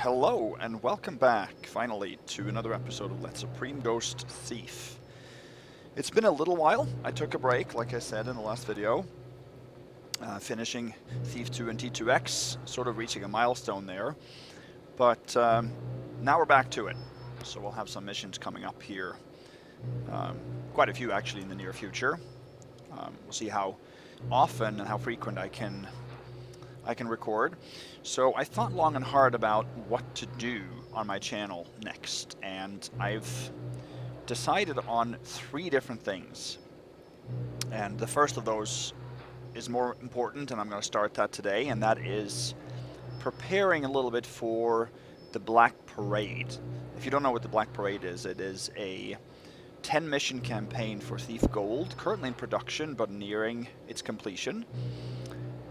Hello and welcome back, finally, to another episode of Let's Supreme Ghost Thief. It's been a little while. I took a break, like I said in the last video, finishing Thief 2 and T2X, sort of reaching a milestone there. But now we're back to it, so we'll have some missions coming up here. Quite a few, actually, in the near future. We'll see how often and how frequent I can record. So I thought long and hard about what to do on my channel next, and I've decided on 3 different things. And the first of those is more important, and I'm going to start that today, and that is preparing a little bit for the Black Parade. If you don't know what the Black Parade is, it is a 10 mission campaign for Thief Gold, currently in production but nearing its completion,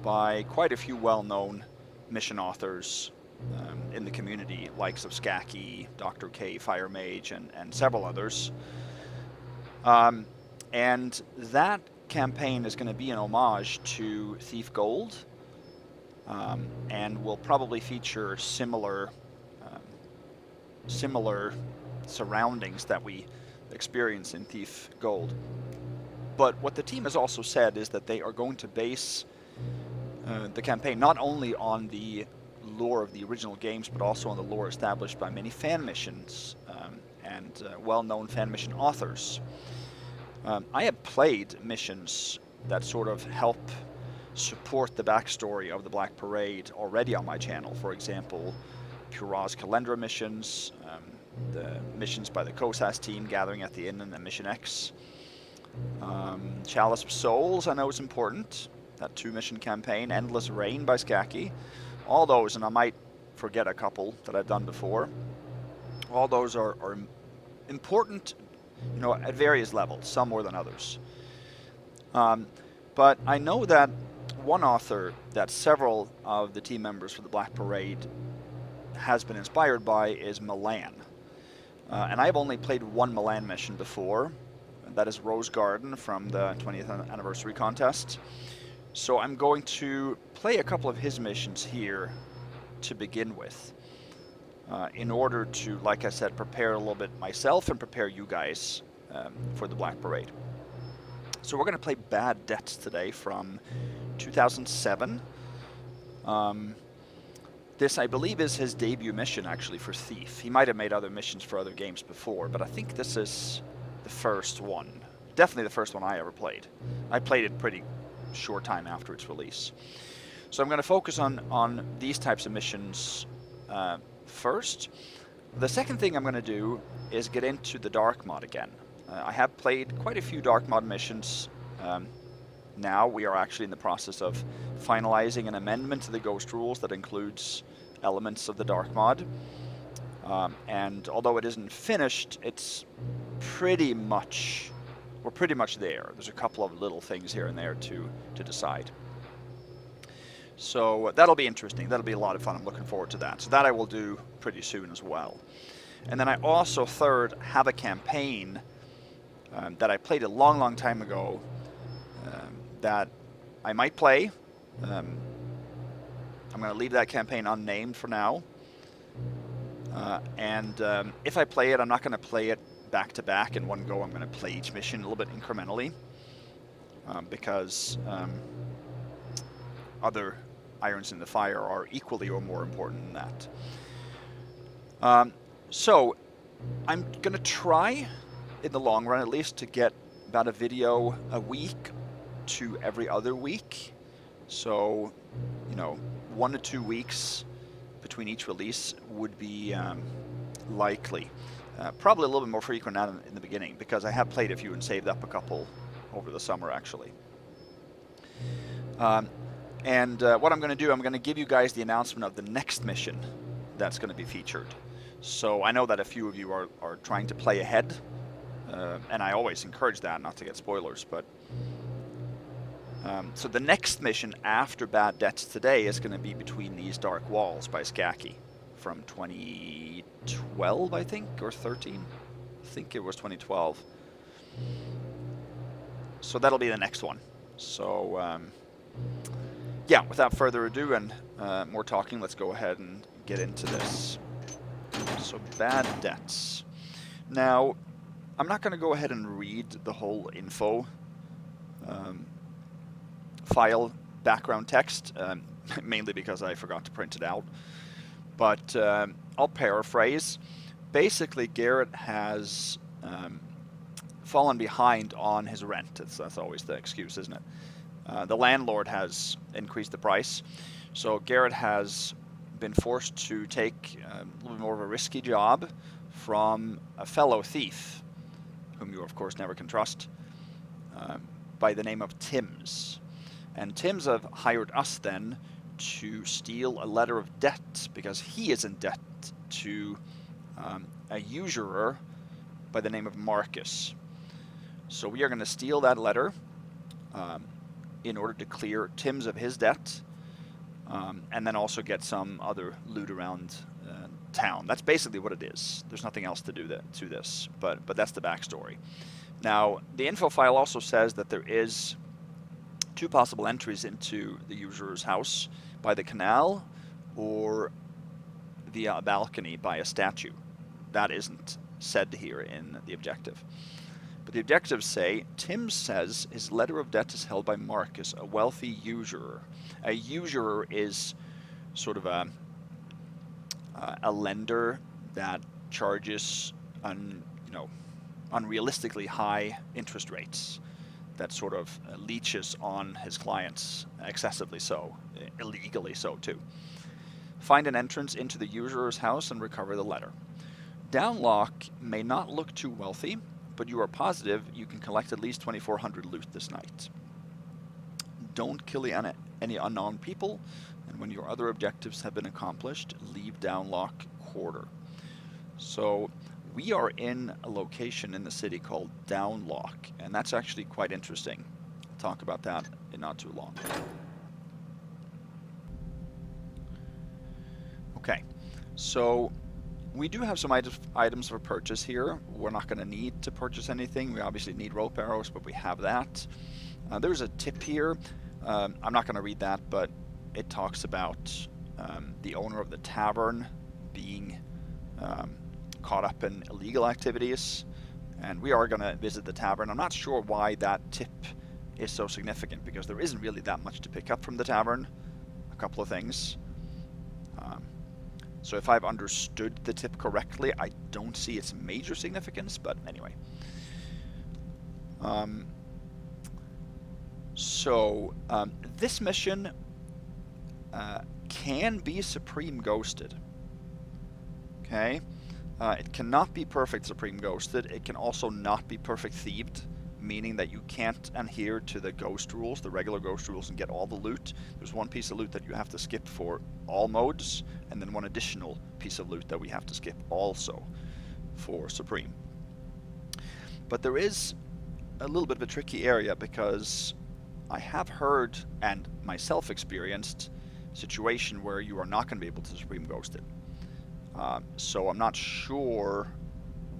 by quite a few well-known mission authors in the community, likes of Skaki, Dr. K, Fire Mage, and several others. And that campaign is going to be an homage to Thief Gold, and will probably feature similar surroundings that we experience in Thief Gold. But what the team has also said is that they are going to base the campaign not only on the lore of the original games, but also on the lore established by many fan missions and well-known fan mission authors. I have played missions that sort of help support the backstory of the Black Parade already on my channel. For example, Puraz Kalendra missions, the missions by the Kosas team, Gathering at the Inn and Mission X. Chalice of Souls, I know is important. That 2-mission campaign, Endless Rain by Skaki. All those, and I might forget a couple that I've done before, all those are important, you know, at various levels, some more than others. But I know that one author that several of the team members for the Black Parade has been inspired by is Milan. And I've only played one Milan mission before. That is Rose Garden from the 20th anniversary contest. So I'm going to play a couple of his missions here to begin with, in order to, like I said, prepare a little bit myself and prepare you guys for the Black Parade. So we're going to play Bad Debts today from 2007. This, I believe, is his debut mission, actually, for Thief. He might have made other missions for other games before, but I think this is the first one. Definitely the first one I ever played. I played it pretty short time after its release. So I'm going to focus on these types of missions first. The second thing I'm going to do is get into the Dark Mod again. I have played quite a few Dark Mod missions. Now we are actually in the process of finalizing an amendment to the Ghost rules that includes elements of the Dark Mod. And although it isn't finished, it's pretty much... we're pretty much there. There's a couple of little things here and there to decide. So that'll be interesting. That'll be a lot of fun. I'm looking forward to that. So that I will do pretty soon as well. And then I also, third, have a campaign that I played a long, long time ago that I might play. I'm going to leave that campaign unnamed for now. And if I play it, I'm not going to play it back-to-back in one go. I'm going to play each mission a little bit incrementally, because other irons in the fire are equally or more important than that. So I'm going to try, in the long run at least, to get about a video a week to every other week. So, you know, 1 to 2 weeks between each release would be likely. Probably a little bit more frequent now in the beginning, because I have played a few and saved up a couple over the summer, actually. And what I'm going to do, I'm going to give you guys the announcement of the next mission that's going to be featured. So I know that a few of you are trying to play ahead, and I always encourage that, not to get spoilers, but... so the next mission after Bad Debts today is going to be Between These Dark Walls by Skaki from 2012, I think, or 13. I think it was 2012. So that'll be the next one. So yeah, without further ado and more talking, let's go ahead and get into this. So, bad debts. Now, I'm not going to go ahead and read the whole info file background text, mainly because I forgot to print it out. But I'll paraphrase. Basically, Garrett has fallen behind on his rent. That's always the excuse, isn't it? The landlord has increased the price, so Garrett has been forced to take a little bit more of a risky job from a fellow thief, whom you of course never can trust, by the name of Timms. And Timms have hired us then to steal a letter of debt because he is in debt to a usurer by the name of Marcus. So we are going to steal that letter in order to clear Timms of his debt, and then also get some other loot around town. That's basically what it is. There's nothing else to do to this, but that's the backstory. Now, the info file also says that there is 2 possible entries into the usurer's house, by the canal or via a balcony by a statue. That isn't said here in the objective. But the objectives say, Tim says his letter of debt is held by Marcus, a wealthy usurer. A usurer is sort of a lender that charges unrealistically high interest rates, that sort of leeches on his clients, excessively so, illegally so too. Find an entrance into the usurer's house and recover the letter. Downlock may not look too wealthy, but you are positive you can collect at least 2,400 loot this night. Don't kill any unknown people, and when your other objectives have been accomplished, leave Downlock Quarter. So we are in a location in the city called Downlock, and that's actually quite interesting. I'll talk about that in not too long. Okay, so we do have some items for purchase here. We're not going to need to purchase anything. We obviously need rope arrows, but we have that. There's a tip here. I'm not going to read that, but it talks about the owner of the tavern being caught up in illegal activities, and we are going to visit the tavern. I'm not sure why that tip is so significant, because there isn't really that much to pick up from the tavern. A couple of things. So if I've understood the tip correctly, I don't see its major significance, but anyway. This mission can be Supreme Ghosted. Okay? It cannot be perfect Supreme Ghosted. It can also not be perfect Thieved, meaning that you can't adhere to the ghost rules, the regular ghost rules, and get all the loot. There's one piece of loot that you have to skip for all modes, and then one additional piece of loot that we have to skip also for Supreme. But there is a little bit of a tricky area, because I have heard and myself experienced a situation where you are not going to be able to Supreme Ghost it. So I'm not sure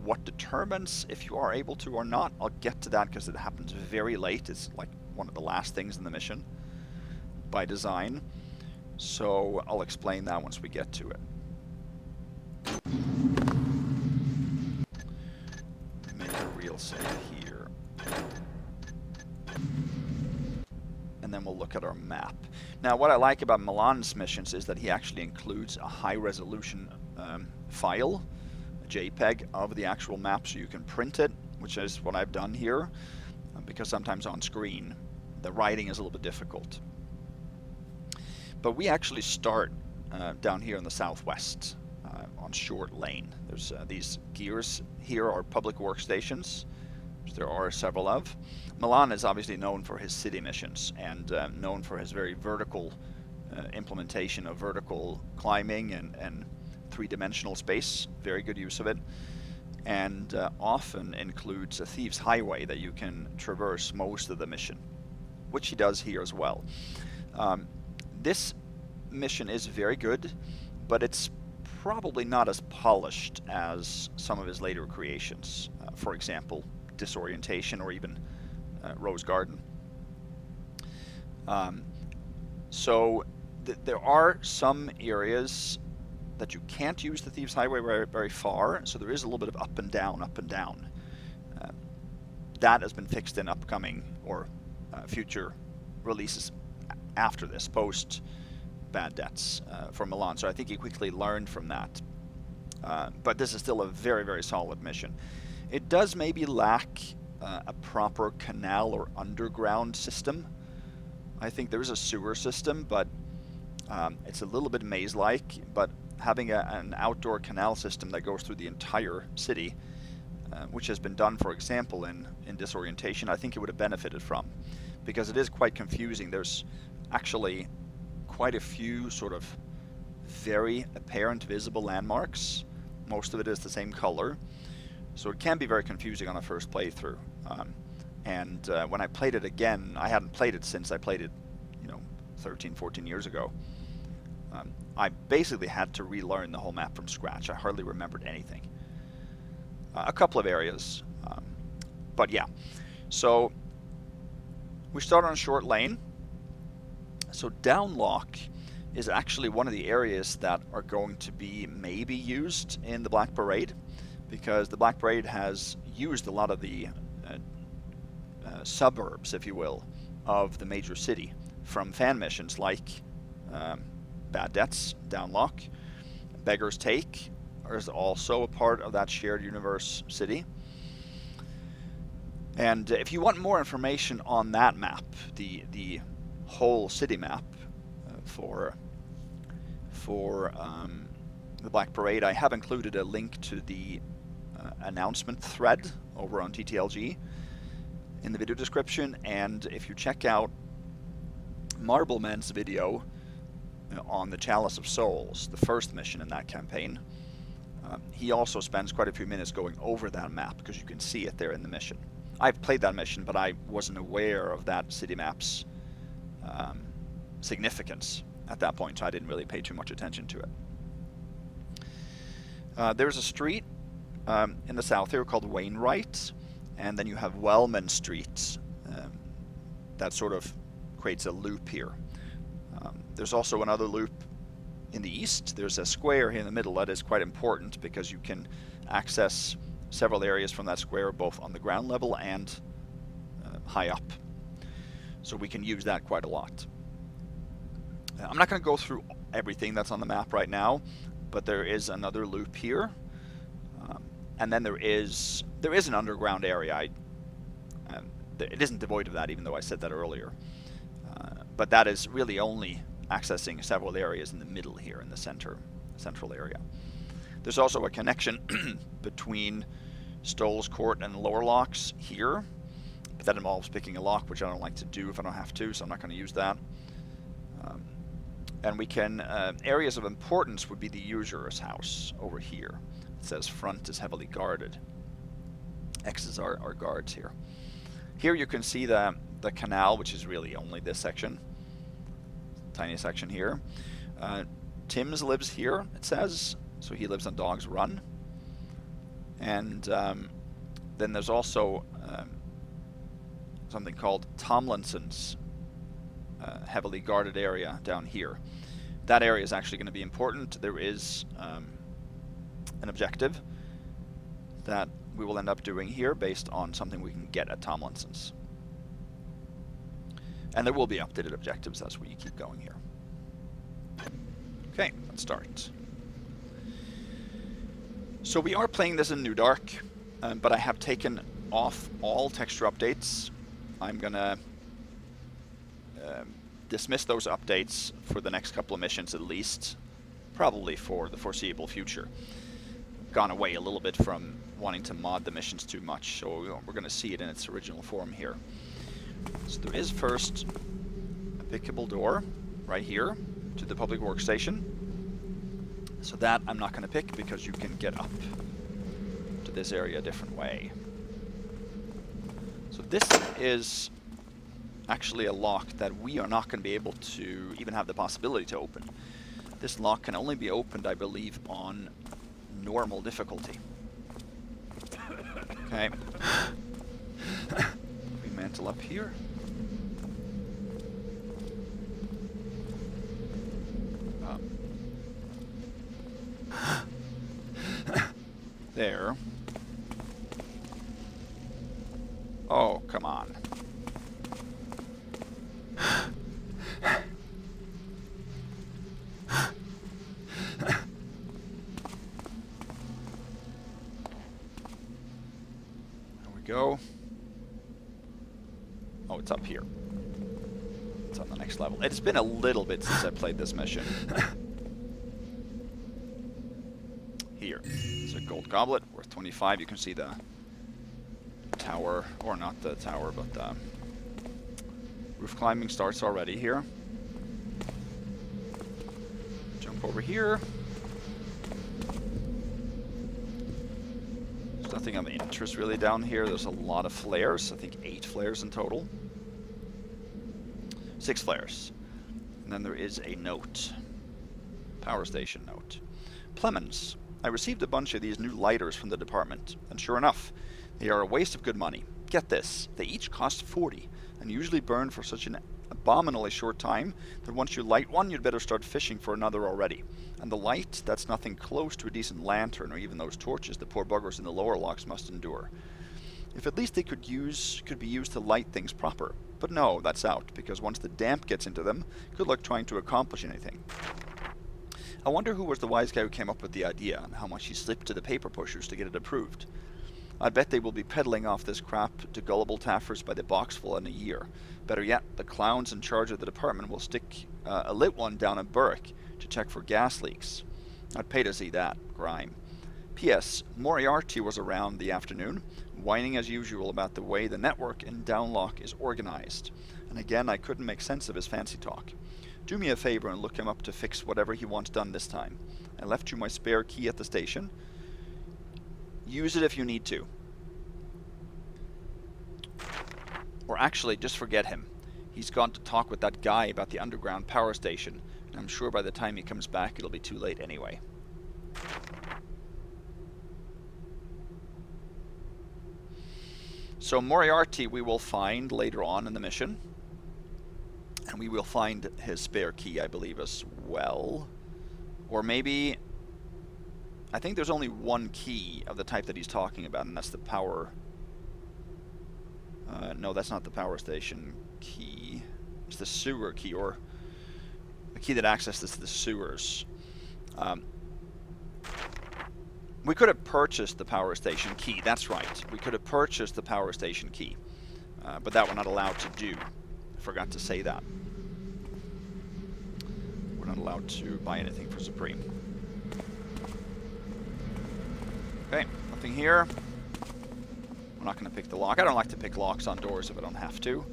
what determines if you are able to or not. I'll get to that because it happens very late. It's like one of the last things in the mission by design. So I'll explain that once we get to it. Make a real save here. And then we'll look at our map. Now, what I like about Milan's missions is that he actually includes a high resolution file, a JPEG of the actual map, so you can print it, which is what I've done here, because sometimes on screen the writing is a little bit difficult. But we actually start down here in the southwest on Short Lane. There's these gears here are public workstations, which there are several of. Milan is obviously known for his city missions and known for his very vertical implementation of vertical climbing and three-dimensional space. Very good use of it, and often includes a thieves highway that you can traverse most of the mission, which he does here as well. This mission is very good, but it's probably not as polished as some of his later creations. For example, Disorientation or even Rose Garden. So there are some areas that you can't use the Thieves Highway very, very far, so there is a little bit of up and down, up and down. That has been fixed in upcoming or future releases after this, post Bad Debts for Milan. So I think he quickly learned from that. But this is still a very, very solid mission. It does maybe lack a proper canal or underground system. I think there is a sewer system, but it's a little bit maze-like. But having an outdoor canal system that goes through the entire city, which has been done, for example, in Disorientation, I think it would have benefited from, because it is quite confusing. There's actually quite a few sort of very apparent visible landmarks. Most of it is the same color, so it can be very confusing on a first playthrough. And when I played it again, I hadn't played it since I played it, 13, 14 years ago. I basically had to relearn the whole map from scratch. I hardly remembered anything. A couple of areas, but yeah. So we start on a short lane. So Downlock is actually one of the areas that are going to be maybe used in the Black Parade, because the Black Parade has used a lot of the suburbs, if you will, of the major city from fan missions like Bad Debts, Downlock. Beggar's Take is also a part of that shared universe city. And if you want more information on that map, the whole city map for the Black Parade, I have included a link to the announcement thread over on TTLG in the video description. And if you check out Marbleman's video on the Chalice of Souls, the first mission in that campaign, he also spends quite a few minutes going over that map, because you can see it there in the mission. I've played that mission, but I wasn't aware of that city map's significance at that point, so I didn't really pay too much attention to it. There's a street in the south here called Wainwright, and then you have Wellman Street that sort of creates a loop here. There's also another loop in the east. There's a square here in the middle that is quite important, because you can access several areas from that square, both on the ground level and high up. So we can use that quite a lot. I'm not going to go through everything that's on the map right now, but there is another loop here. And then there is an underground area. It isn't devoid of that, even though I said that earlier. But that is really only accessing several areas in the middle here, in the central area. There's also a connection between Stoll's Court and Lower Locks here, but that involves picking a lock, which I don't like to do if I don't have to, so I'm not going to use that. And we can, areas of importance would be the Usurer's house over here. It says front is heavily guarded. X's are guards here. Here you can see the canal, which is really only this section. Tiny section here. Tim's lives here, it says, so he lives on Dog's Run. And then there's also something called Tomlinson's heavily guarded area down here. That area is actually going to be important. There is an objective that we will end up doing here based on something we can get at Tomlinson's. And there will be updated objectives as we keep going here. Okay, let's start. So we are playing this in New Dark, but I have taken off all texture updates. I'm gonna dismiss those updates for the next couple of missions at least, probably for the foreseeable future. Gone away a little bit from wanting to mod the missions too much, so we're gonna see it in its original form here. So there is first a pickable door right here to the public workstation. So that I'm not going to pick, because you can get up to this area a different way. So this is actually a lock that we are not going to be able to even have the possibility to open. This lock can only be opened, I believe, on normal difficulty. Okay. We mantle up here. there. Oh, come on. There we go. Oh, it's up here. It's on the next level. It's been a little bit since I played this mission. Here. It's a gold goblet worth 25. You can see the tower, or not the tower, but the roof climbing starts already here. Jump over here. There's nothing of interest really down here. There's a lot of flares. I think 8 flares in total. 6 flares. And then there is a note. Power station note. Plemons, I received a bunch of these new lighters from the department, and sure enough, they are a waste of good money. Get this, they each cost 40, and usually burn for such an abominably short time that once you light one, you'd better start fishing for another already. And the light, that's nothing close to a decent lantern or even those torches the poor buggers in the lower locks must endure. If at least they could be used to light things proper. But no, that's out, because once the damp gets into them, good luck trying to accomplish anything. I wonder who was the wise guy who came up with the idea, and how much he slipped to the paper pushers to get it approved. I bet they will be peddling off this crap to gullible taffers by the boxful in a year. Better yet, the clowns in charge of the department will stick a lit one down in Berwick to check for gas leaks. I'd pay to see that. Grime. P.S. Moriarty was around the afternoon, whining as usual about the way the network in Downlock is organized. And again, I couldn't make sense of his fancy talk. Do me a favor and look him up to fix whatever he wants done this time. I left you my spare key at the station. Use it if you need to. Or actually, just forget him. He's gone to talk with that guy about the underground power station, and I'm sure by the time he comes back it'll be too late anyway. So Moriarty we will find later on in the mission. And we will find his spare key, I believe, as well. Or maybe... I think there's only one key of the type that he's talking about, and that's the power... no, that's not the power station key. It's the sewer key, or the key that accesses the sewers. We could have purchased the power station key, that's right. We could have purchased the power station key. But that we're not allowed to do. I forgot to say that. We're not allowed to buy anything for Supreme. Okay, nothing here. I'm not going to pick the lock. I don't like to pick locks on doors if I don't have to.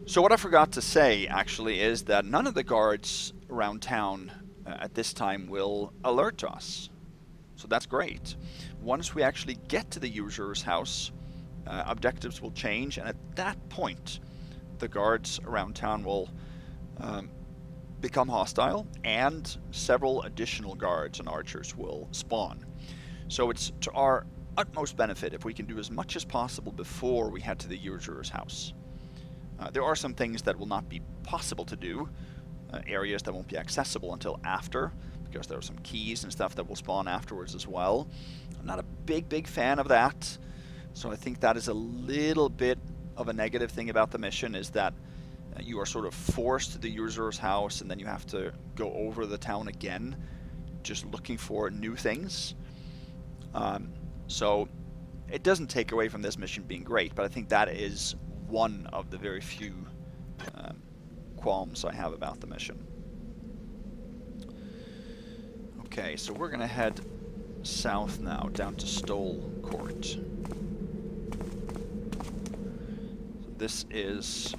So what I forgot to say, actually, is that none of the guards around town at this time will alert us. So that's great. Once we actually get to the usurer's house, objectives will change, and at that point, the guards around town will become hostile, and several additional guards and archers will spawn. So it's to our utmost benefit if we can do as much as possible before we head to the usurer's house. There are some things that will not be possible to do, areas that won't be accessible until after, because there are some keys and stuff that will spawn afterwards as well. I'm not a big fan of that, so I think that is a little bit of a negative thing about the mission, is that you are sort of forced to the usurer's house and then you have to go over the town again, just looking for new things. So it doesn't take away from this mission being great, but I think that is one of the very few qualms I have about the mission. Okay, so we're gonna head south now, down to Stoll Court. This is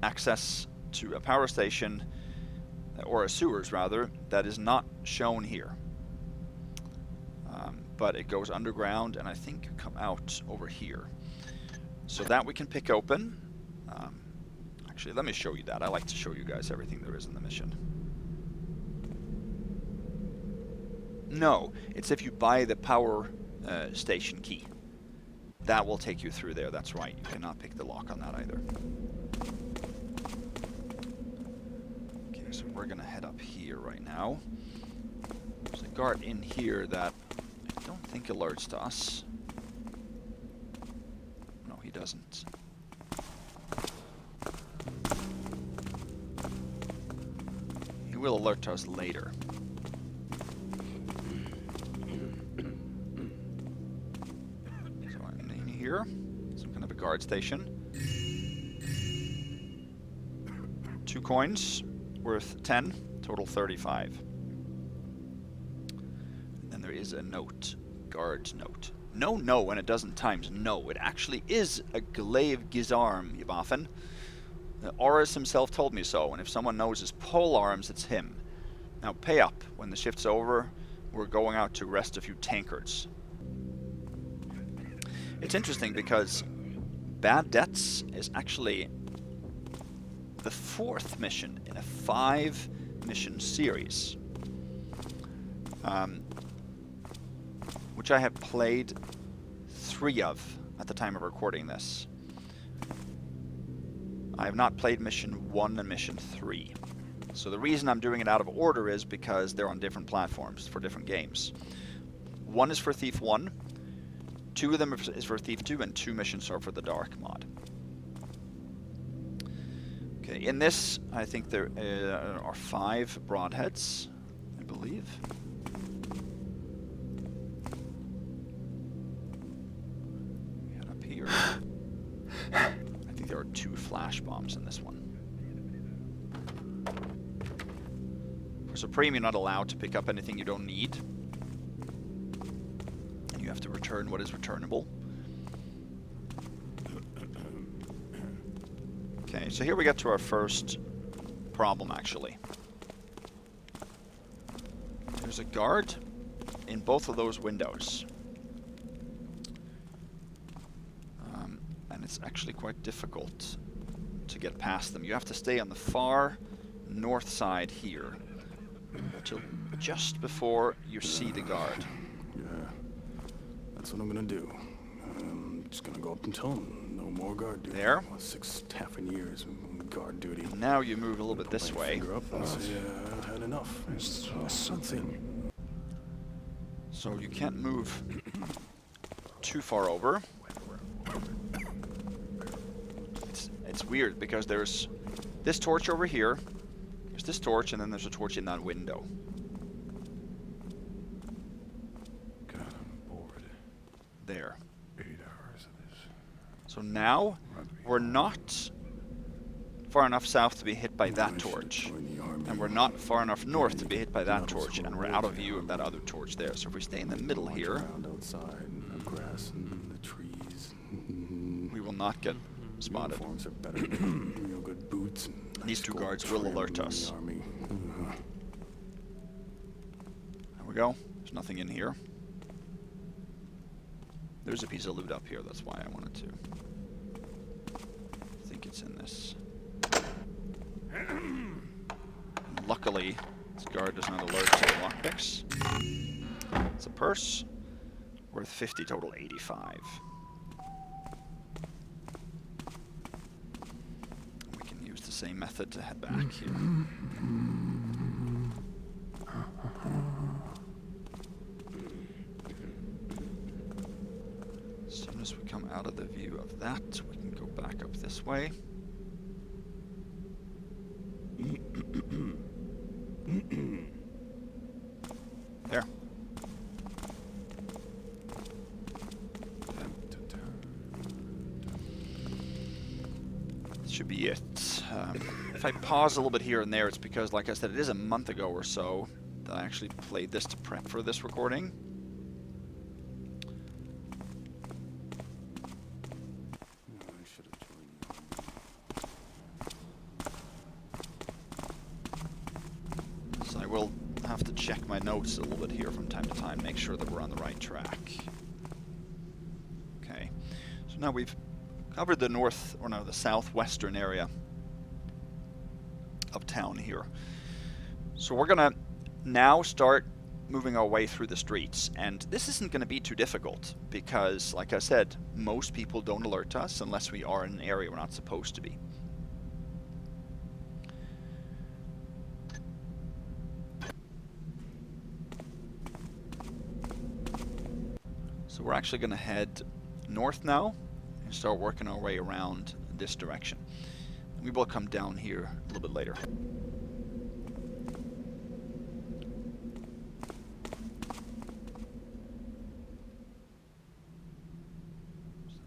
access to a power station, or a sewers rather, that is not shown here. But it goes underground, and I think you come out over here. So that we can pick open. Actually, let me show you that. I like to show you guys everything there is in the mission. No, it's if you buy the power station key. That will take you through there, that's right. You cannot pick the lock on that either. Okay, so we're gonna head up here right now. There's a guard in here that I don't think alerts to us. No, he doesn't. He will alert to us later. So I'm in here. Some kind of a guard station. 2 coins worth 10, total 35. And then there is a note, guard's note. No, and it doesn't times no. It actually is a glaive gizarm, Yvafen. Oris himself told me so, and if someone knows his pole arms, it's him. Now pay up. When the shift's over, we're going out to rest a few tankards. It's interesting because Bad Debts is actually the 4th mission in a 5-mission series. Which I have played 3 of at the time of recording this. I have not played mission 1 and mission 3. So the reason I'm doing it out of order is because they're on different platforms for different games. 1 is for Thief 1, 2 of them is for Thief 2, and 2 missions are for the Dark mod. Okay, in this, I think there are 5 broadheads, I believe. Head up here. I think there are 2 flash bombs in this one. For Supreme, you're not allowed to pick up anything you don't need. And you have to return what is returnable. Okay, so here we get to our first problem, actually. There's a guard in both of those windows. And it's actually quite difficult to get past them. You have to stay on the far north side here until just before you see the guard. Yeah, that's what I'm gonna do. I'm just gonna go up and tell him no more guard duty. There. 6 taffin years of guard duty. Now you move a little bit this way. Up and say, I've had enough. Something. So you can't move too far over. It's weird because there's this torch over here, there's this torch, and then there's a torch in that window. God, I'm bored. There. 8 hours of this. So now we're not far enough south to be hit by that torch, and we're not far enough north to be hit by that torch, and we're out of view of that other torch there. So if we stay in the middle here, outside, the grass and the trees. we will not get spotted. Uniforms are better than real good boots. And These 2 guards will alert us. Army. There we go. There's nothing in here. There's a piece of loot up here, that's why I wanted to. I think it's in this. Luckily, this guard does not alert to the lockpicks. It's a purse, worth 50, total 85. We can use the same method to head back here. As soon as we come out of the view of that, we can go back up this way. There. This should be it. If I pause a little bit here and there, it's because, like I said, it is a month ago or so that I actually played this to prep for this recording. So I will have to check my notes a little bit here from time to time, make sure that we're on the right track. Okay, so now we've covered the north, or no, the southwestern area of town here. So we're gonna now start moving our way through the streets, and this isn't going to be too difficult because, like I said, most people don't alert us unless we are in an area we're not supposed to be. So we're actually going to head north now and start working our way around this direction. We will come down here a little bit later.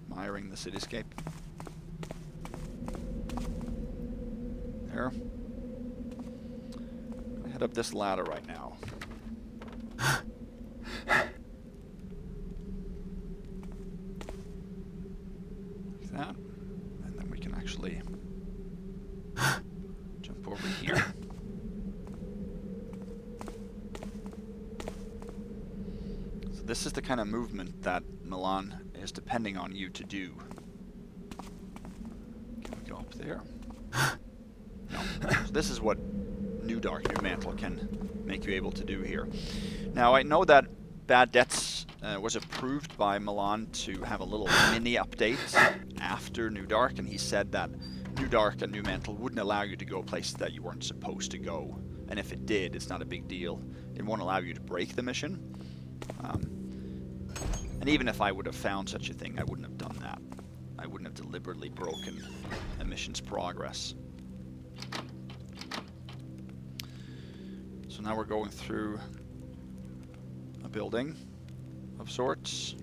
Admiring the cityscape. There. I'll head up this ladder right now. Like that. And then we can actually jump over here. So this is the kind of movement that Milan is depending on you to do. Can we go up there? No. So this is what New Dark, New Mantle can make you able to do here. Now I know that Bad Debts was approved by Milan to have a little mini update after New Dark, and he said that New Dark and New Mantle wouldn't allow you to go places that you weren't supposed to go. And if it did, it's not a big deal. It won't allow you to break the mission. And even if I would have found such a thing, I wouldn't have done that. I wouldn't have deliberately broken a mission's progress. So now we're going through a building of sorts.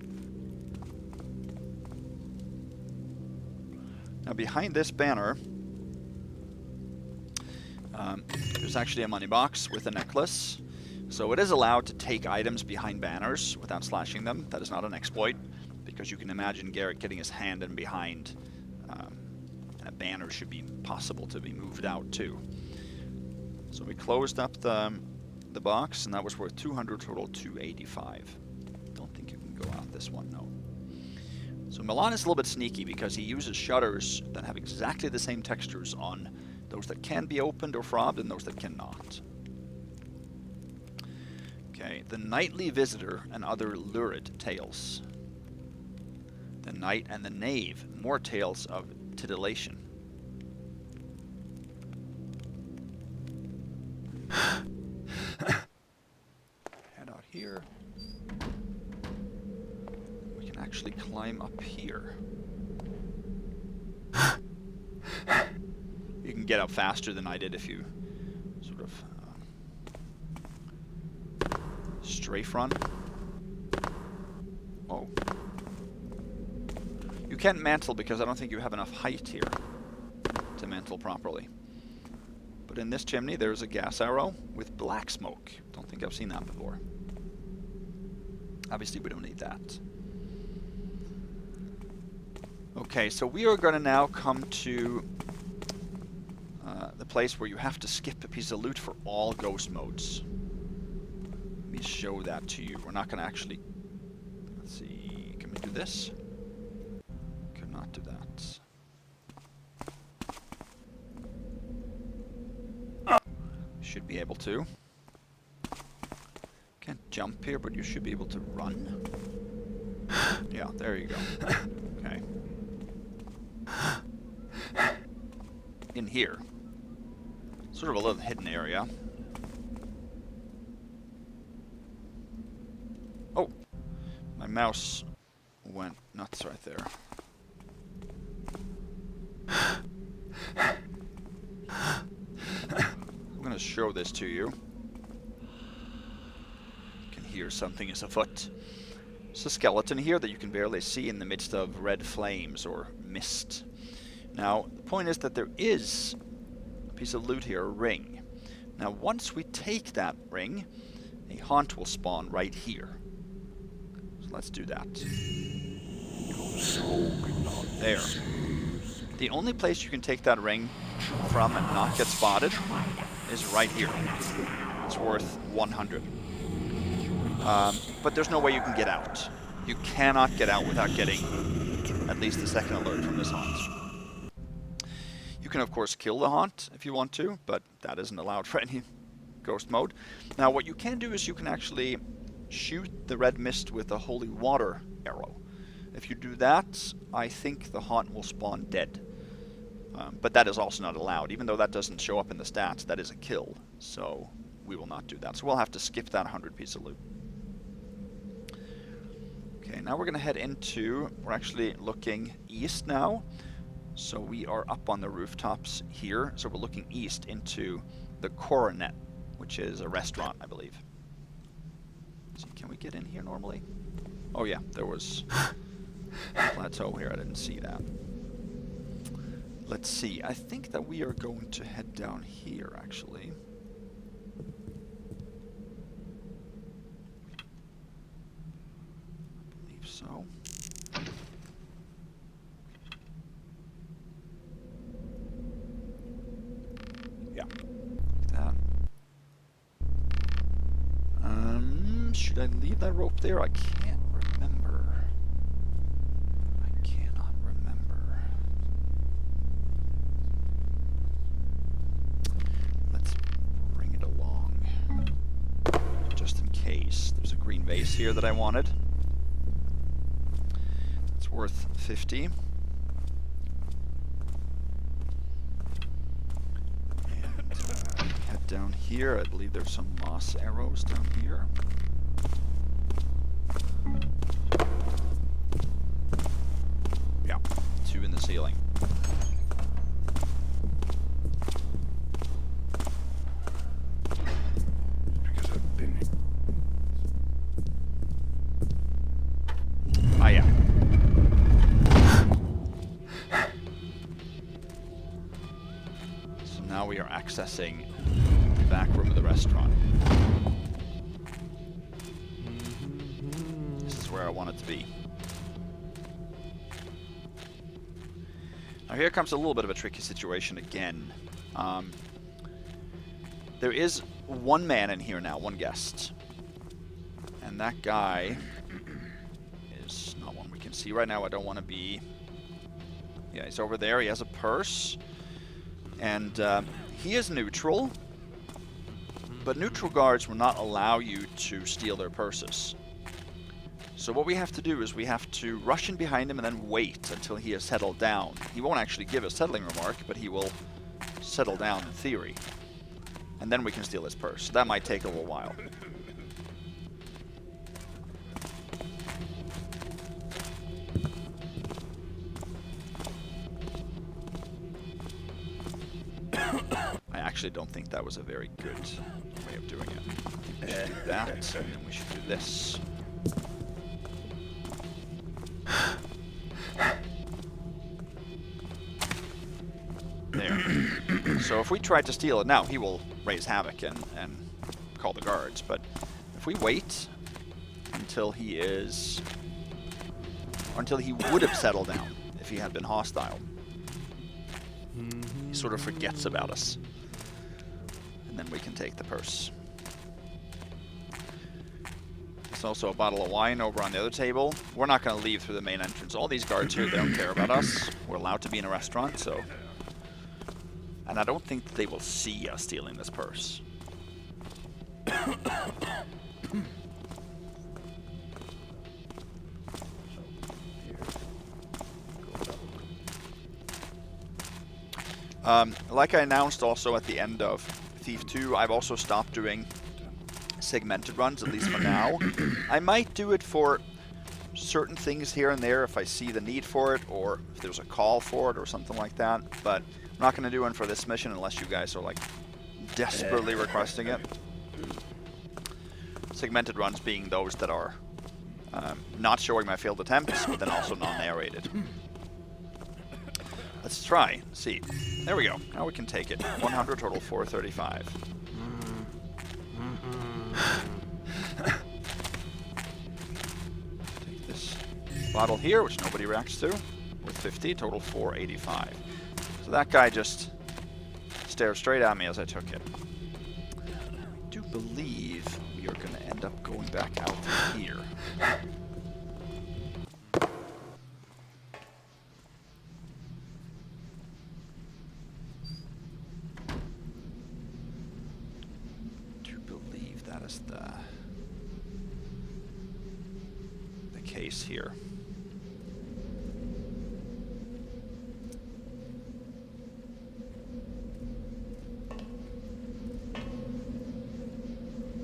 Now behind this banner, there's actually a money box with a necklace. So it is allowed to take items behind banners without slashing them. That is not an exploit, because you can imagine Garrett getting his hand in behind, and a banner should be possible to be moved out too. So we closed up the box, and that was worth 200 total, 285. Don't think you can go out this one, no. So Milan is a little bit sneaky because he uses shutters that have exactly the same textures on those that can be opened or fobbed and those that cannot. Okay, the Nightly Visitor and other lurid tales. The Knight and the Knave, more tales of titillation. Head out here. We can actually climb up here. You can get up faster than I did if you sort of strafe run. Oh. You can't mantle because I don't think you have enough height here to mantle properly. But in this chimney there's a gas arrow with black smoke. Don't think I've seen that before. Obviously we don't need that. Okay, so we are going to now come to the place where you have to skip a piece of loot for all ghost modes. Let me show that to you. We're not going to actually... Let's see, can we do this? Could not do that. Should be able to. Can't jump here, but you should be able to run. Yeah, there you go. Okay. In here. Sort of a little hidden area. Oh! My mouse went nuts right there. I'm gonna show this to you. You can hear something is afoot. There's a skeleton here that you can barely see in the midst of red flames or mist. Now, the point is that there is a piece of loot here, a ring. Now, once we take that ring, a haunt will spawn right here. So let's do that. There. The only place you can take that ring from and not get spotted is right here. It's worth 100. But there's no way you can get out. You cannot get out without getting at least the second alert from this haunt. You can of course kill the haunt if you want to, but that isn't allowed for any ghost mode. Now what you can do is you can actually shoot the red mist with a holy water arrow. If you do that, I think the haunt will spawn dead. But that is also not allowed. Even though that doesn't show up in the stats, that is a kill. So we will not do that. So we'll have to skip that 100 piece of loot. Okay, now we're going to head into... We're actually looking east now. So we are up on the rooftops here. So we're looking east into the Coronet, which is a restaurant, I believe. So can we get in here normally? Oh yeah, there was a plateau here. I didn't see that. Let's see. I think that we are going to head down here, actually. I believe so. Yeah, like that. Should I leave that rope there? I can't remember. I cannot remember. Let's bring it along. Just in case. There's a green vase here that I wanted. It's worth 50. And head down here. I believe there's some moss arrows down here. Yeah, 2 in the ceiling. Because I've been... Ah, yeah. So now we are accessing the back room of the restaurant. This is where I want it to be. Now here comes a little bit of a tricky situation again. There is one man in here now, one guest. And that guy is not one we can see right now. I don't want to be... Yeah, he's over there. He has a purse. And he is neutral. But neutral guards will not allow you to steal their purses. So what we have to do is we have to rush in behind him and then wait until he has settled down. He won't actually give a settling remark, but he will settle down in theory. And then we can steal his purse. That might take a little while. I actually don't think that was a very good way of doing it. I think we should do that, and then we should do this. There. So if we tried to steal it now, he will raise havoc and call the guards. But if we wait until he is... or until he would have settled down if he had been hostile, he sort of forgets about us. And then we can take the purse. There's also a bottle of wine over on the other table. We're not going to leave through the main entrance. All these guards here, they don't care about us. We're allowed to be in a restaurant, so... And I don't think they will see us stealing this purse. Like I announced also at the end of Thief 2, I've also stopped doing segmented runs, at least for now. I might do it for certain things here and there if I see the need for it, or if there's a call for it or something like that, but I'm not going to do one for this mission unless you guys are like desperately requesting it. Segmented runs being those that are not showing my failed attempts, but then also non-narrated. Let's try. See. There we go. Now we can take it. 100 total, 435. Take this bottle here, which nobody reacts to, with 50, total 485. So that guy just stared straight at me as I took it. I do believe we are going to end up going back out through here. here.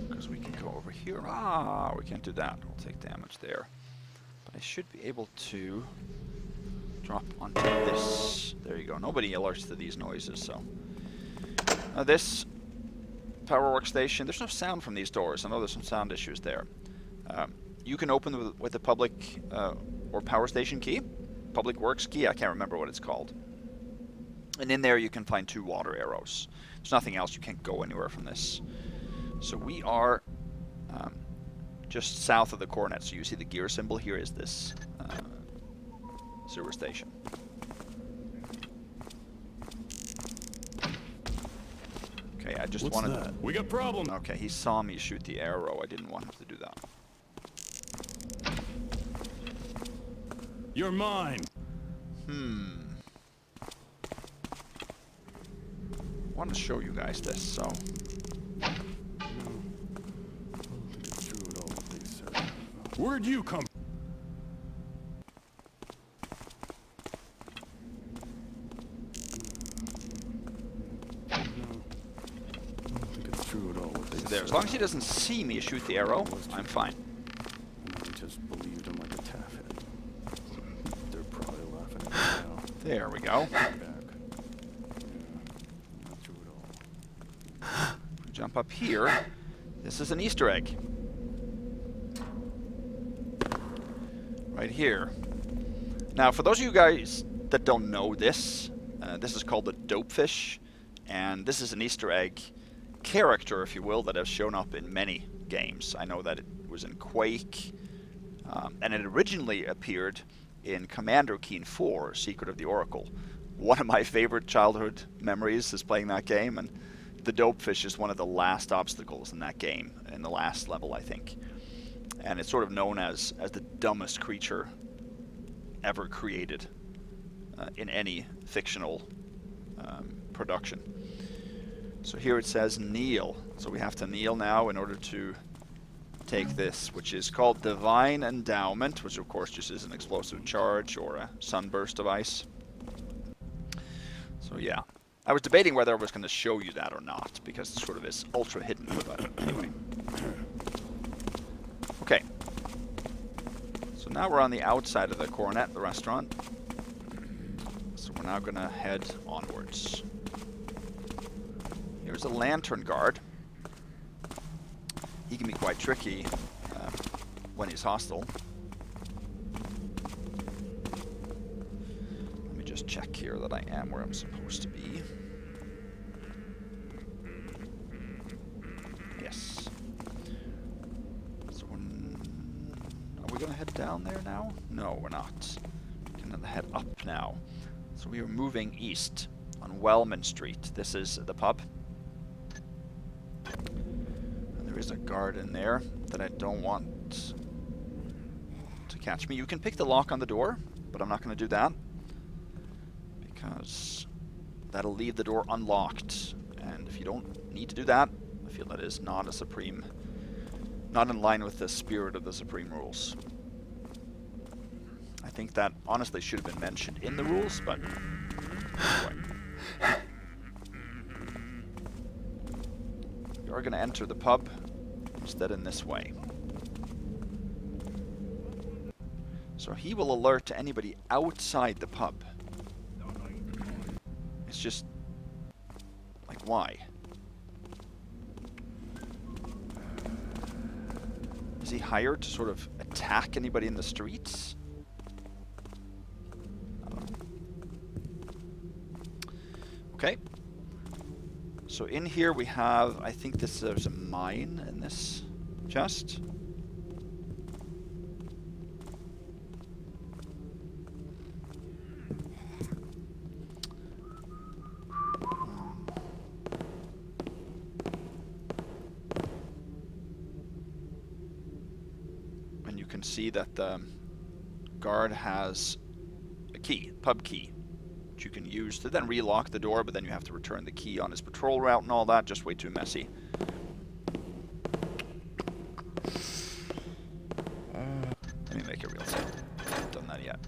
Because we can go over here. Ah, we can't do that. We'll take damage there. But I should be able to drop onto this. There you go. Nobody alerts to these noises, so. Now this power workstation, there's no sound from these doors. I know there's some sound issues there. You can open with the public or power station key. Public works key, I can't remember what it's called. And in there you can find 2 water arrows. There's nothing else. You can't go anywhere from this. So we are just south of the Coronet. So you see the gear symbol here is this sewer station. Okay, I just wanted... What's that? We got problem. Okay, he saw me shoot the arrow. I didn't want him to do that. You're mine. I want to show you guys this, so... Where'd you come? There, as long as he doesn't see me shoot the arrow, I'm fine. I just believed him like a taffhead. They're probably laughing at me now. There we go. Jump up here. This is an Easter egg. Right here. Now, for those of you guys that don't know this, this is called the dopefish, and this is an Easter egg character, if you will, that has shown up in many games. I know that it was in Quake, and it originally appeared in Commander Keen 4, Secret of the Oracle. One of my favorite childhood memories is playing that game, and the dopefish is one of the last obstacles in that game, in the last level, I think. And it's sort of known as the dumbest creature ever created in any fictional production. So here it says kneel. So we have to kneel now in order to take this, which is called Divine Endowment, which of course just is an explosive charge or a sunburst device. So yeah, I was debating whether I was going to show you that or not, because it sort of is ultra hidden, but anyway. Okay. So now we're on the outside of the Coronet, the restaurant. So we're now going to head onwards. Here's a lantern guard. He can be quite tricky when he's hostile. Let me just check here that I am where I'm supposed to be. Yes. So are we going to head down there now? No, we're not. We're going to head up now. So we are moving east on Wellman Street. This is the pub. There's a guard in there that I don't want to catch me. You can pick the lock on the door, but I'm not going to do that because that'll leave the door unlocked. And if you don't need to do that, I feel that is not in line with the spirit of the Supreme rules. I think that honestly should have been mentioned in the rules, but anyway. We are going to enter the pub instead in this way. So he will alert to anybody outside the pub. It's just like, why? Is he hired to sort of attack anybody in the streets? I don't know. Okay. So in here we have, I think there's a mine in this chest. And you can see that the guard has a key, pub key, you can use to then relock the door, but then you have to return the key on his patrol route and all that. Just way too messy. Let me make it real simple. that yet.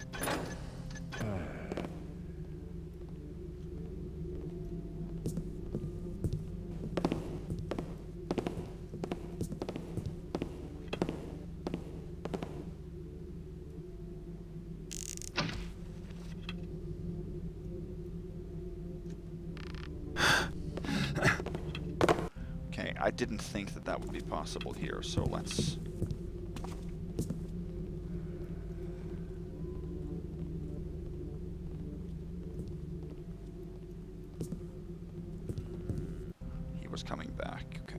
Okay, I didn't think that that would be possible here, so let's... He was coming back, okay.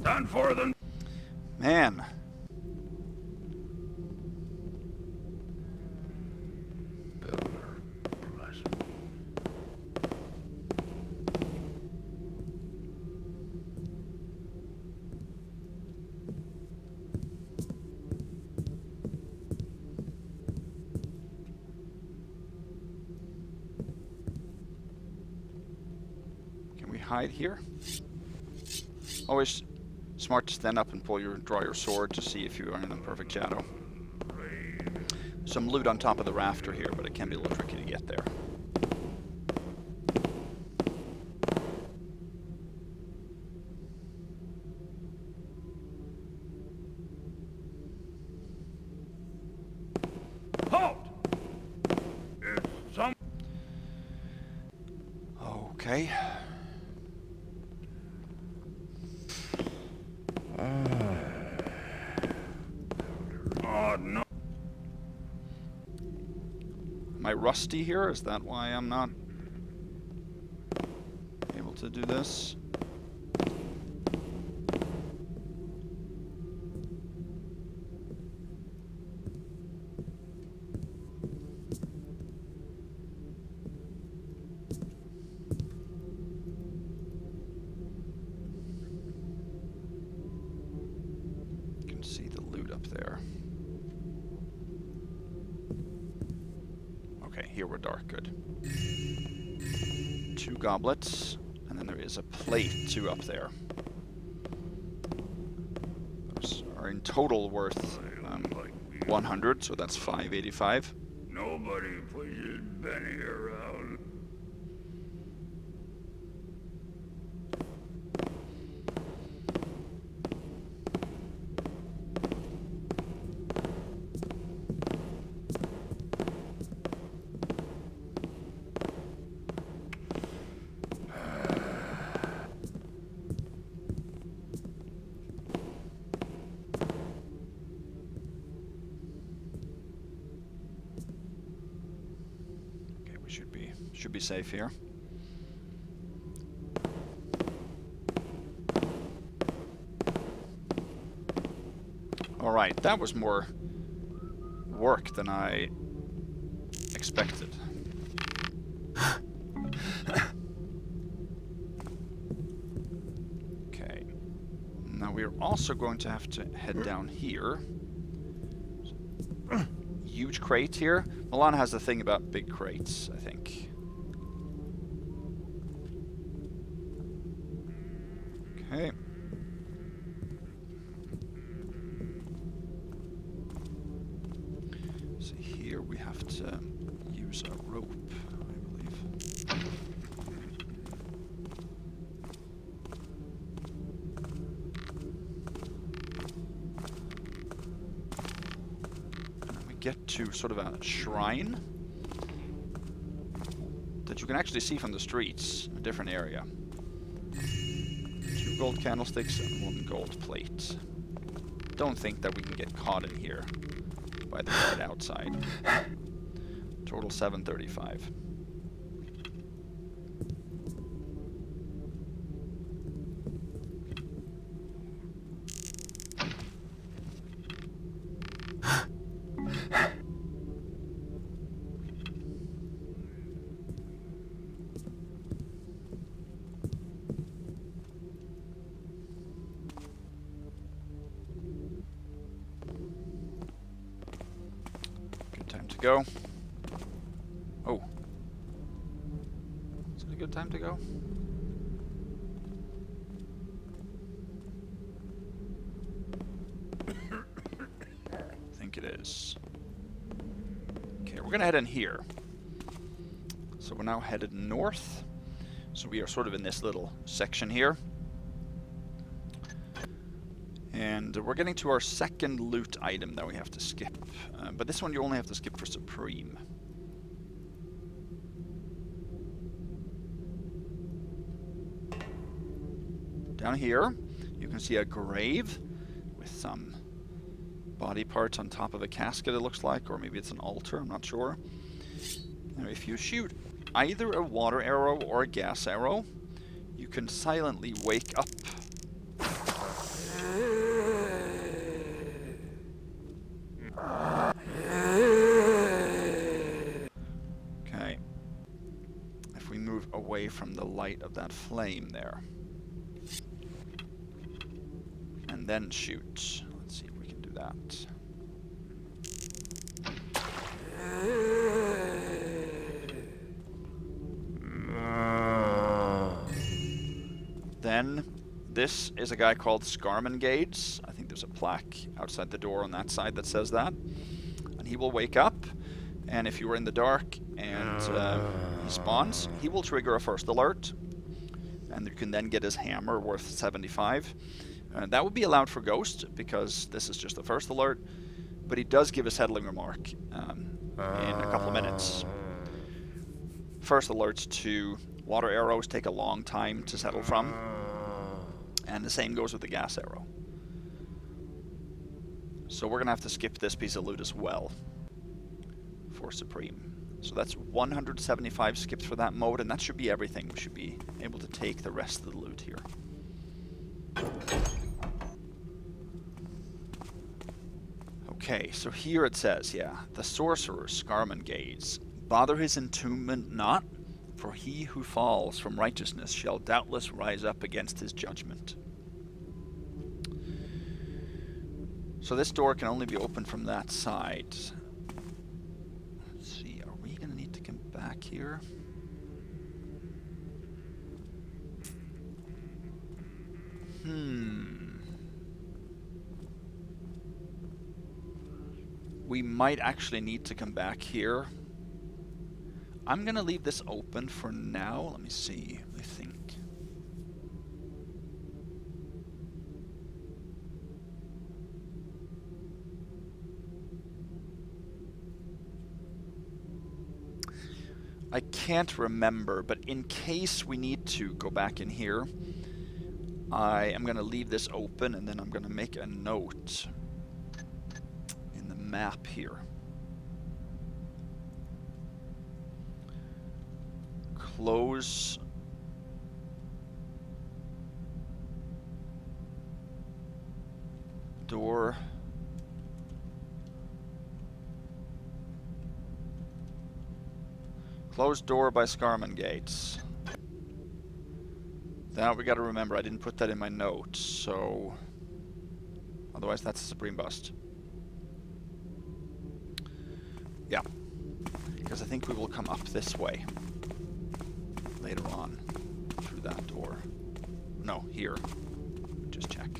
Done for them. Man. Can we hide here? Always smart to stand up and draw your sword to see if you are in the perfect shadow. Some loot on top of the rafter here, but it can be a little tricky to get there. Halt! It's some. Okay. Oh no! Am I rusty here? Is that why I'm not able to do this? You can see the loot up there. Okay, here we're dark, good. 2 goblets, and then there is a plate, 2 up there. Those are in total worth 100, so that's 585. Nobody pushes Benny around. Should be safe here. All right, that was more work than I expected. Okay. Now we're also going to have to head down here. Huge crate here. Milan has a thing about big crates, I think. Okay. So here we have to use a rope, I believe. And we get to sort of a shrine that you can actually see from the streets, a different area. 2 gold candlesticks and 1 gold plate. Don't think that we can get caught in here by the guard outside. Total 735. to go? Oh. Is it a good time to go? I think it is. Okay, we're gonna head in here. So we're now headed north. So we are sort of in this little section here. And we're getting to our second loot item that we have to skip. But this one you only have to skip for Supreme. Down here, you can see a grave with some body parts on top of a casket, it looks like, or maybe it's an altar, I'm not sure. Now, if you shoot either a water arrow or a gas arrow, you can silently wake up. Okay. If we move away from the light of that flame there. And then shoot. Let's see if we can do that. Then, this is a guy called Scarmangades. I think there's a plaque outside the door on that side that says that. And he will wake up, and if you are in the dark and he spawns, he will trigger a first alert. And you can then get his hammer worth 75. That would be allowed for Ghost, because this is just the first alert. But he does give a settling remark in a couple of minutes. First alerts to water arrows take a long time to settle from. And the same goes with the gas arrow. So we're going to have to skip this piece of loot as well for Supreme. So that's 175 skips for that mode, and that should be everything. We should be able to take the rest of the loot here. Okay, so here it says, the sorcerer Scarmangades, bother his entombment not, for he who falls from righteousness shall doubtless rise up against his judgment. So this door can only be opened from that side. Let's see, are we going to need to come back here? We might actually need to come back here. I'm gonna leave this open for now. Let me see. I think. I can't remember, but in case we need to go back in here, I am gonna leave this open, and then I'm gonna make a note in the map here. Close door. Closed door by Scarmangades. Now we gotta remember, I didn't put that in my notes, so otherwise that's a Supreme bust. Yeah, because I think we will come up this way later on through that door. No, here. Just check.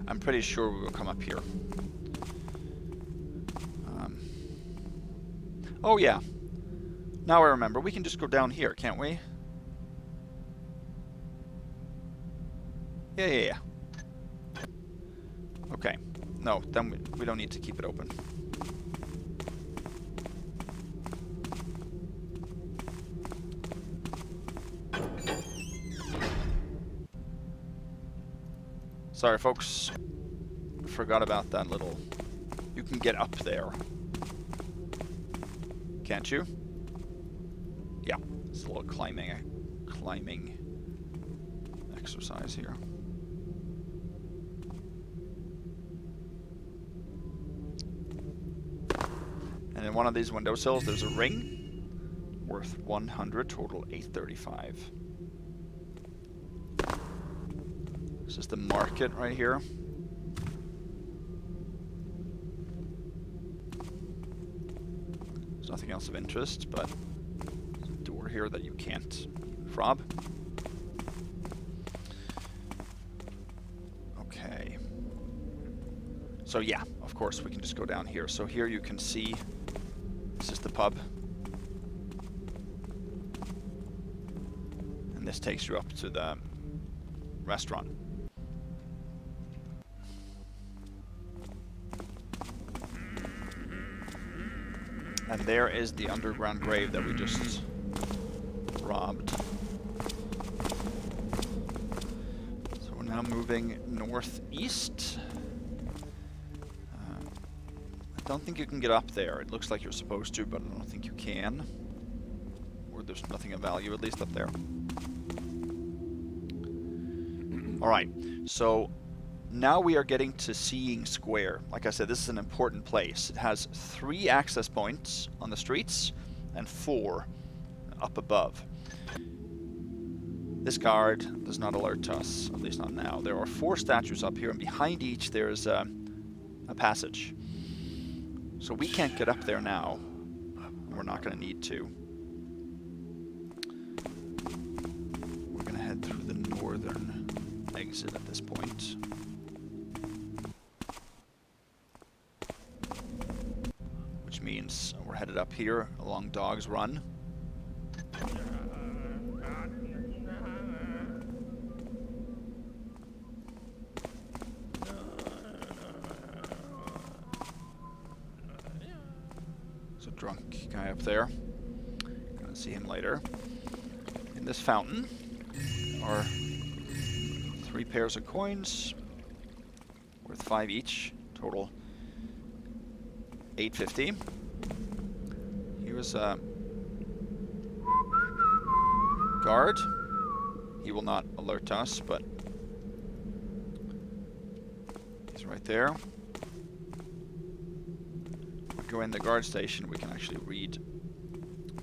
I'm pretty sure we will come up here. Oh yeah. Now I remember. We can just go down here, can't we? Yeah. Okay. No, then we don't need to keep it open. Sorry, folks. Forgot about that little... You can get up there. Can't you? Yeah. It's a little climbing exercise here. And in one of these windowsills, there's a ring worth 100, total 835. This is the market right here. There's nothing else of interest, but there's a door here that you can't fob. Okay. So yeah, of course we can just go down here. So here you can see this is the pub. And this takes you up to the restaurant. And there is the underground grave that we just robbed. So we're now moving northeast. I don't think you can get up there. It looks like you're supposed to, but I don't think you can. Or there's nothing of value, at least up there. Alright, so now we are getting to Seeing Square. Like I said, this is an important place. It has 3 access points on the streets and 4 up above. This guard does not alert us, at least not now. There are 4 statues up here, and behind each there's a passage. So we can't get up there now. We're not going to need to. We're going to head through the northern exit at this point. Which means we're headed up here along Dog's Run. There's a drunk guy up there. Gonna see him later. In this fountain are 3 pairs of coins, worth 5 each, total 850. He was a guard. He will not alert us, but he's right there. We go in the guard station, we can actually read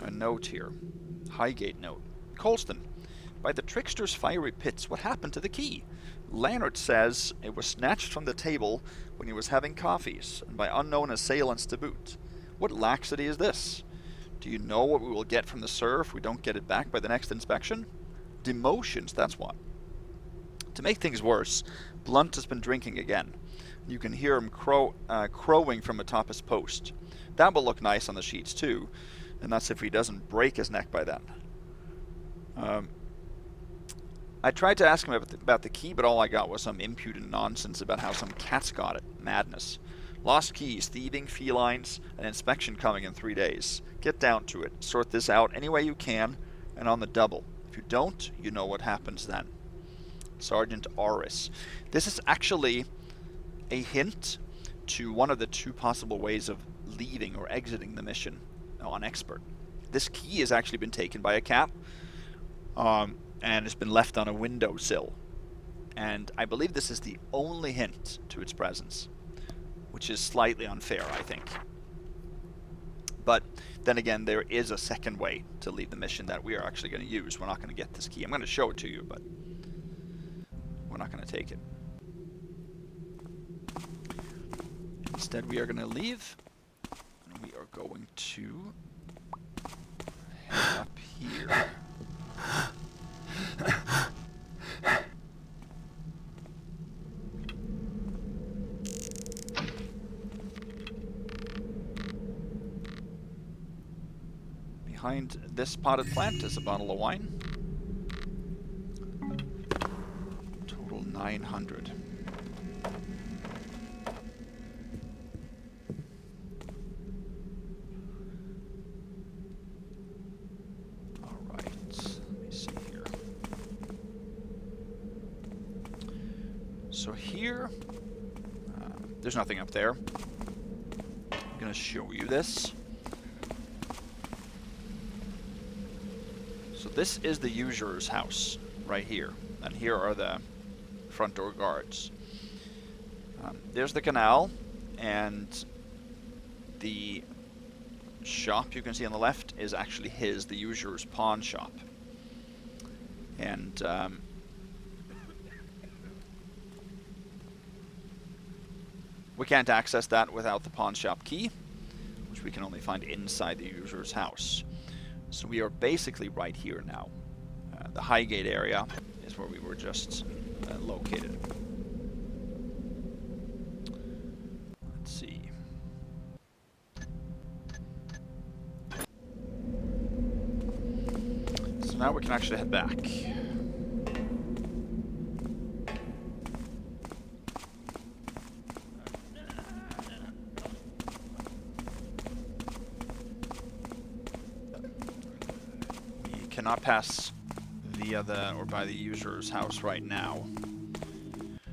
a note here. Highgate note. Colston. By the trickster's fiery pits, what happened to the key? Landlord says it was snatched from the table when he was having coffees, and by unknown assailants to boot. What laxity is this? Do you know what we will get from the sir if we don't get it back by the next inspection? Demotions, that's what. To make things worse, Blunt has been drinking again. You can hear him crowing from atop his post. That will look nice on the sheets too, and that's if he doesn't break his neck by then. I tried to ask him about the key, but all I got was some impudent nonsense about how some cats got it. Madness. Lost keys, thieving, felines, an inspection coming in 3 days. Get down to it. Sort this out any way you can, and on the double. If you don't, you know what happens then. Sergeant Aris. This is actually a hint to one of the 2 possible ways of leaving or exiting the mission on Expert. This key has actually been taken by a cat. And it's been left on a windowsill. And I believe this is the only hint to its presence, which is slightly unfair, I think. But then again, there is a second way to leave the mission that we are actually going to use. We're not going to get this key. I'm going to show it to you, but we're not going to take it. Instead, we are going to leave. And we are going to head up here. Behind this potted plant is a bottle of wine. Total 900. So here, there's nothing up there. I'm going to show you this. So this is the Usurer's house right here. And here are the front door guards. There's the canal, and the shop you can see on the left is actually the Usurer's pawn shop. And We can't access that without the pawn shop key, which we can only find inside the user's house. So we are basically right here now. The Highgate area is where we were just located. Let's see. So now we can actually head back. We cannot pass via by the user's house right now.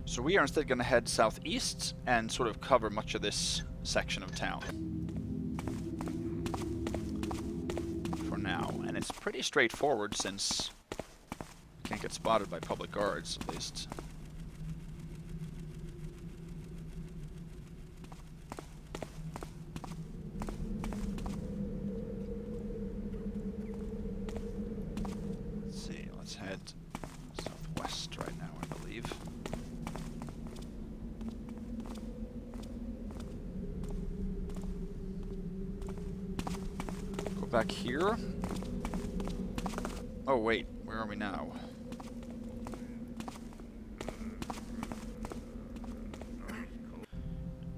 So we are instead going to head southeast and sort of cover much of this section of town for now. And it's pretty straightforward since we can't get spotted by public guards, at least. Let's head southwest right now, I believe. Go back here. Oh wait, where are we now?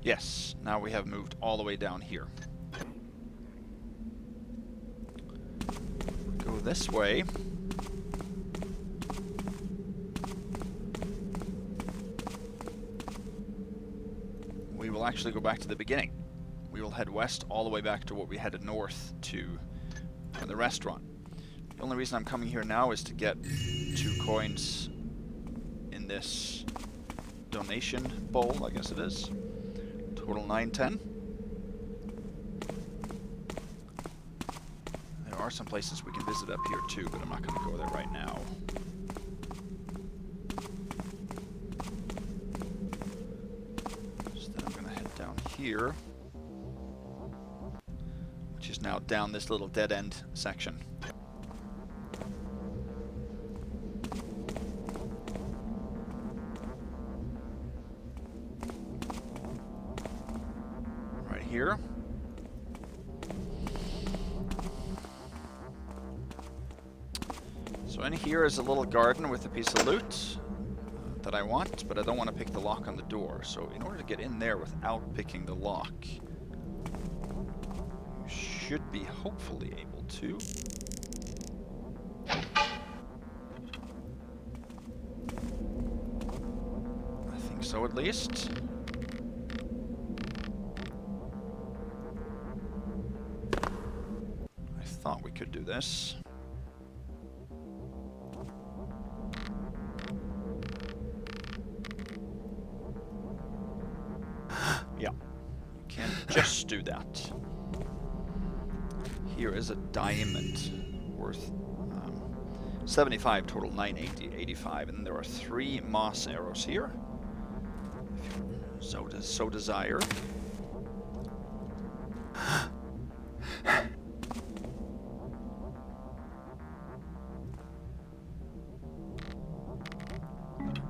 Yes, now we have moved all the way down here. Go this way. We will actually go back to the beginning. We will head west all the way back to what we headed north to the restaurant. The only reason I'm coming here now is to get 2 coins in this donation bowl, I guess it is. Total 910. There are some places we can visit up here too, but I'm not going to go there right now. So then I'm going to head down here, which is now down this little dead-end section. Right here. So in here is a little garden with a piece of loot that I want, but I don't want to pick the lock on the door. So in order to get in there without picking the lock, you should be hopefully able to. I think so, at least. I thought we could do this. Yeah, you can't just do that. Here is a diamond worth 75 total, 980, 85, and then there are 3 moss arrows here, if you so desire.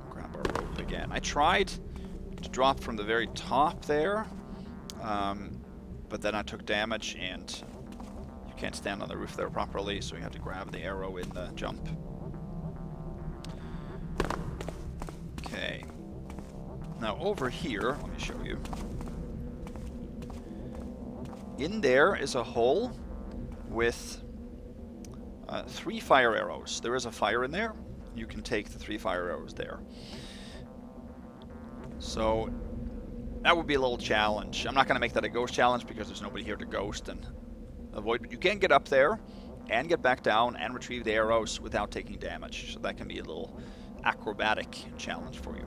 Grab our rope again. I tried to drop from the very top there, but then I took damage, and you can't stand on the roof there properly, so you have to grab the arrow in the jump. Okay. Now over here, let me show you. In there is a hole with 3 fire arrows. There is a fire in there. You can take the 3 fire arrows there. So that would be a little challenge. I'm not going to make that a ghost challenge because there's nobody here to ghost and avoid, but you can get up there and get back down and retrieve the arrows without taking damage. So that can be a little acrobatic challenge for you.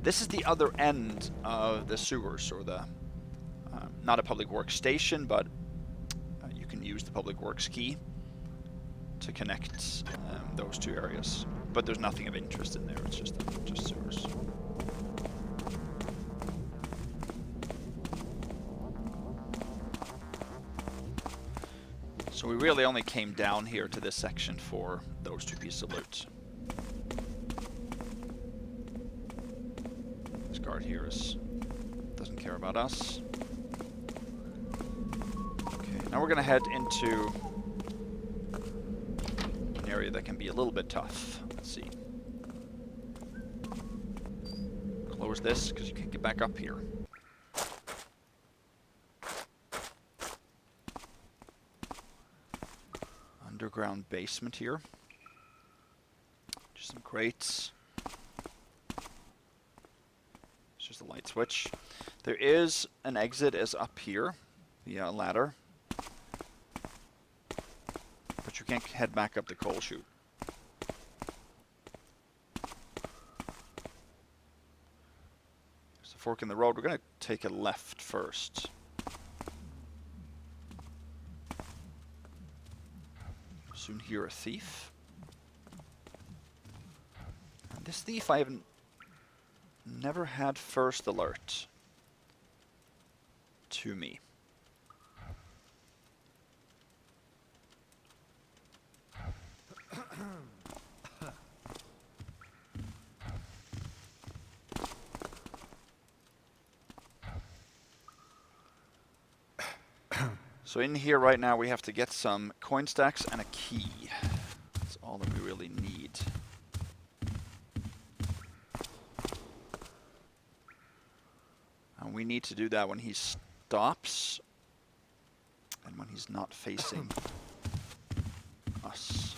This is the other end of the sewers, or the not a public works station, but you can use the public works key to connect those 2 areas. But there's nothing of interest in there. It's just sewers. So we really only came down here to this section for those 2 pieces of loot. This guard here doesn't care about us. Okay, now we're going to head into an area that can be a little bit tough. Let's see. Close this, because you can't get back up here. Underground basement here. Just some crates. It's just a light switch. There is an exit is up here, the ladder. But you can't head back up the coal chute. There's a fork in the road. We're going to take a left first. Soon hear a thief. And this thief I haven't never had first alert to me. So in here right now we have to get some coin stacks and a key. That's all that we really need. And we need to do that when he stops and when he's not facing us.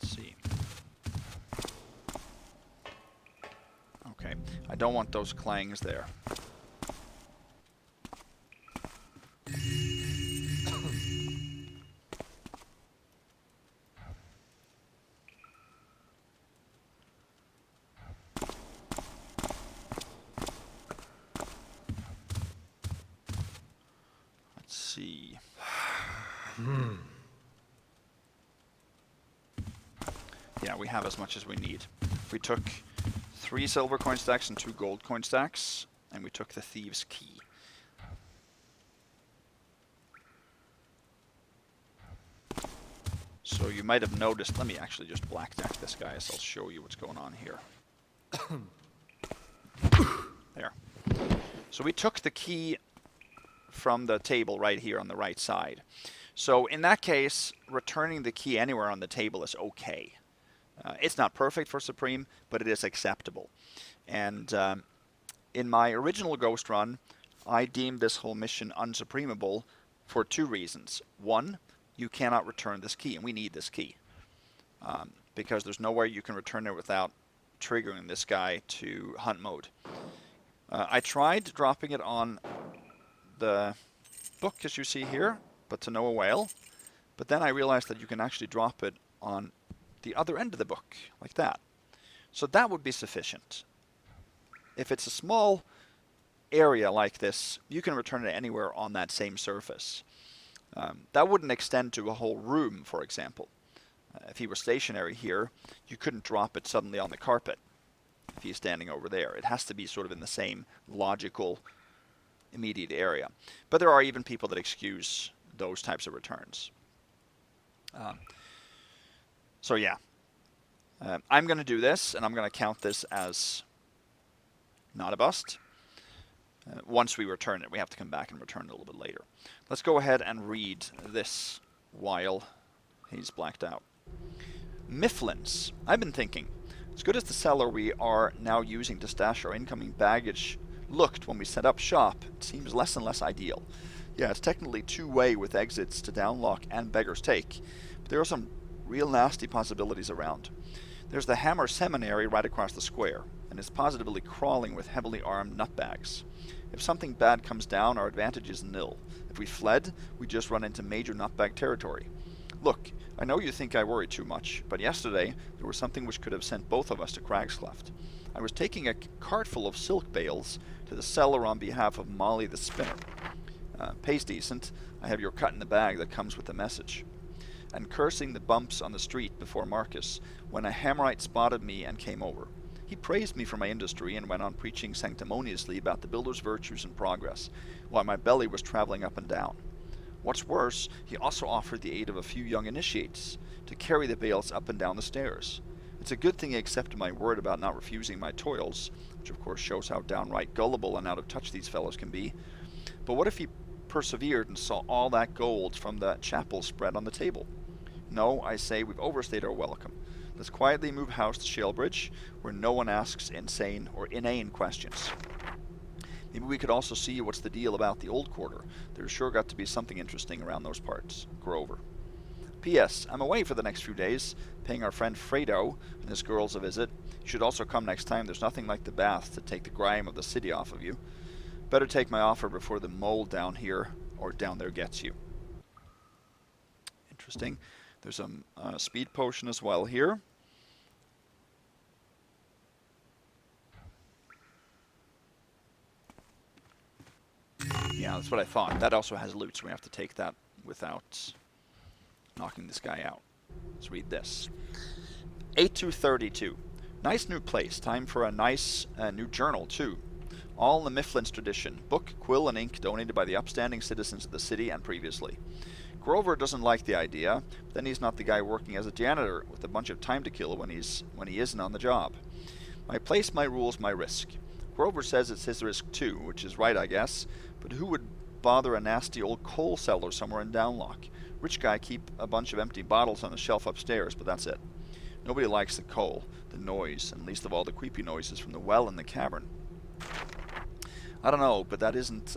Let's see. Okay, I don't want those clangs there. Let's see. Yeah, we have as much as we need. We took 3 silver coin stacks and 2 gold coin stacks, and we took the thieves' key. So you might have noticed, let me actually just black deck this guy so I'll show you what's going on here. There. So we took the key from the table right here on the right side. So in that case, returning the key anywhere on the table is okay. It's not perfect for Supreme, but it is acceptable. And in my original Ghost run, I deemed this whole mission unsupremable for 2 reasons. 1, you cannot return this key, and we need this key. Because there's no way you can return it without triggering this guy to hunt mode. I tried dropping it on the book, as you see here, but to no avail. But then I realized that you can actually drop it on the other end of the book, like that. So that would be sufficient. If it's a small area like this, you can return it anywhere on that same surface. That wouldn't extend to a whole room, for example. If he were stationary here, you couldn't drop it suddenly on the carpet if he's standing over there. It has to be sort of in the same logical, immediate area. But there are even people that excuse those types of returns. So yeah, I'm going to do this, and I'm going to count this as not a bust. Once we return it, we have to come back and return it a little bit later. Let's go ahead and read this while he's blacked out. Mifflins. I've been thinking, as good as the cellar we are now using to stash our incoming baggage looked when we set up shop, it seems less and less ideal. Yeah, it's technically 2-way with exits to Downlock and Beggar's Take, but there are some real nasty possibilities around. There's the Hammer Seminary right across the square, and it's positively crawling with heavily armed nutbags. If something bad comes down, our advantage is nil. If we fled, we just run into major nutbag territory. Look, I know you think I worry too much, but yesterday there was something which could have sent both of us to Cragscleft. I was taking a cart full of silk bales to the cellar on behalf of Molly the Spinner. Pays decent. I have your cut in the bag that comes with the message. And cursing the bumps on the street before Marcus, when a Hammerite spotted me and came over. He praised me for my industry and went on preaching sanctimoniously about the builder's virtues and progress, while my belly was traveling up and down. What's worse, he also offered the aid of a few young initiates to carry the bales up and down the stairs. It's a good thing he accepted my word about not refusing my toils, which of course shows how downright gullible and out of touch these fellows can be. But what if he persevered and saw all that gold from the chapel spread on the table? No, I say, we've overstayed our welcome. Let's quietly move house to Shalebridge, where no one asks insane or inane questions. Maybe we could also see what's the deal about the old quarter. There's sure got to be something interesting around those parts. Grover. P.S. I'm away for the next few days, paying our friend Fredo and his girls a visit. You should also come next time. There's nothing like the bath to take the grime of the city off of you. Better take my offer before the mold down here or down there gets you. Interesting. There's a speed potion as well here. Yeah, that's what I thought. That also has loot, so we have to take that without knocking this guy out. Let's read this. 8232. Nice new place. Time for a nice new journal, too. All in the Mifflin's tradition. Book, quill, and ink donated by the upstanding citizens of the city and previously. Grover doesn't like the idea, but then he's not the guy working as a janitor with a bunch of time to kill when he isn't on the job. My place, my rules, my risk. Grover says it's his risk too, which is right, I guess, but who would bother a nasty old coal cellar somewhere in Downlock? Rich guy keep a bunch of empty bottles on the shelf upstairs, but that's it. Nobody likes the coal, the noise, and least of all the creepy noises from the well in the cavern. I don't know, but that isn't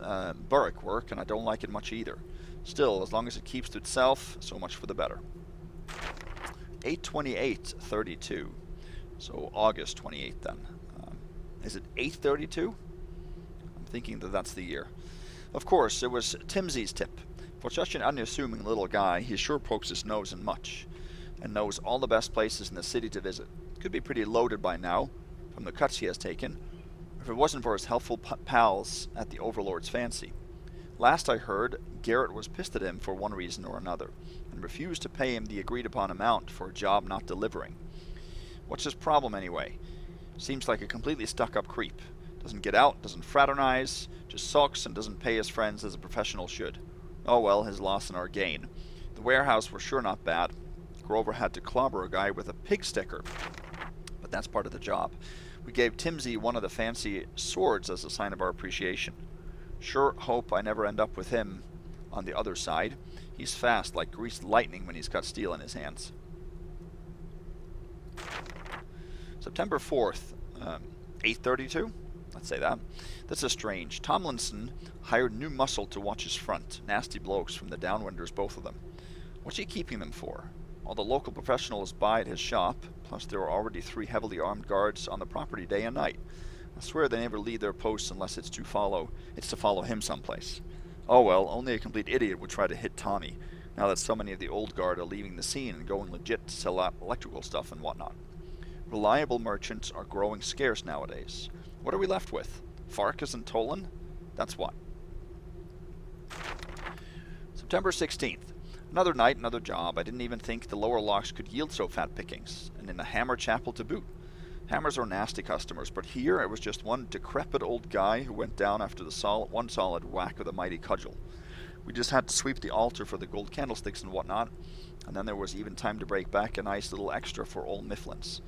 Burrick work, and I don't like it much either. Still, as long as it keeps to itself, so much for the better. 8/28/32. So August 28th then. Is it 8/32? I'm thinking that that's the year. Of course, it was Timsy's tip. For such an unassuming little guy, he sure pokes his nose in much, and knows all the best places in the city to visit. Could be pretty loaded by now, from the cuts he has taken, if it wasn't for his helpful pals at the Overlord's fancy. Last I heard, Garrett was pissed at him for one reason or another, and refused to pay him the agreed-upon amount for a job not delivering. What's his problem anyway? Seems like a completely stuck-up creep. Doesn't get out, doesn't fraternize, just sulks and doesn't pay his friends as a professional should. Oh well, his loss and our gain. The warehouse were sure not bad. Grover had to clobber a guy with a pig sticker, but that's part of the job. We gave Timsy one of the fancy swords as a sign of our appreciation. Sure hope I never end up with him on the other side. He's fast like greased lightning when he's got steel in his hands. September 4th, 8/32? Let's say that. This is strange. Tomlinson hired new muscle to watch his front. Nasty blokes from the downwinders, both of them. What's he keeping them for? All the local professionals buy at his shop, plus there are already 3 heavily armed guards on the property day and night. I swear they never leave their posts unless it's to follow him someplace. Oh well, only a complete idiot would try to hit Tommy, now that so many of the old guard are leaving the scene and going legit to sell out electrical stuff and whatnot. Reliable merchants are growing scarce nowadays. What are we left with? Farkas and Tolan? That's what. September 16th. Another night, another job. I didn't even think the lower locks could yield so fat pickings, and in the Hammer Chapel to boot. Hammers are nasty customers, but here it was just one decrepit old guy who went down after the one solid whack of the mighty cudgel. We just had to sweep the altar for the gold candlesticks and whatnot, and then there was even time to break back a nice little extra for old Mifflin's.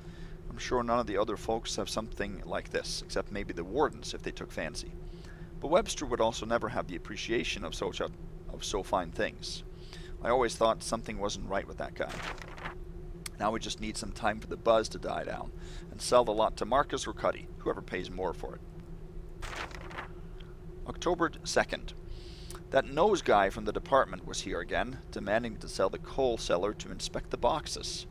I'm sure none of the other folks have something like this, except maybe the wardens if they took fancy. But Webster would also never have the appreciation of so fine things. I always thought something wasn't right with that guy. Now we just need some time for the buzz to die down, and sell the lot to Marcus or Cuddy, whoever pays more for it. October 2nd. That nose guy from the department was here again, demanding to sell the coal cellar to inspect the boxes.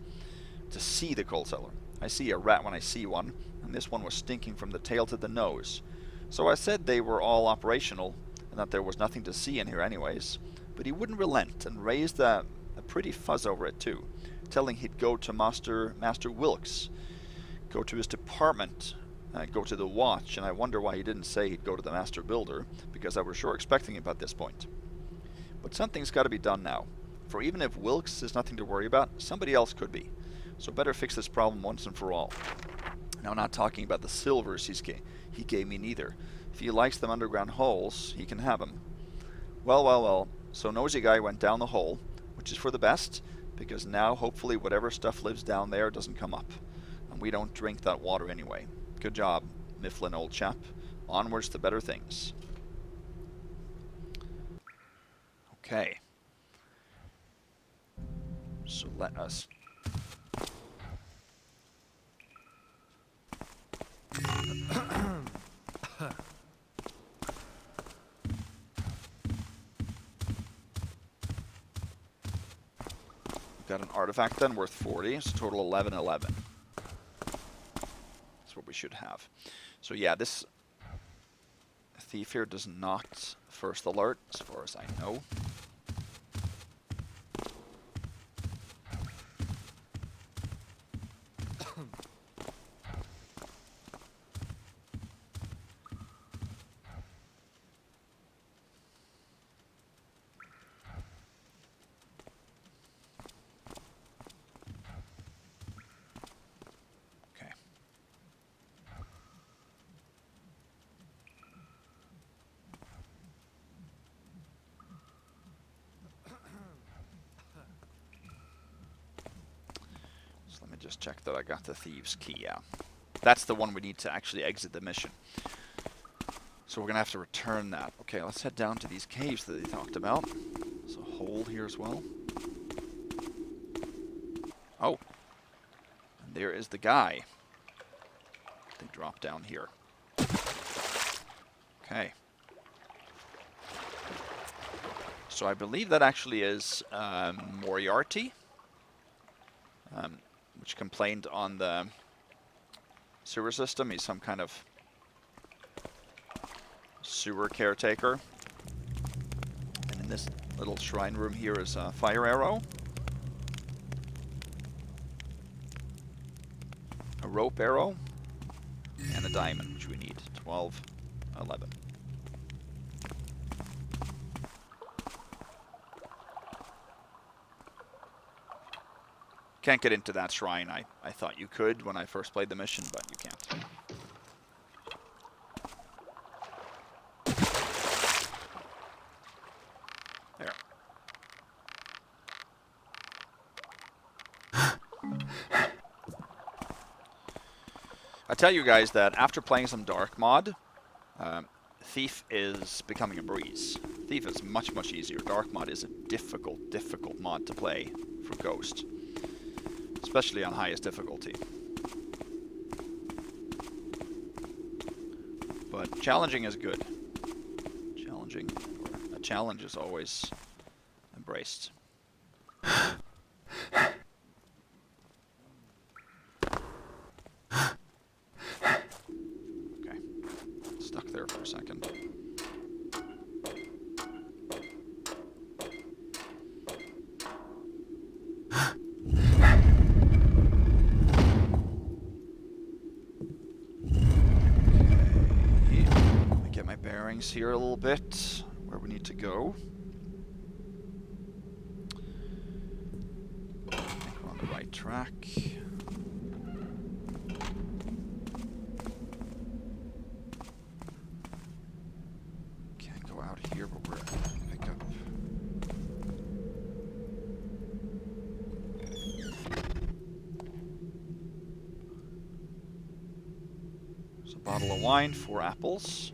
To see the coal cellar. I see a rat when I see one, and this one was stinking from the tail to the nose. So I said they were all operational, and that there was nothing to see in here anyways. But he wouldn't relent, and raised a pretty fuzz over it too, telling he'd go to Master Wilkes, go to his department, go to the watch, and I wonder why he didn't say he'd go to the Master Builder, because I was sure expecting him at this point. But something's got to be done now, for even if Wilkes is nothing to worry about, somebody else could be. So better fix this problem once and for all. Now, I'm not talking about the silvers he gave me neither. If he likes them underground holes, he can have them. Well, well, well. So Nosy Guy went down the hole, which is for the best, because now hopefully whatever stuff lives down there doesn't come up. And we don't drink that water anyway. Good job, Mifflin, old chap. Onwards to better things. Okay. So let us... Got an artifact then worth 40, it's a total 1111. That's what we should have. So yeah, this thief here does not first alert, as far as I know. Let me just check that I got the thieves' key out. That's the one we need to actually exit the mission. So we're going to have to return that. Okay, let's head down to these caves that they talked about. There's a hole here as well. Oh. And there is the guy. They drop down here. Okay. So I believe that actually is Moriarty. Which complained on the sewer system. He's some kind of sewer caretaker. And in this little shrine room here is a fire arrow. A rope arrow. And a diamond, which we need. 12, 11. Can't get into that shrine. I thought you could when I first played the mission, but you can't. There. I tell you guys that after playing some Dark mod, Thief is becoming a breeze. Thief is much, much easier. Dark mod is a difficult, difficult mod to play for Ghost. Especially on highest difficulty. But challenging is good. Challenging, or a challenge is always embraced. Okay. Stuck there for a second. Here a little bit where we need to go. I think we're on the right track. Can't go out here, but we're gonna pick up. There's a bottle of wine, 4 apples.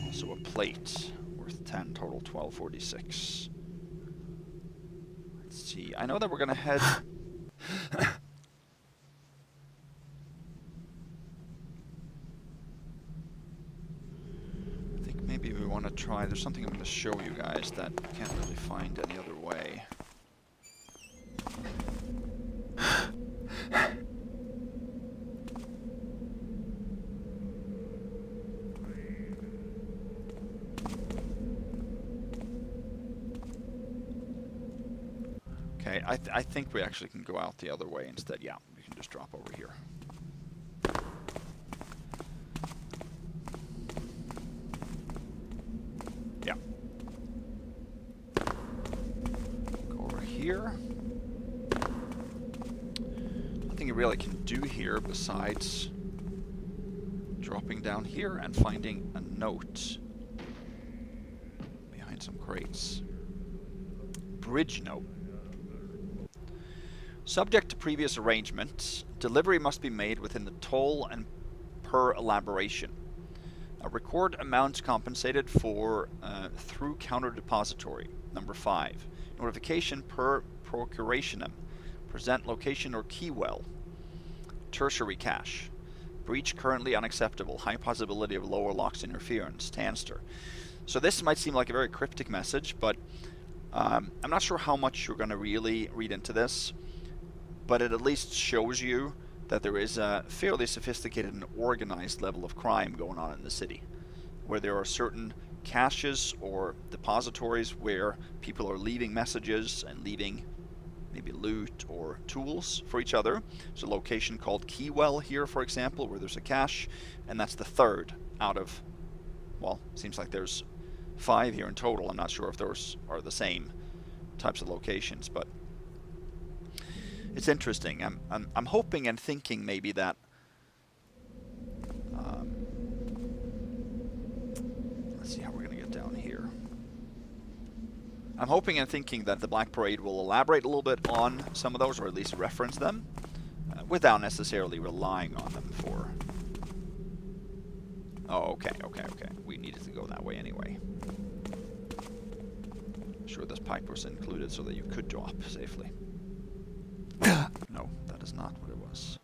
Also a plate worth 10, total 1246. Let's see. I know that we're gonna head. I think maybe we want to try. There's something I'm going to show you guys that I can't really find any other way. Okay, I think we actually can go out the other way instead. Yeah, we can just drop over here. Yeah. Go over here. Nothing really can do here besides dropping down here and finding a note behind some crates. Bridge note. Subject to previous arrangements, delivery must be made within the toll and per elaboration. Record amounts compensated for through counter depository. Number 5. Notification per procurationem. Present location or Keywell. Tertiary cache. Breach currently unacceptable. High possibility of lower locks interference. Tanster. So this might seem like a very cryptic message, but I'm not sure how much you're going to really read into this, but it at least shows you that there is a fairly sophisticated and organized level of crime going on in the city, where there are certain caches or depositories where people are leaving messages and leaving maybe loot or tools for each other. There's a location called Keywell here, for example, where there's a cache, and that's the third out of, well, seems like there's 5 here in total. I'm not sure if those are the same types of locations, but it's interesting. I'm hoping and thinking maybe that let's see how we're going to get down here. I'm hoping and thinking that the Black Parade will elaborate a little bit on some of those, or at least reference them, without necessarily relying on them for... Oh, okay. We needed to go that way anyway. Sure, this pipe was included so that you could drop safely. No, that is not what it was.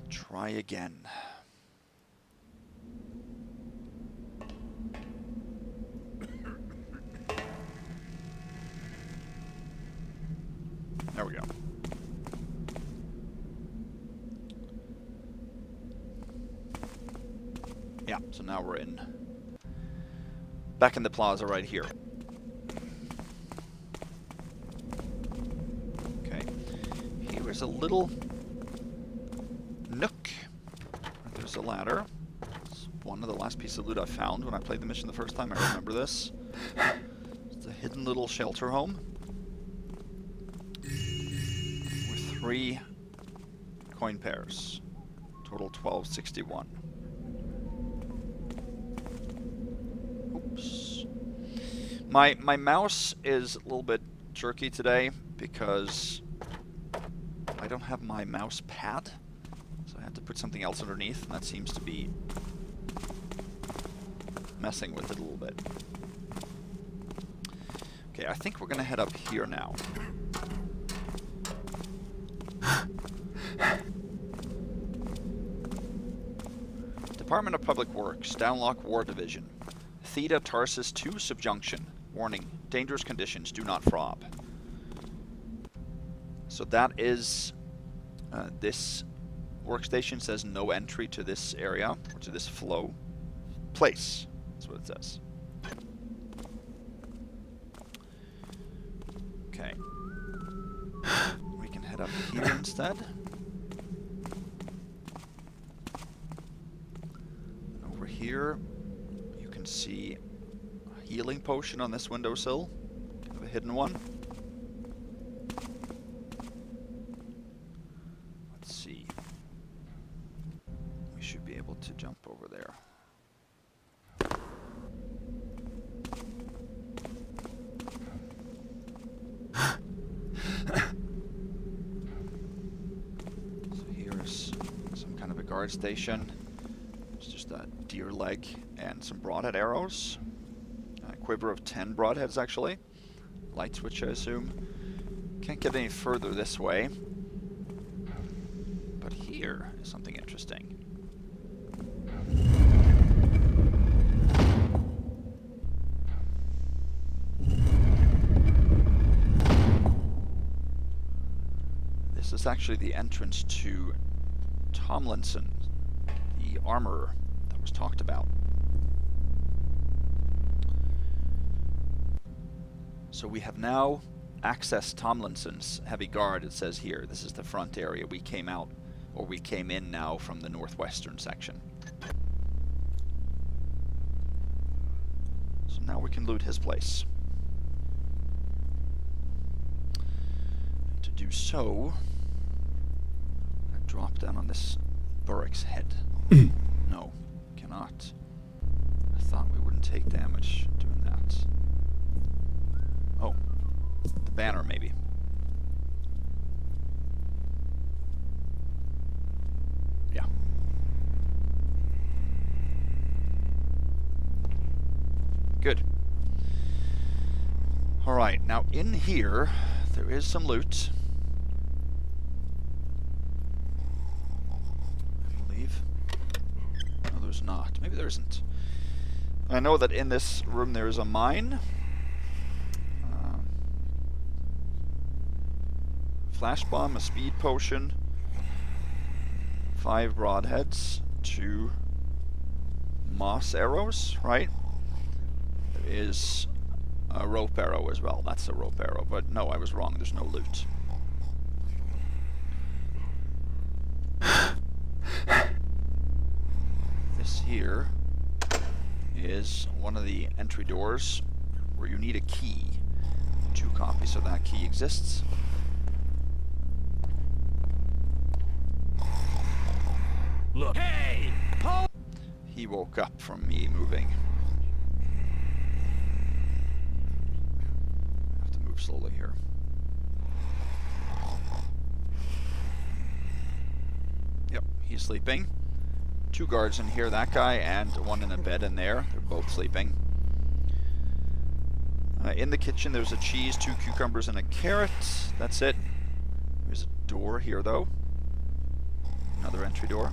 Try again. There we go. Yeah, so now we're back in the plaza right here. Okay. Here is a little nook. There's a ladder. It's one of the last pieces of loot I found when I played the mission the first time. I remember this. It's a hidden little shelter home with 3 coin pairs. Total 1261. My mouse is a little bit jerky today because I don't have my mouse pad, so I had to put something else underneath, and that seems to be messing with it a little bit. Okay, I think we're gonna head up here now. Department of Public Works, Downlock War Division. Theta Tarsus 2 Subjunction. Warning, dangerous conditions, do not fob. So that is, this workstation says no entry to this area, or to this flow. Place, that's what it says. Okay. We can head up here instead. And over here, you can see healing potion on this windowsill, kind of a hidden one. Let's see. We should be able to jump over there. So here's some kind of a guard station. It's just a deer leg and some broadhead arrows. Quiver of 10 broadheads, actually. Light switch, I assume. Can't get any further this way. But here is something interesting. This is actually the entrance to Tomlinson, the armorer that was talked about. So we have now accessed Tomlinson's heavy guard. It says here, this is the front area. We came out, or we came in now from the northwestern section. So now we can loot his place. do so, I drop down on this Burrick's head. No, cannot. I thought we wouldn't take damage doing that. Oh, the banner maybe. Yeah. Good. Alright, now in here, there is some loot. I believe. No, there's not. Maybe there isn't. I know that in this room there is a mine. Flash bomb, a speed potion, 5 broadheads, 2 moss arrows, right? There is a rope arrow as well. That's a rope arrow, but no, I was wrong. There's no loot. This here is one of the entry doors where you need a key. 2 copies of that key exists. Look. Hey! Hold! He woke up from me moving. I have to move slowly here. Yep, he's sleeping. 2 guards in here, that guy, and one in a bed in there. They're both sleeping. In the kitchen there's a cheese, 2 cucumbers, and a carrot. That's it. There's a door here though. Another entry door.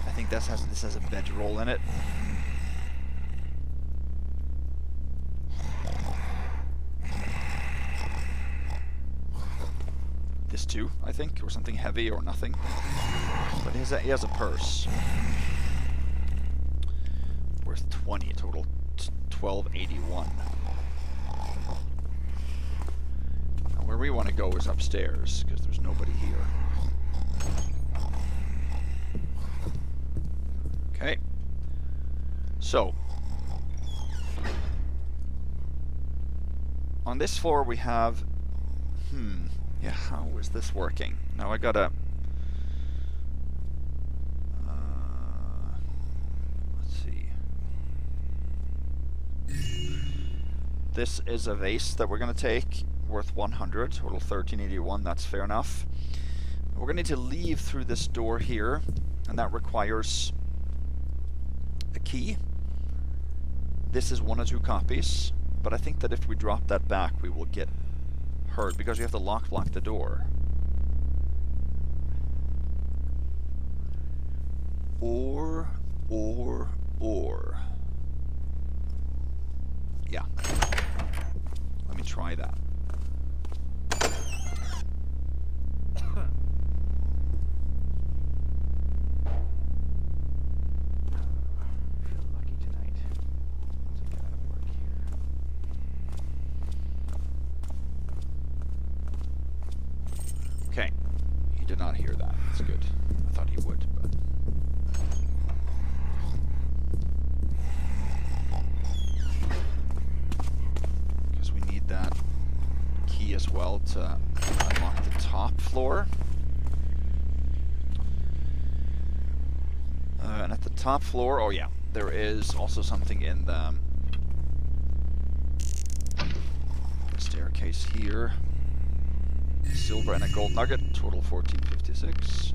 I think this has a bedroll in it. This too, I think, or something heavy or nothing. But he has a purse. Worth 20, total 1281. Now where we want to go is upstairs, because there's nobody here. Okay. So, on this floor we have... yeah, how is this working? Now I gotta... let's see. This is a vase that we're gonna take, worth 100, total 1381, that's fair enough. We're gonna need to leave through this door here, and that requires a key. This is 1 or 2 copies, but I think that if we drop that back we will get hurt because you have to lock block the door. Or. Yeah. Let me try that. Okay, he did not hear that. That's good. I thought he would, but... because we need that key as well to unlock the top floor. And at the top floor, oh yeah, there is also something in the staircase here. Silver and a gold nugget, total 1456.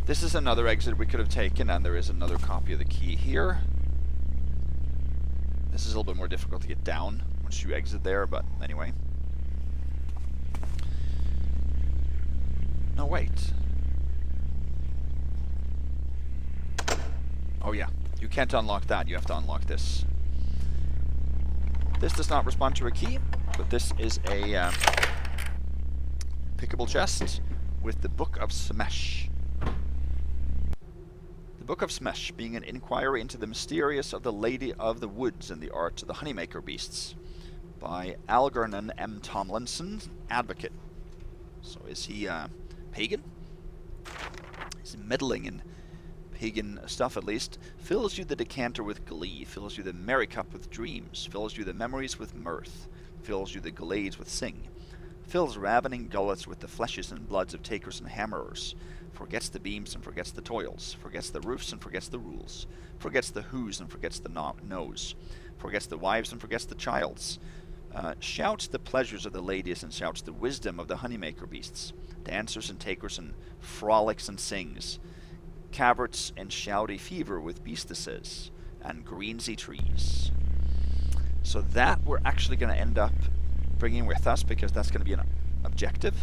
This is another exit we could have taken, and there is another copy of the key here. This is a little bit more difficult to get down once you exit there, but anyway. No, wait. Oh yeah, you can't unlock that, you have to unlock this. This does not respond to a key, but this is a pickable chest with the Book of Smesh. The Book of Smesh being an inquiry into the mysterious of the Lady of the Woods and the art of the Honeymaker Beasts by Algernon M. Tomlinson, advocate. So is he pagan? Is he meddling in pagan stuff at least, fills you the decanter with glee, fills you the merry cup with dreams, fills you the memories with mirth, fills you the glades with sing, fills ravening gullets with the fleshes and bloods of takers and hammerers, forgets the beams and forgets the toils, forgets the roofs and forgets the rules, forgets the who's and forgets the no's, forgets the wives and forgets the childs, shouts the pleasures of the ladies and shouts the wisdom of the honeymaker beasts, dancers and takers and frolics and sings, caverts and shouty fever with beastesses, and greensy trees. So that we're actually going to end up bringing with us, because that's going to be an objective.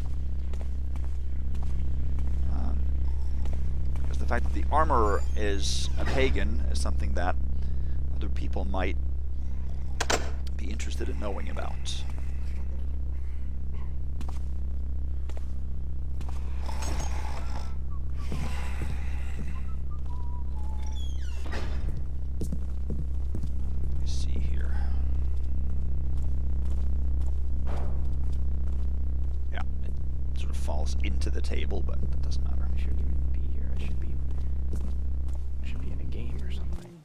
Because the fact that the armorer is a pagan is something that other people might be interested in knowing about. Let's see here. Yeah, it sort of falls into the table, but that doesn't matter. I shouldn't even be here. I should be in a game or something.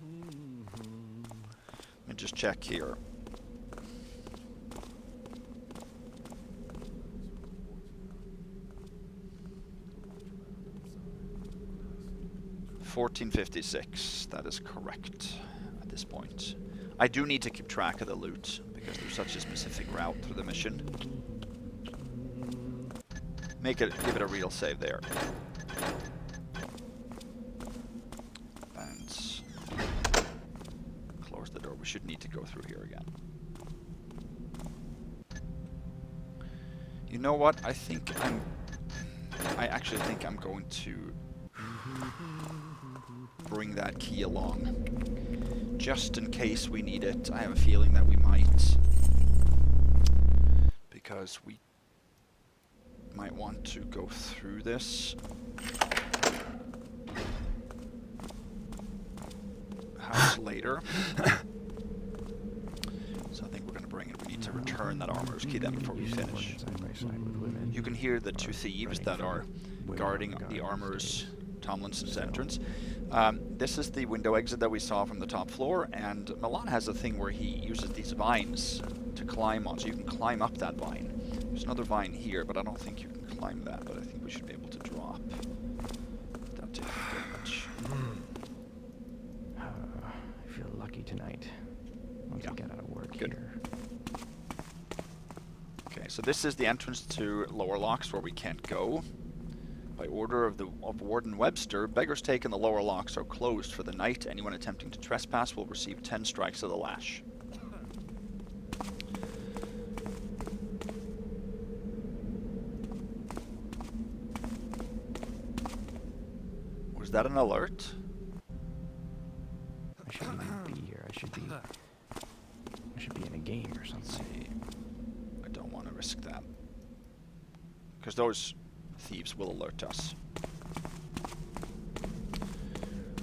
Let me just check here. $14.56. That is correct at this point. I do need to keep track of the loot because there's such a specific route through the mission. Give it a real save there. And close the door. We should need to go through here again. You know what? I actually think I'm going to bring that key along, just in case we need it. I have a feeling that we might, because we might want to go through this house later. So I think we're going to bring it. We need to return that armorer's key then before we finish. You can hear the two thieves that are guarding the armorer's Tomlinson's entrance. This is the window exit that we saw from the top floor, and Milan has a thing where he uses these vines to climb on, so you can climb up that vine. There's another vine here, but I don't think you can climb that, but I think we should be able to drop without taking damage. I feel lucky tonight. Once I get out of work here. Okay, so this is the entrance to Lower Locks, where we can't go. By order of Warden Webster, Beggar's Take and the Lower Locks are closed for the night. Anyone attempting to trespass will receive 10 strikes of the lash. Was that an alert? I shouldn't even be here. I should be in a game or something. I don't want to risk that, because those thieves will alert us.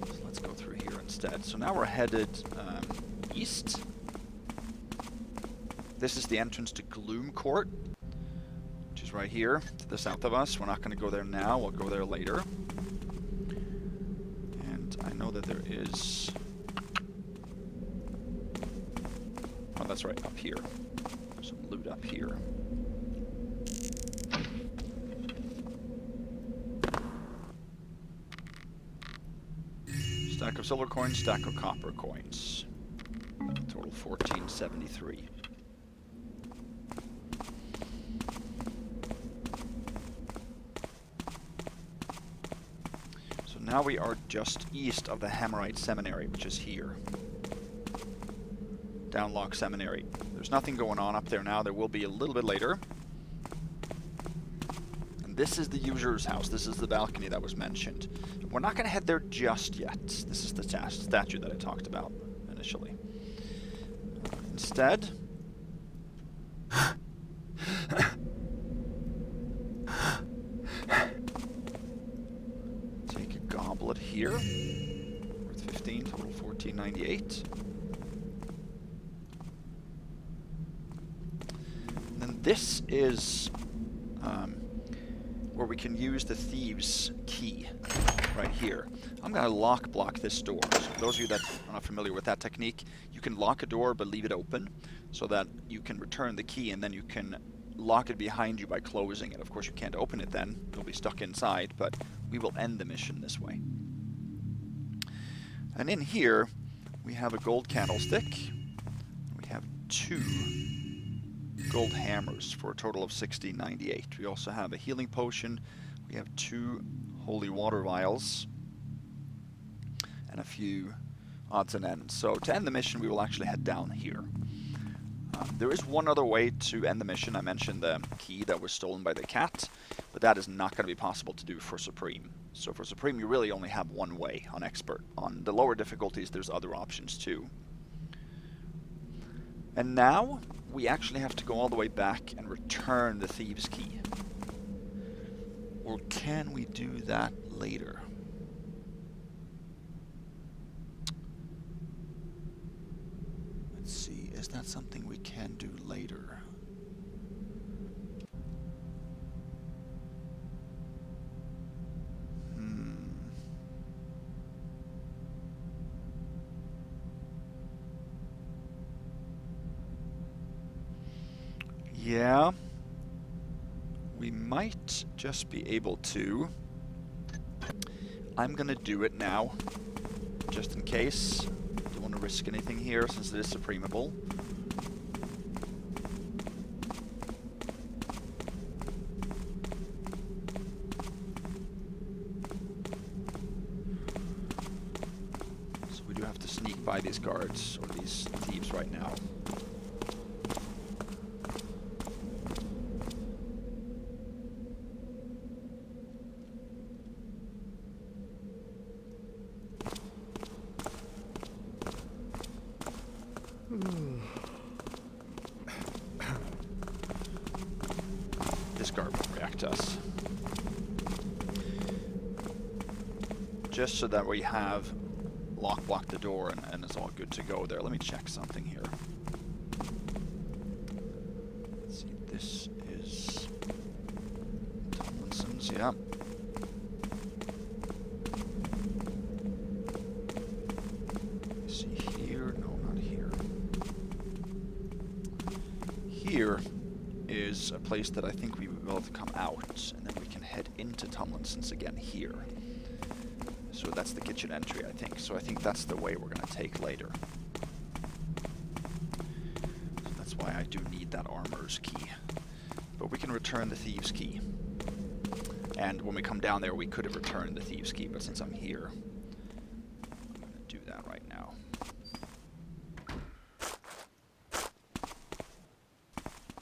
So let's go through here instead. So now we're headed east. This is the entrance to Gloom Court, which is right here to the south of us. We're not going to go there now. We'll go there later. And I know that there is... Oh, that's right, up here. There's some loot up here. Stack of silver coins, stack of copper coins. Total 1473. So now we are just east of the Hammerite Seminary, which is here. Downlock Seminary. There's nothing going on up there now. There will be a little bit later. And this is the Usurer's house. This is the balcony that was mentioned. We're not going to head there just yet. This is the statue that I talked about initially. Instead, take a goblet here. Worth 15, total 1498. And then this is where we can use the thieves' key. right here. I'm going to lock block this door. So those of you that are not familiar with that technique, you can lock a door but leave it open so that you can return the key and then you can lock it behind you by closing it. Of course, you can't open it then. You'll be stuck inside, but we will end the mission this way. And in here, we have a gold candlestick. We have 2 gold hammers for a total of 60.98. We also have a healing potion. We have 2 holy water vials and a few odds and ends. So to end the mission, we will actually head down here. There is one other way to end the mission. I mentioned the key that was stolen by the cat, but that is not going to be possible to do for Supreme. So for Supreme, you really only have one way on Expert. On the lower difficulties, there's other options too. And now, we actually have to go all the way back and return the Thieves' Key. Or can we do that later? Let's see, is that something we can do later? Yeah, we might just be able to. I'm gonna do it now, just in case. Don't want to risk anything here since it is supremable. So we do have to sneak by these guards, or these thieves right now. This guard won't react to us. Just so that we have blocked the door and it's all good to go there. Let me check something here. Let's see, this is Tomlinson's, yeah. See here, no, not here. Here is a place that I think we will have to come out, and then we can head into Tomlinson's again here. So that's the kitchen entry, I think. So I think that's the way we're going to take later. So that's why I do need that armorer's key. But we can return the thieves' key. And when we come down there, we could have returned the thieves' key, but since I'm here, I'm going to do that right now.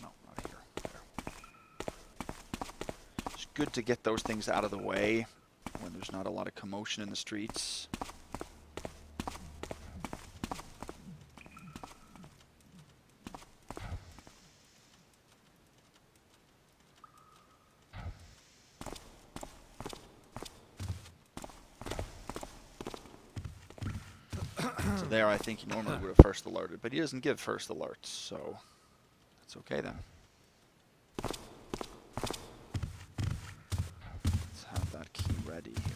No, not here. There. It's good to get those things out of the way when there's not a lot of commotion in the streets. So there, I think he normally would have first alerted, but he doesn't give first alerts, so that's okay then. Let's have that key ready here.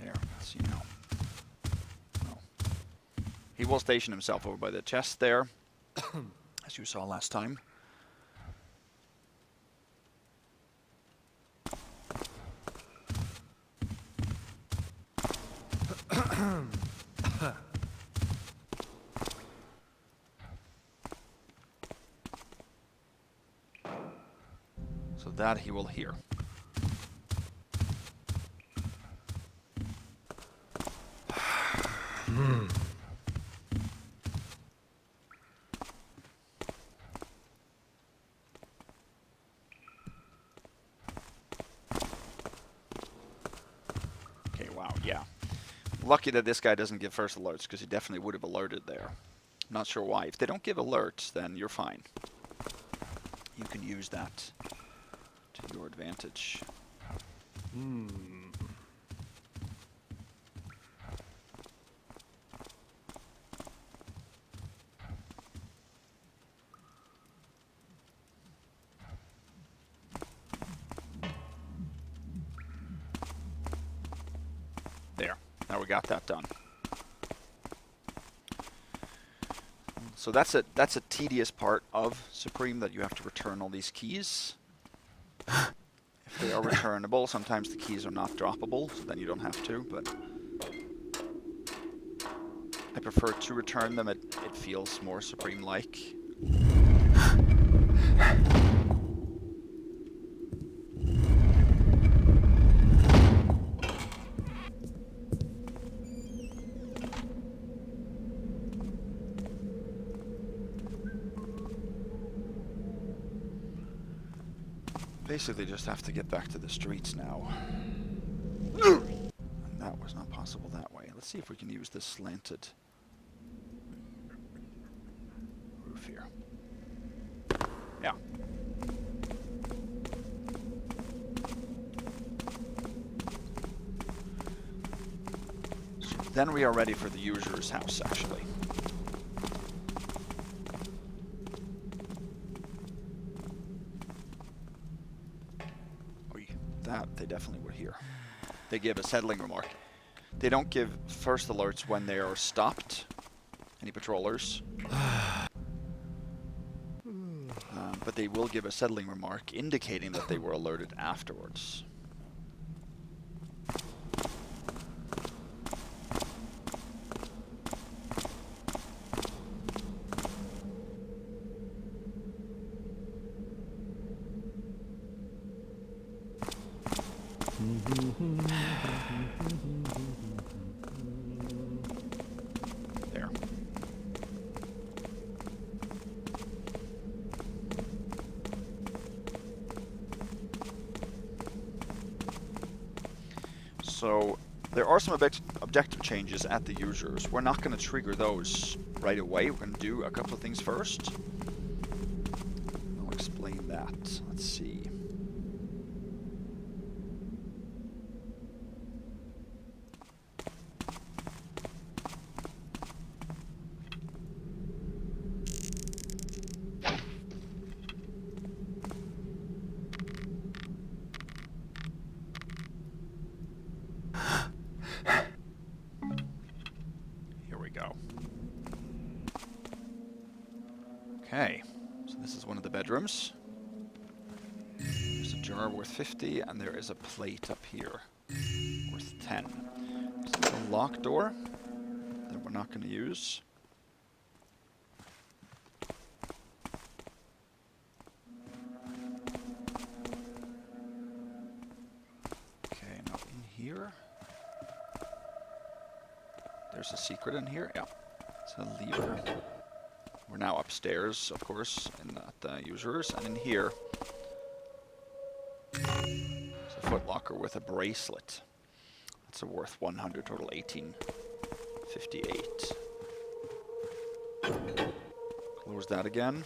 There, let's see now. No. He will station himself over by the chest there, as you saw last time. So that he will hear. Okay, wow, yeah. Lucky that this guy doesn't give first alerts, because he definitely would have alerted there. Not sure why. If they don't give alerts, then you're fine. You can use that to your advantage. we got that done. So that's a tedious part of Supreme, that you have to return all these keys. If they are returnable, sometimes the keys are not droppable, so then you don't have to, but I prefer to return them. It feels more Supreme-like. Basically just have to get back to the streets now. And that was not possible that way. Let's see if we can use this slanted roof here. Yeah. So then we are ready for the usurer's house, actually. That they definitely were here. They give a settling remark. They don't give first alerts when they are stopped, any patrollers. But they will give a settling remark indicating that they were alerted afterwards. There. So there are some objective changes at the users. We're not going to trigger those right away. We're going to do a couple of things first. I'll explain that. Let's see. Okay, so this is one of the bedrooms. There's a jar worth 50, and there is a plate up here worth 10. There's a locked door that we're not going to use. Okay, now in here, there's a secret in here. Yeah, it's a lever. We're now upstairs, of course, in that usurers, and in here, there's a footlocker with a bracelet. That's worth 100, total 1858. Close that again.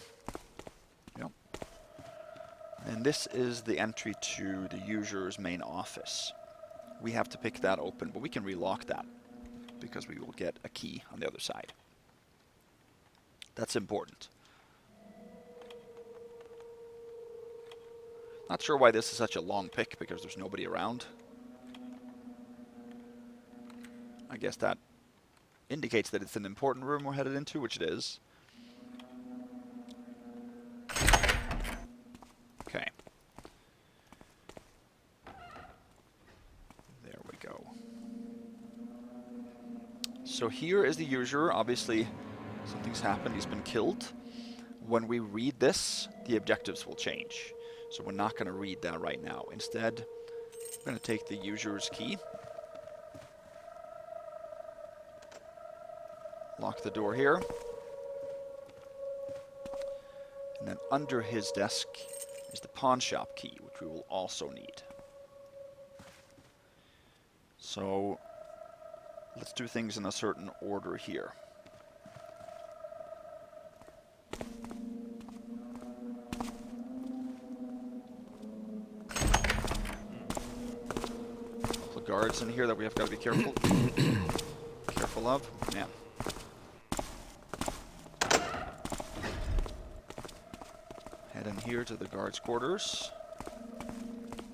Yep. And this is the entry to the usurer's main office. We have to pick that open, but we can relock that because we will get a key on the other side. That's important. Not sure why this is such a long pick, because there's nobody around. I guess that indicates that it's an important room we're headed into, which it is. Okay. There we go. So here is the usurer. Obviously, something's happened. He's been killed. When we read this, the objectives will change. So we're not going to read that right now. Instead, we're going to take the usurer's key. Lock the door here. And then under his desk is the pawn shop key, which we will also need. So let's do things in a certain order here. Guards in here that we have got to be careful of. Man. Head in here to the guards' quarters.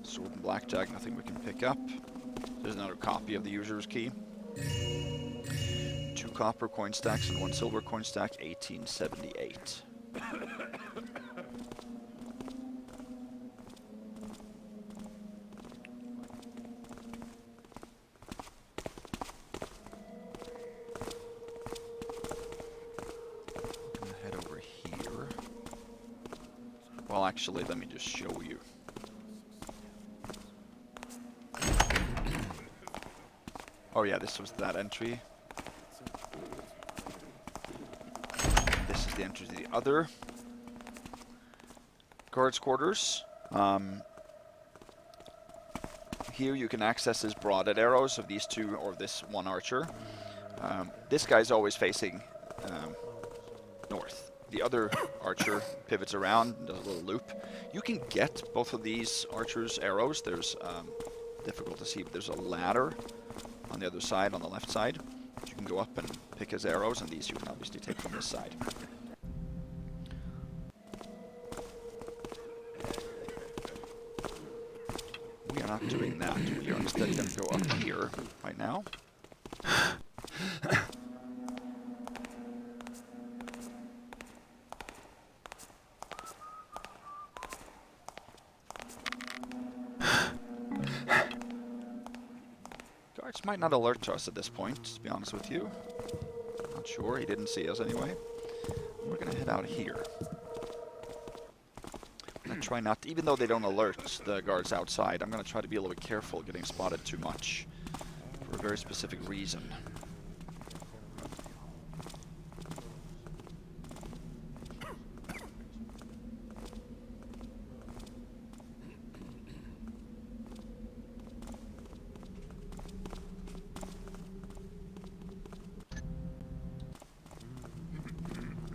Sword and blackjack, nothing we can pick up. There's another copy of the user's key. 2 copper coin stacks and 1 silver coin stack, 1878. Head over here. Well, actually, let me just show you. Oh yeah, this was that entry. This is the entry to the other guards' quarters. Here you can access his broadhead arrows of these 2 or this 1 archer. This guy's always facing north. The other archer pivots around and does a little loop. You can get both of these archers' arrows. There's difficult to see, but there's a ladder on the other side, on the left side. You can go up and pick his arrows, and these you can obviously take from this side. We are not doing that. We are instead going to go up here right now. Guards might not alert to us at this point, to be honest with you. Not sure, he didn't see us anyway. We're gonna head out here. I'm gonna try not to, even though they don't alert the guards outside, I'm gonna try to be a little bit careful getting spotted too much. For a very specific reason.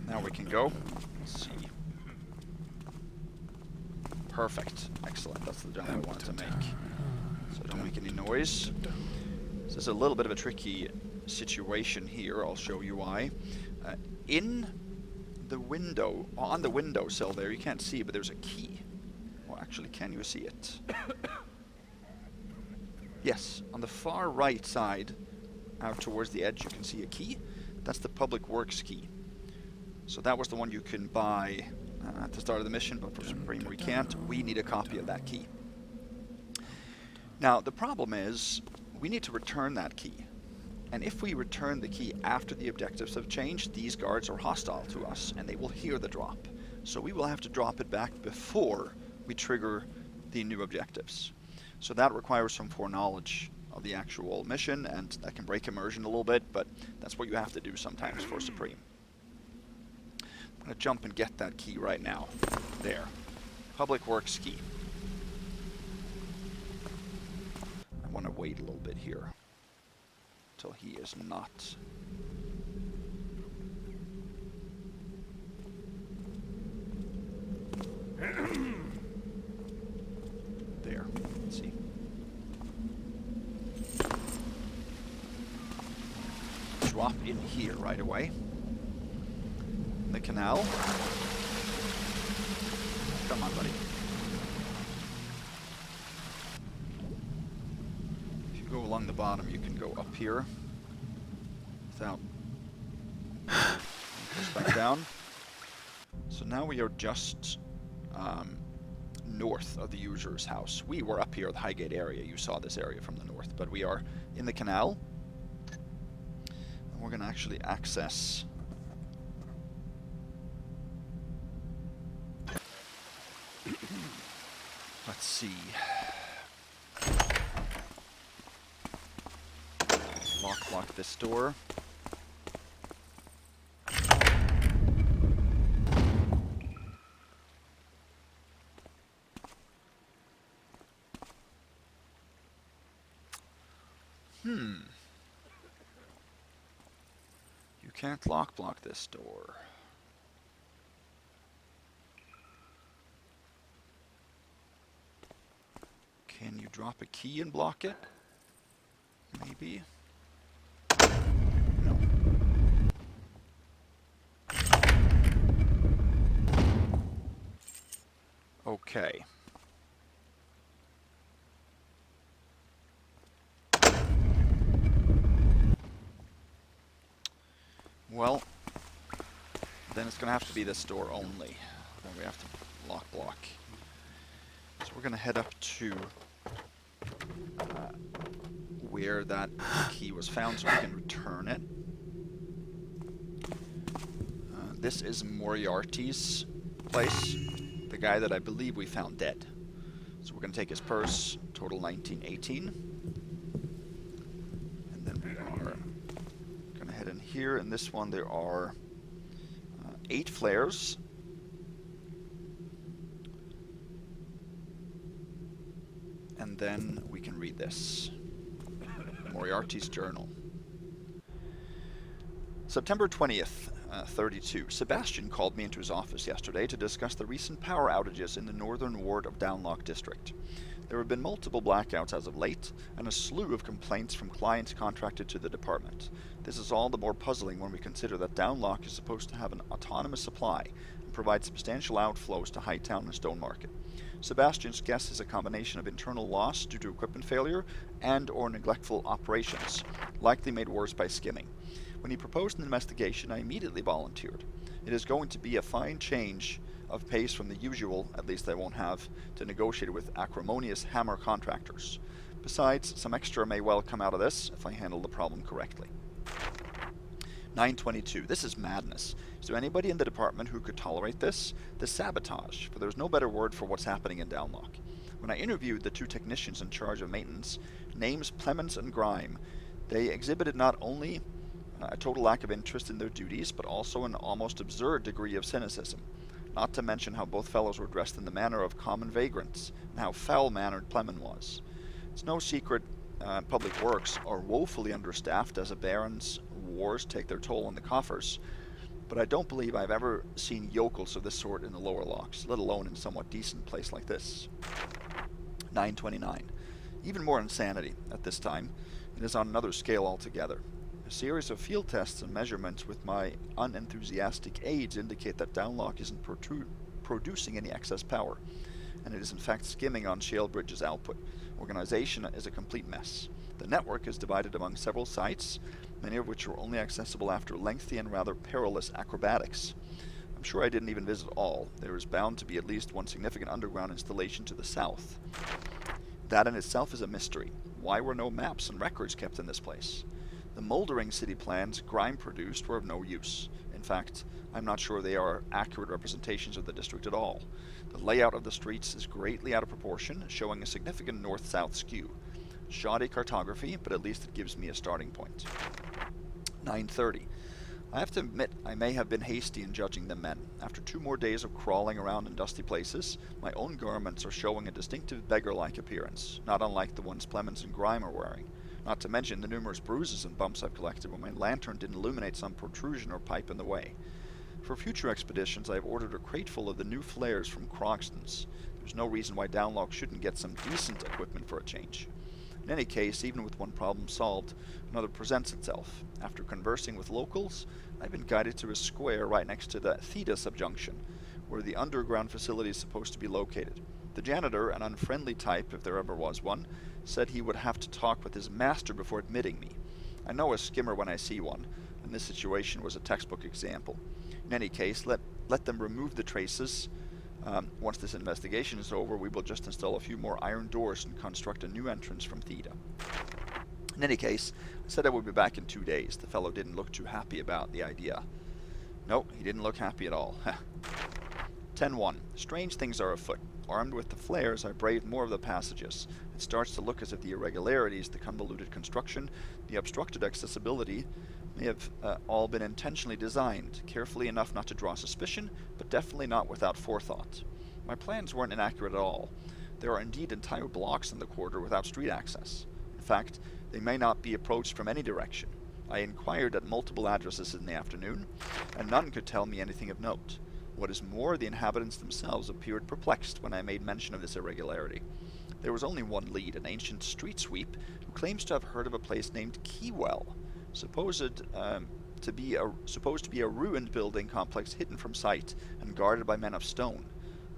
Now we can go. Let's see. Perfect. Excellent. That's the jump I wanted to make. So don't make any noise. This is a little bit of a tricky situation here. I'll show you why. In the window, on the windowsill there, you can't see, but there's a key. Well, actually, can you see it? Yes, on the far right side, out towards the edge, you can see a key. That's the Public Works key. So that was the one you can buy at the start of the mission, but for Supreme we can't. We need a copy of that key. Now, the problem is, we need to return that key. And if we return the key after the objectives have changed, these guards are hostile to us, and they will hear the drop. So we will have to drop it back before we trigger the new objectives. So that requires some foreknowledge of the actual mission, and that can break immersion a little bit, but that's what you have to do sometimes for Supreme. I'm going to jump and get that key right now. There. Public Works key. I want to wait a little bit here until he is not. There. Let's see. Drop in here right away. The canal. Come on, buddy. If you go along the bottom, you can go up here without push back down. So now we are just north of the Usurer's house. We were up here at the Highgate area. You saw this area from the north, but we are in the canal. And we're going to actually access let's see. Let's lock this door. You can't block this door. Can you drop a key and block it? Maybe. No. Okay. going to have to be this door only. Then we have to block. So we're going to head up to where that key was found so we can return it. This is Moriarty's place, the guy that I believe we found dead. So we're going to take his purse, total 1918. And then we are going to head in here. In this one there are 8 flares. And then we can read this. Moriarty's journal. September 20th, 32. Sebastian called me into his office yesterday to discuss the recent power outages in the northern ward of Downlock District. There have been multiple blackouts as of late, and a slew of complaints from clients contracted to the department. This is all the more puzzling when we consider that Downlock is supposed to have an autonomous supply and provide substantial outflows to Hightown and Stone Market. Sebastian's guess is a combination of internal loss due to equipment failure and or neglectful operations, likely made worse by skimming. When he proposed an investigation, I immediately volunteered. It is going to be a fine change of pace from the usual, at least I won't have, to negotiate with acrimonious hammer contractors. Besides, some extra may well come out of this if I handle the problem correctly. 922. This is madness. Is there anybody in the department who could tolerate this? This sabotage, for there's no better word for what's happening in Downlock. When I interviewed the 2 technicians in charge of maintenance, names Clements and Grime, they exhibited not only a total lack of interest in their duties, but also an almost absurd degree of cynicism. Not to mention how both fellows were dressed in the manner of common vagrants, and how foul-mannered Clement was. It's no secret public works are woefully understaffed as a baron's wars take their toll on the coffers, but I don't believe I've ever seen yokels of this sort in the lower locks, let alone in a somewhat decent place like this. 929. Even more insanity at this time. It is on another scale altogether. A series of field tests and measurements with my unenthusiastic aides indicate that Downlock isn't producing any excess power, and it is in fact skimming on Shalebridge's output. Organization is a complete mess. The network is divided among several sites, many of which are only accessible after lengthy and rather perilous acrobatics. I'm sure I didn't even visit all. There is bound to be at least one significant underground installation to the south. That in itself is a mystery. Why were no maps and records kept in this place? The moldering city plans Grime produced were of no use. In fact, I'm not sure they are accurate representations of the district at all. The layout of the streets is greatly out of proportion, showing a significant north-south skew. Shoddy cartography, but at least it gives me a starting point. 930. I have to admit I may have been hasty in judging the men. After 2 more days of crawling around in dusty places, my own garments are showing a distinctive beggar-like appearance, not unlike the ones Clements and Grime are wearing. Not to mention the numerous bruises and bumps I've collected when my lantern didn't illuminate some protrusion or pipe in the way. For future expeditions, I have ordered a crateful of the new flares from Croxton's. There's no reason why Downlock shouldn't get some decent equipment for a change. In any case, even with one problem solved, another presents itself. After conversing with locals, I've been guided to a square right next to the Theta subjunction, where the underground facility is supposed to be located. The janitor, an unfriendly type if there ever was one, said he would have to talk with his master before admitting me. I know a skimmer when I see one, and this situation was a textbook example. In any case, let them remove the traces. Once this investigation is over, we will just install a few more iron doors and construct a new entrance from Theta. In any case, I said I would be back in 2 days. The fellow didn't look too happy about the idea. No, he didn't look happy at all. 10-1. Strange things are afoot. Armed with the flares, I braved more of the passages. It starts to look as if the irregularities, the convoluted construction, the obstructed accessibility may have all been intentionally designed, carefully enough not to draw suspicion, but definitely not without forethought. My plans weren't inaccurate at all. There are indeed entire blocks in the quarter without street access. In fact, they may not be approached from any direction. I inquired at multiple addresses in the afternoon, and none could tell me anything of note. What is more, the inhabitants themselves appeared perplexed when I made mention of this irregularity. There was only one lead, an ancient street sweep, who claims to have heard of a place named Keywell, supposed to be a ruined building complex hidden from sight and guarded by men of stone.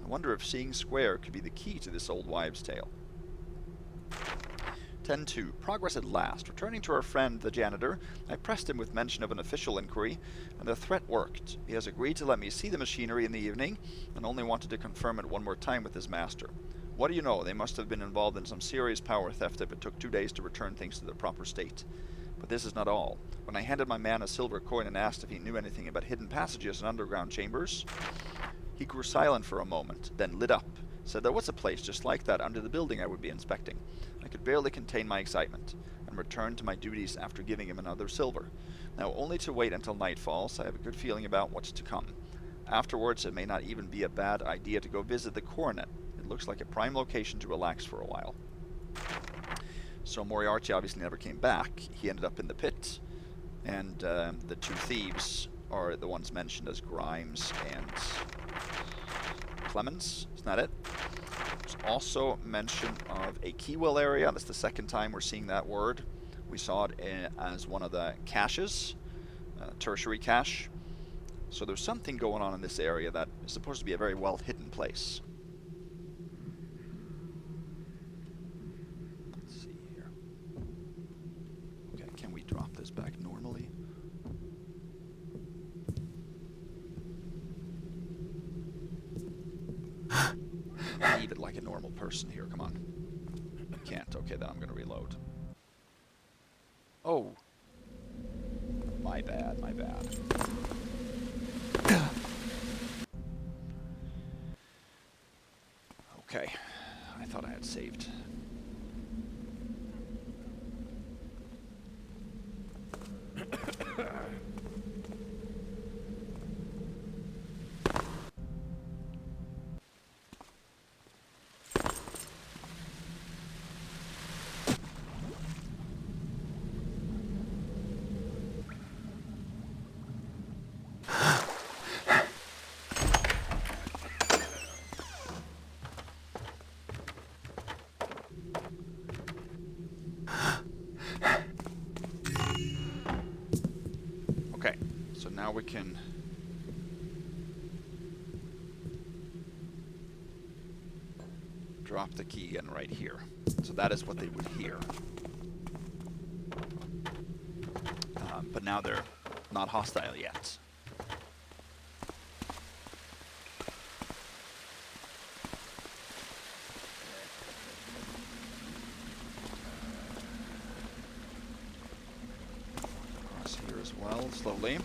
I wonder if seeing square could be the key to this old wives' tale. 10-2. Progress at last. Returning to our friend, the janitor, I pressed him with mention of an official inquiry, and the threat worked. He has agreed to let me see the machinery in the evening, and only wanted to confirm it one more time with his master. What do you know? They must have been involved in some serious power theft if it took 2 days to return things to their proper state. But this is not all. When I handed my man a silver coin and asked if he knew anything about hidden passages and underground chambers, he grew silent for a moment, then lit up, said there was a place just like that under the building I would be inspecting. I could barely contain my excitement, and returned to my duties after giving him another silver. Now only to wait until night falls, I have a good feeling about what's to come. Afterwards, it may not even be a bad idea to go visit the Coronet. It looks like a prime location to relax for a while. So Moriarty obviously never came back. He ended up in the pit, and the 2 thieves are the ones mentioned as Grimes and Clemens. Isn't that it? There's also mention of a Keywell area. That's the second time we're seeing that word. We saw it as one of the caches, tertiary cache. So there's something going on in this area that is supposed to be a very well hidden place. Let's see here. Okay, can we drop this back normally? Leave it like a normal person here, come on. Can't, okay, then I'm gonna reload. Oh. My bad, my bad. Okay, I thought I had saved. Okay, so now we can drop the key in right here. So that is what they would hear. But now they're not hostile yet. Across here as well, slowly.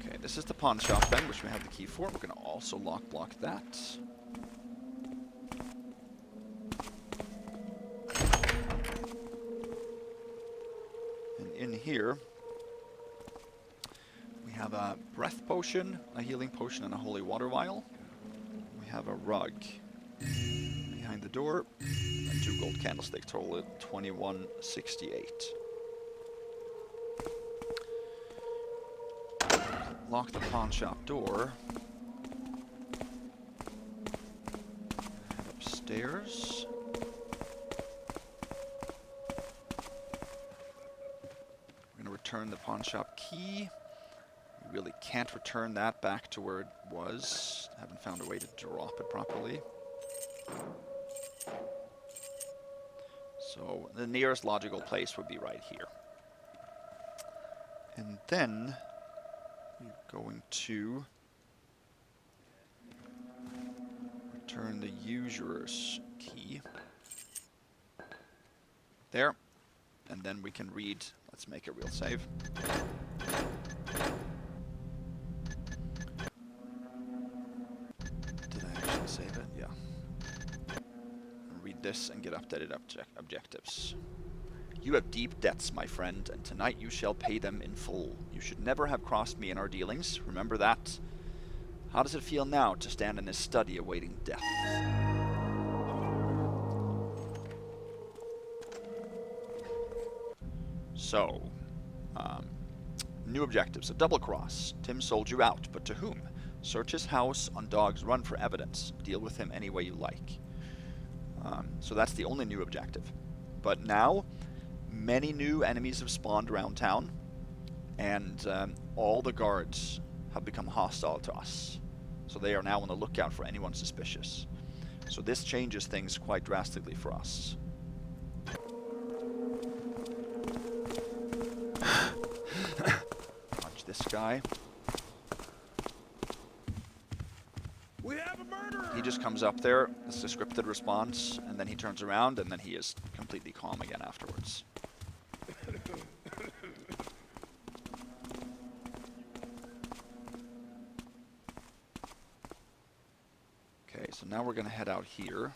Okay, this is the pawn shop then, which we have the key for. We're going to also lock block that. In here, we have a breath potion, a healing potion, and a holy water vial. We have a rug behind the door, and 2 gold candlesticks, total at 2168. Lock the pawn shop door. Head upstairs. Return the pawn shop key. We really can't return that back to where it was. Haven't found a way to drop it properly. So the nearest logical place would be right here. And then we're going to return the Usurer's key. There. And then we can read. Let's make a real save. Did I actually save it? Yeah. Read this and get updated objectives. You have deep debts, my friend, and tonight you shall pay them in full. You should never have crossed me in our dealings. Remember that. How does it feel now to stand in this study awaiting death? So, new objectives. A double cross. Tim sold you out, but to whom? Search his house on Dog's Run for evidence. Deal with him any way you like. So that's the only new objective. But now, many new enemies have spawned around town, and all the guards have become hostile to us. So they are now on the lookout for anyone suspicious. So this changes things quite drastically for us. Watch this guy. We have a murderer! He just comes up there, it's a scripted response, and then he turns around, and then he is completely calm again afterwards. Okay, so now we're going to head out here.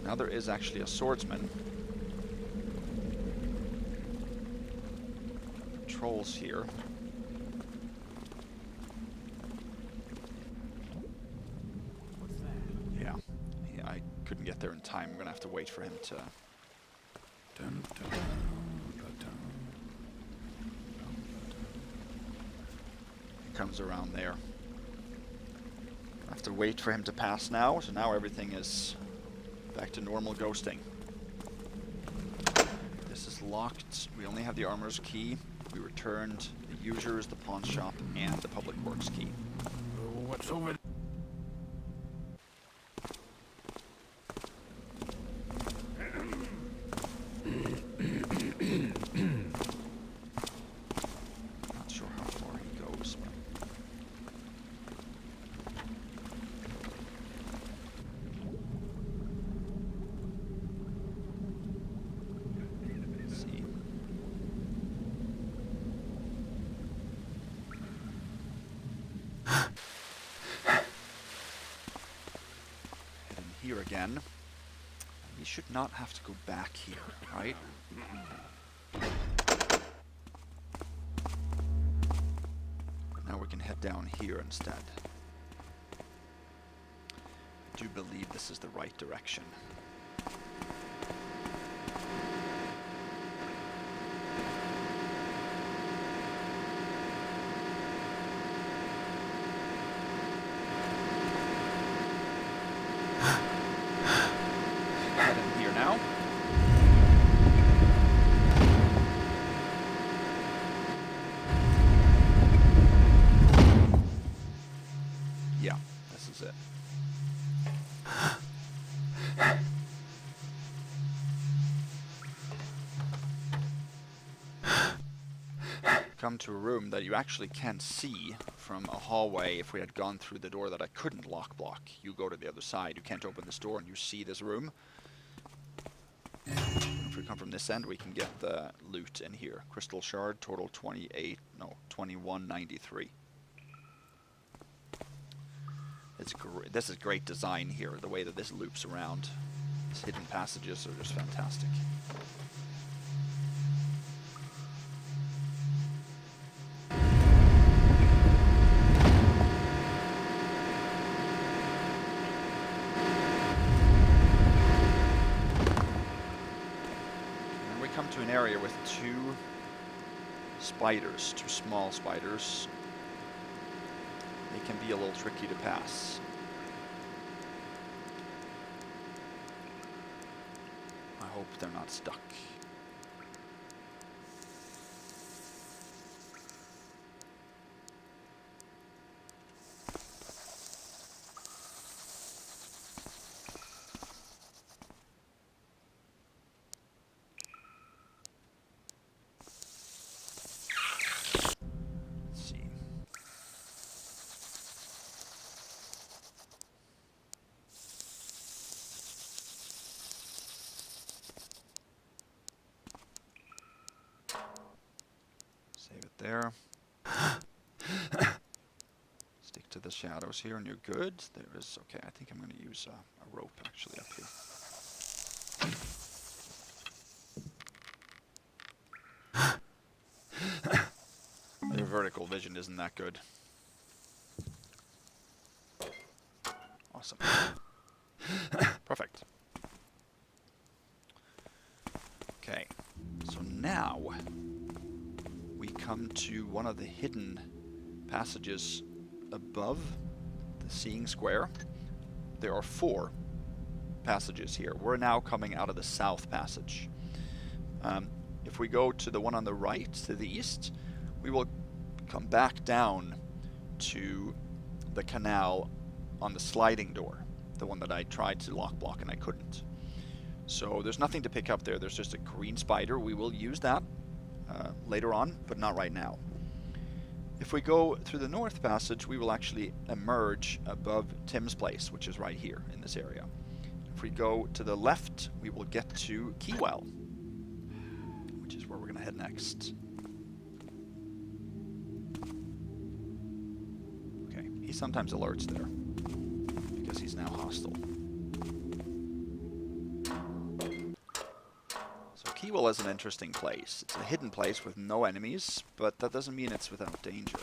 Now there is actually a swordsman. Patrols here. Yeah, I couldn't get there in time. We're going to have to wait for him to... He comes around there. I have to wait for him to pass now, so now everything is back to normal ghosting. This is locked. We only have the armorer's key. We returned the Usurer, the pawn shop, and the public works key. What's over there? Not sure how far he goes, but... Let's see. Head in here again. We should not have to go back here, right? Now we can head down here instead. I do believe this is the right direction. Head in here now. Yeah, this is it. Come to a room that you actually can't see from a hallway. If we had gone through the door that I couldn't lock block, you go to the other side. You can't open this door and you see this room. If we come from this end, we can get the loot in here. Crystal shard, total 2193. It's this is great design here, the way that this loops around. These hidden passages are just fantastic. And we come to an area with two spiders, two small spiders. They can be a little tricky to pass. I hope they're not stuck. Let's see. Save it there. Stick to the shadows here and you're good. There is, okay, I think I'm going to use a rope actually up here. Their vertical vision isn't that good. Awesome. Perfect. Okay, so now we come to one of the hidden passages above the seeing square. There are 4 passages here. We're now coming out of the south passage. If we go to the one on the right, to the east, we will come back down to the canal on the sliding door, the one that I tried to lock block and I couldn't. So there's nothing to pick up there. There's just a green spider. We will use that later on, but not right now. If we go through the north passage, we will actually emerge above Tim's place, which is right here in this area. If we go to the left, we will get to Keywell, which is where we're going to head next. Okay, he sometimes alerts there, because he's now hostile. So Keywell is an interesting place. It's a hidden place with no enemies, but that doesn't mean it's without danger.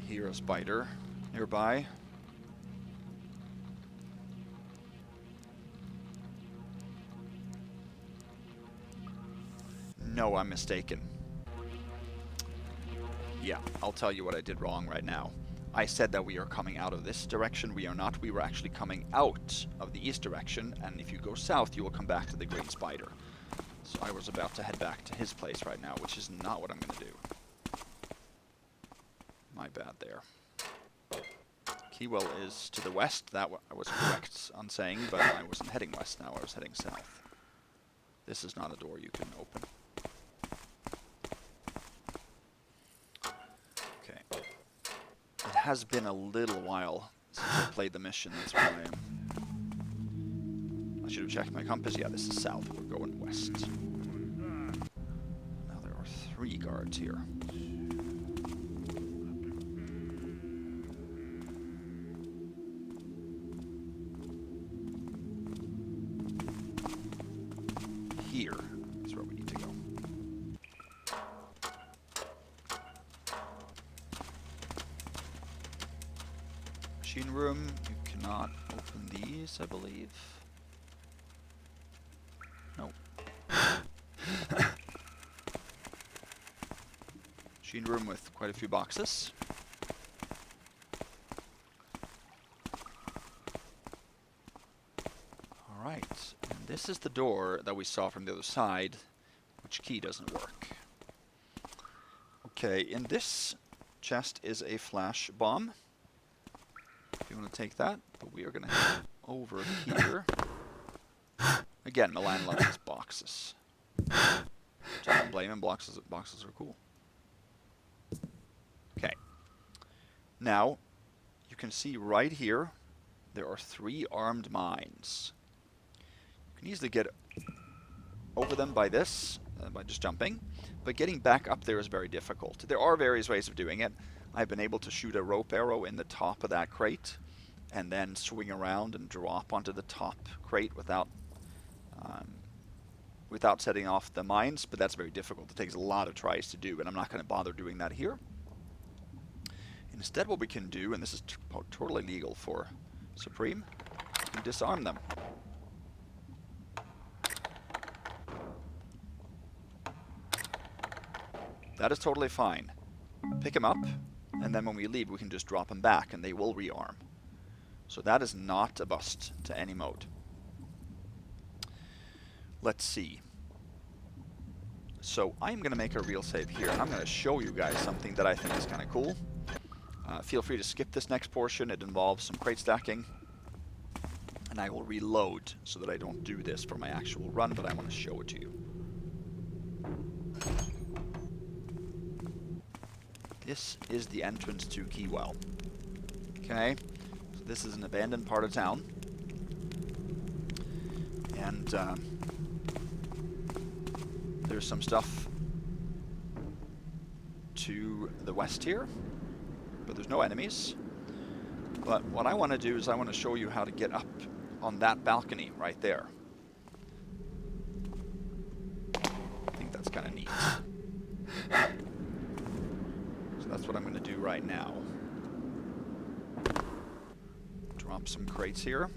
Hear a spider nearby. No, I'm mistaken. Yeah, I'll tell you what I did wrong right now. I said that we are coming out of this direction. We are not. We were actually coming out of the east direction, and if you go south, you will come back to the green spider. So I was about to head back to his place right now, which is not what I'm going to do. My bad there. Keywell is to the west. That I was correct on saying, but I wasn't heading west now. I was heading south. This is not a door you can open. Okay. It has been a little while since I played the mission. That's why I should have checked my compass. Yeah, this is south. We're going west. Now there are 3 guards here. Here is where we need to go. Machine room, you cannot open these, I believe. No. Machine room with quite a few boxes. Alright, and this is the door that we saw from the other side, which key doesn't work. Okay, in this chest is a flash bomb. If you want to take that, but we are going to head over here. Again, Milan loves his boxes. So I don't blame him, boxes are cool. Okay. Now, you can see right here, there are 3 armed mines. You can easily get over them by this, by just jumping, but getting back up there is very difficult. There are various ways of doing it. I've been able to shoot a rope arrow in the top of that crate, and then swing around and drop onto the top crate without setting off the mines, but that's very difficult. It takes a lot of tries to do, and I'm not going to bother doing that here. Instead, what we can do, and this is totally legal for Supreme, we can disarm them. That is totally fine. Pick them up, and then when we leave, we can just drop them back, and they will rearm. So that is not a bust to any mode. Let's see. So I'm going to make a real save here, and I'm going to show you guys something that I think is kind of cool. Feel free to skip this next portion. It involves some crate stacking. And I will reload so that I don't do this for my actual run, but I want to show it to you. This is the entrance to Keywell. Okay, so this is an abandoned part of town. And there's some stuff to the west here, but there's no enemies. But what I want to do is I want to show you how to get up on that balcony right there. I think that's kind of neat. So that's what I'm going to do right now. dump some crates here.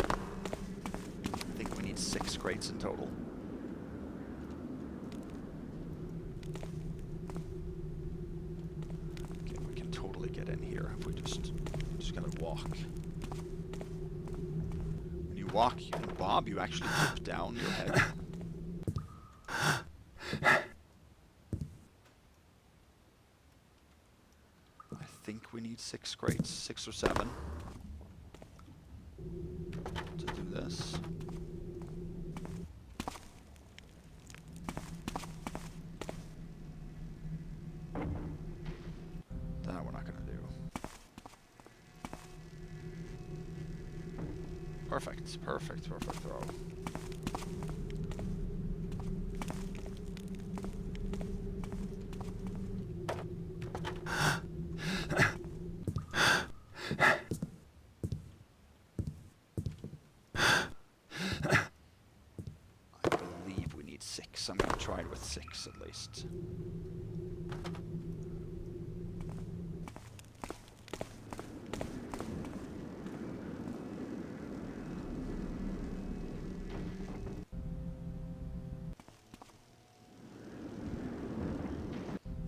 I think we need 6 crates in total. Okay, we can totally get in here if we just gotta walk. When you walk and bob, you actually dip down your head. I think we need 6 crates, 6 or 7, to do this. That we're not gonna do. Perfect, perfect, perfect throw. I believe we need 6. I'm gonna try it with 6 at least.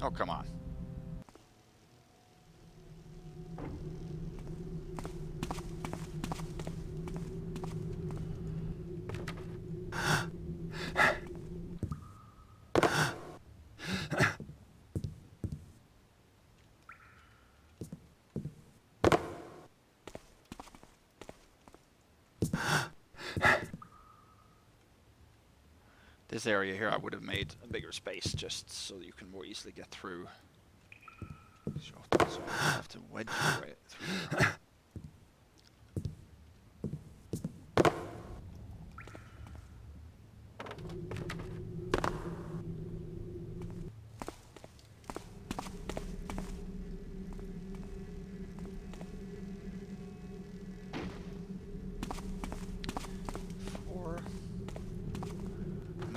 Oh, come on. This area here I would have made a bigger space just so you can more easily get through. So you have to wedge your way through there.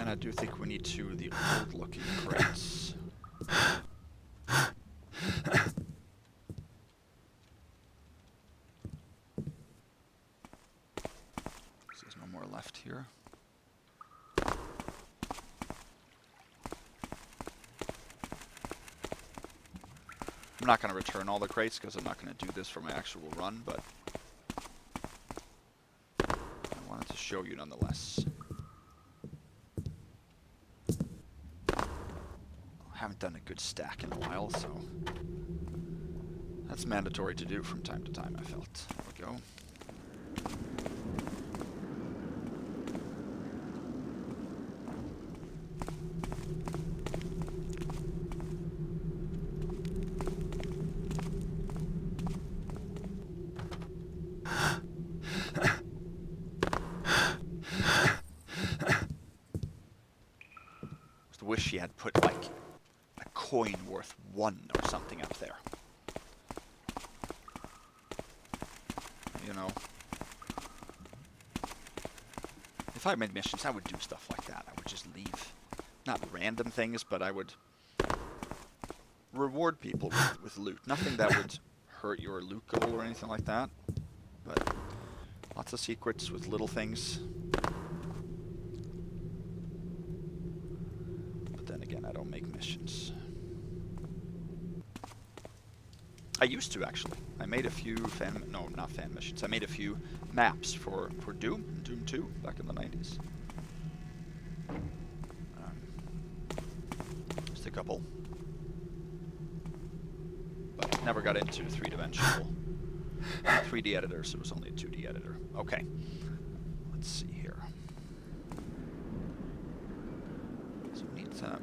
I do think we need 2 of the old-looking crates. There's no more left here. I'm not going to return all the crates because I'm not going to do this for my actual run, but I wanted to show you nonetheless. Haven't done a good stack in a while, so that's mandatory to do from time to time, I felt. There we go. Just wish she had put like coin worth 1 or something up there. You know, if I made missions, I would do stuff like that. I would just leave, not random things, but I would reward people with loot. Nothing that would hurt your loot goal or anything like that, but lots of secrets with little things. But then again, I don't make missions. I used to, actually. I made a few not fan missions. I made a few maps for Doom, Doom 2, back in the 90s. Just a couple. But never got into 3-dimensional 3D editors. It was only a 2D editor. Okay. Let's see here. So we need to...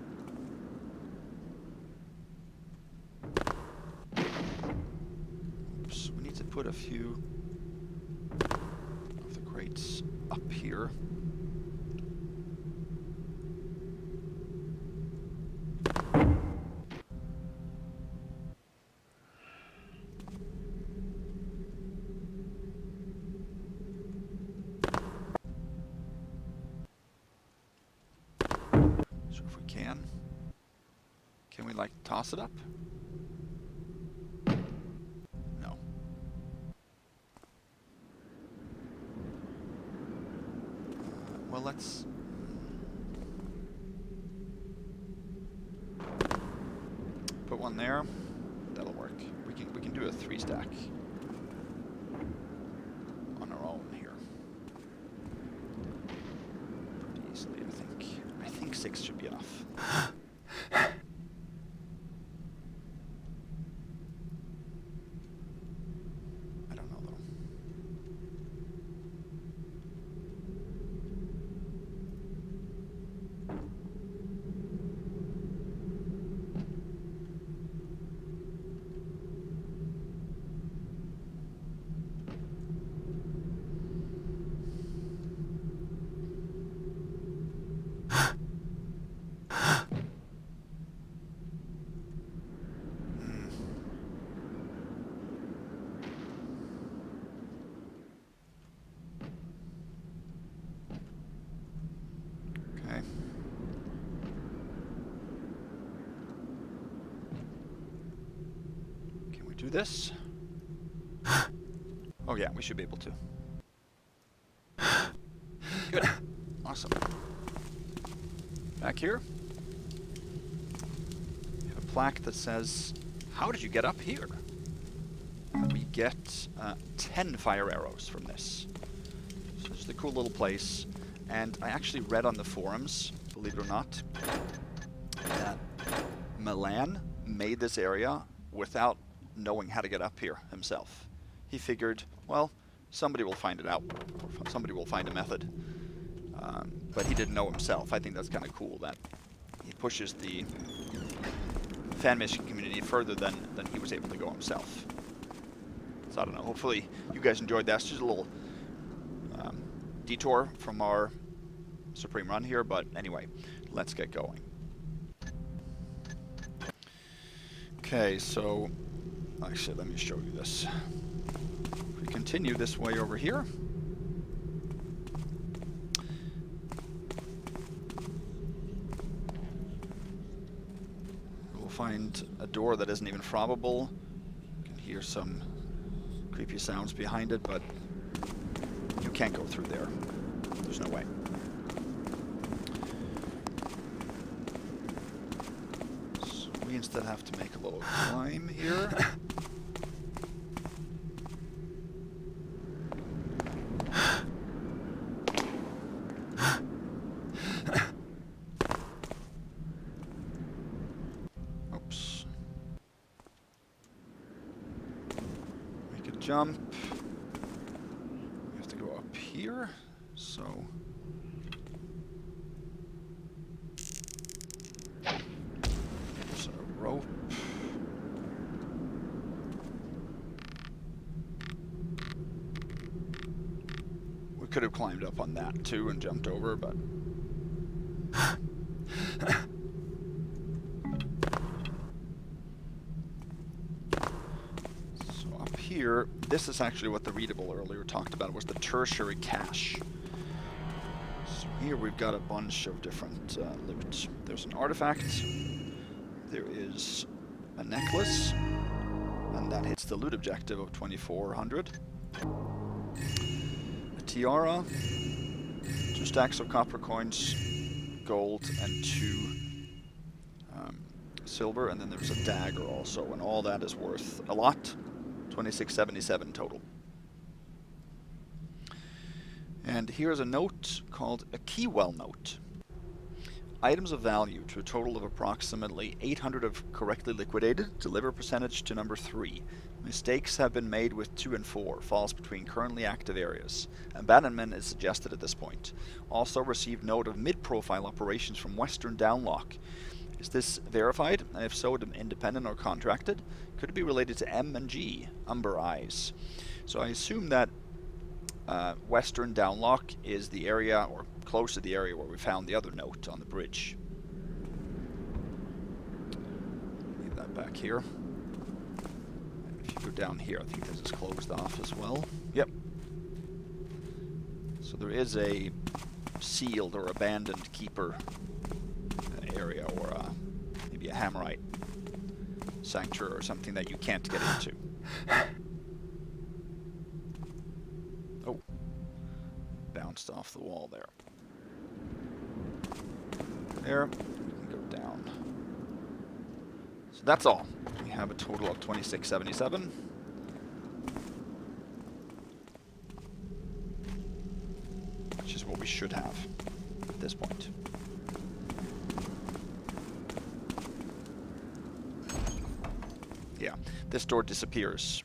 put a few of the crates up here. So if we can we like toss it up? No. Well, let's... put one there. That'll work. We can do a 3-stack on our own here. Pretty easily, I think. I think 6 should be enough. I don't know though. Okay. Can we do this? Oh yeah, we should be able to. Good. Awesome. Back here, we have a plaque that says, "How did you get up here?" We get 10 fire arrows from this. So it's a cool little place. And I actually read on the forums, believe it or not, that Milan made this area without knowing how to get up here himself. He figured, well, somebody will find it out, or somebody will find a method. But he didn't know himself. I think that's kind of cool that he pushes the fan mission community further than he was able to go himself. So I don't know, hopefully you guys enjoyed that. It's just a little detour from our Supreme run here, but anyway, let's get going. Okay, so actually let me show you this. If we continue this way over here, we'll find a door that isn't even fobbable. You can hear some creepy sounds behind it, but you can't go through there. There's no way. So we instead have to make a little climb here. Oops. Make a jump. Here, so there's a rope. We could have climbed up on that too and jumped over, but so up here, this is actually what the readable earlier talked about, was the tertiary cache. So here we've got a bunch of different loot. There's an artifact, there is a necklace, and that hits the loot objective of 2400. A tiara, 2 stacks of copper coins, gold, and 2 silver, and then there's a dagger also, and all that is worth a lot. 2677 total. And here's a note called a Keywell note. Items of value to a total of approximately 800 of correctly liquidated. Deliver percentage to number 3. Mistakes have been made with 2 and 4. Falls between currently active areas. Abandonment is suggested at this point. Also received note of mid-profile operations from Western Downlock. Is this verified? And if so, independent or contracted? Could it be related to M and G, Umber Eyes? So I assume that Western Downlock is the area, or close to the area where we found the other note on the bridge. Leave that back here. And if you go down here, I think this is closed off as well. Yep. So there is a sealed or abandoned keeper area, or maybe a Hammerite sanctuary or something that you can't get into. Oh, bounced off the wall there. There. We can go down. So that's all. We have a total of 2677. Which is what we should have at this point. Yeah, this door disappears.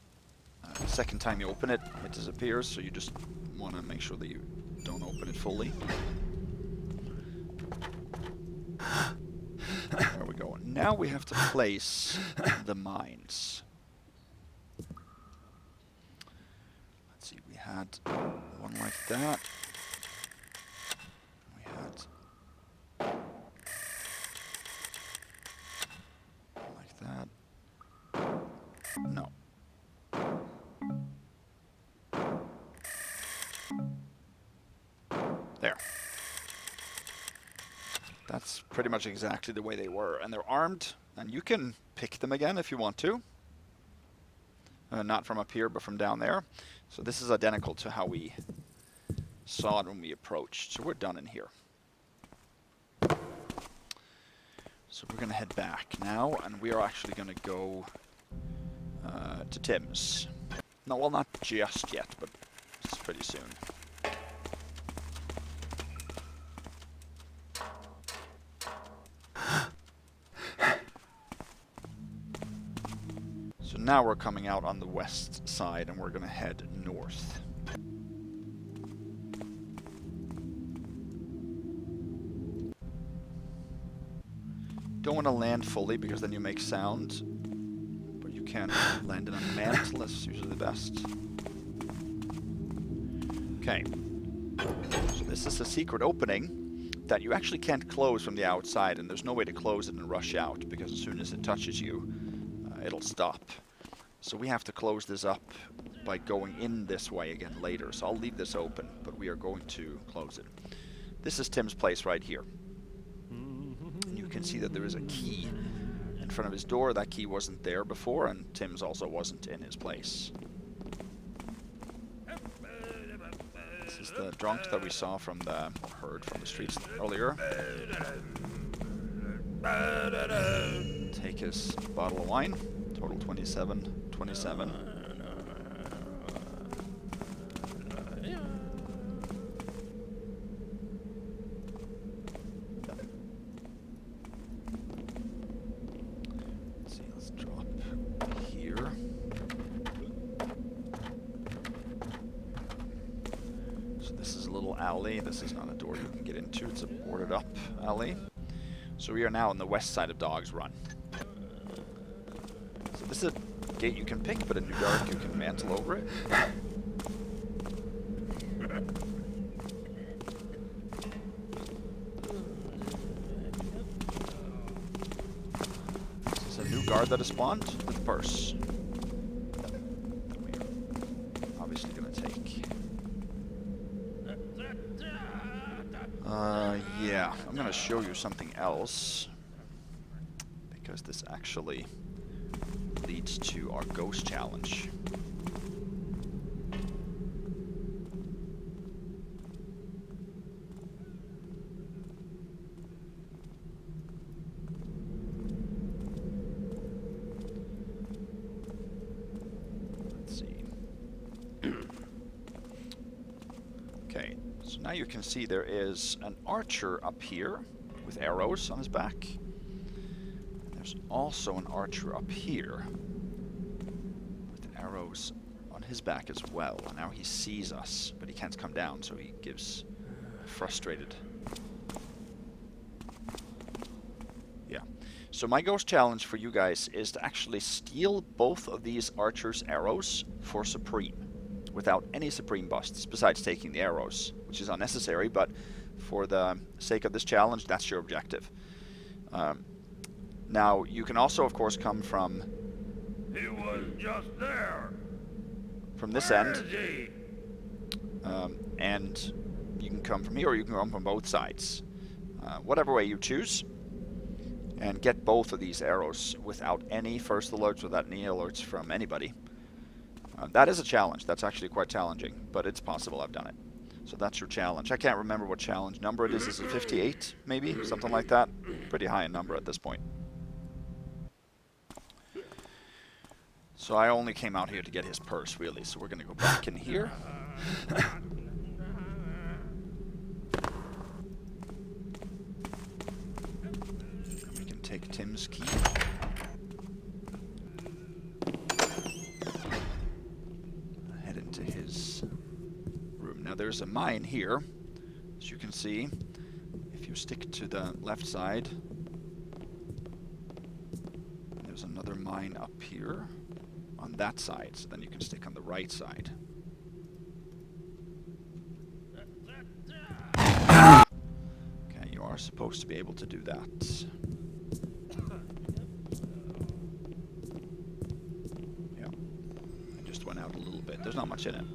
The second time you open it, it disappears, so you just want to make sure that you don't open it fully. There we go. Now we have to place the mines. Let's see, we had one like that. We had one like that. No. There. That's pretty much exactly the way they were. And they're armed, and you can pick them again if you want to. Not from up here, but from down there. So this is identical to how we saw it when we approached. So we're done in here. So we're going to head back now, and we are actually going to go to Tim's. No, well, not just yet, but it's pretty soon. So now we're coming out on the west side, and we're going to head north. Don't want to land fully because then you make sound, but you can land in a mantle. That's usually the best. Okay, so this is a secret opening that you actually can't close from the outside, and there's no way to close it and rush out because as soon as it touches you, it'll stop. So we have to close this up by going in this way again later. So I'll leave this open, but we are going to close it. This is Tim's place right here. And you can see that there is a key in front of his door. That key wasn't there before, and Tim's also wasn't in his place. This is the drunk that we saw from the, or heard from the streets earlier. Take his bottle of wine. Total 27. Let's see, let's drop here. So this is a little alley. This is not a door you can get into. It's a boarded up alley. So we are now on the west side of Dog's Run. So this is a gate you can pick, but in the dark you can mantle over it. This is a new guard that has spawned with a purse. That we are obviously going to take. Yeah, I'm going to show you something else. Because this actually leads to our ghost challenge. Let's see. Okay, so now you can see there is an archer up here with arrows on his back. There's also an archer up here with arrows on his back as well. And now he sees us, but he can't come down, so he gives frustrated. Yeah. So my ghost challenge for you guys is to actually steal both of these archers' arrows for Supreme without any Supreme busts besides taking the arrows, which is unnecessary, but for the sake of this challenge, that's your objective. Now, you can also, of course, come from... He was just there. From this Where end. is he? And you can come from here, or you can come from both sides. Whatever way you choose. And get both of these arrows without any first alerts, without any alerts from anybody. That is a challenge. That's actually quite challenging, but it's possible. I've done it. So that's your challenge. I can't remember what challenge number it is. Is it 58, maybe? Something like that. Pretty high in number at this point. So I only came out here to get his purse, really. So we're going to go back in here. We can take Tim's key. Head into his room. Now there's a mine here, as you can see. If you stick to the left side, there's another mine up here on that side, so then you can stick on the right side. Okay, you are supposed to be able to do that. Yeah, I just went out a little bit. There's not much in it.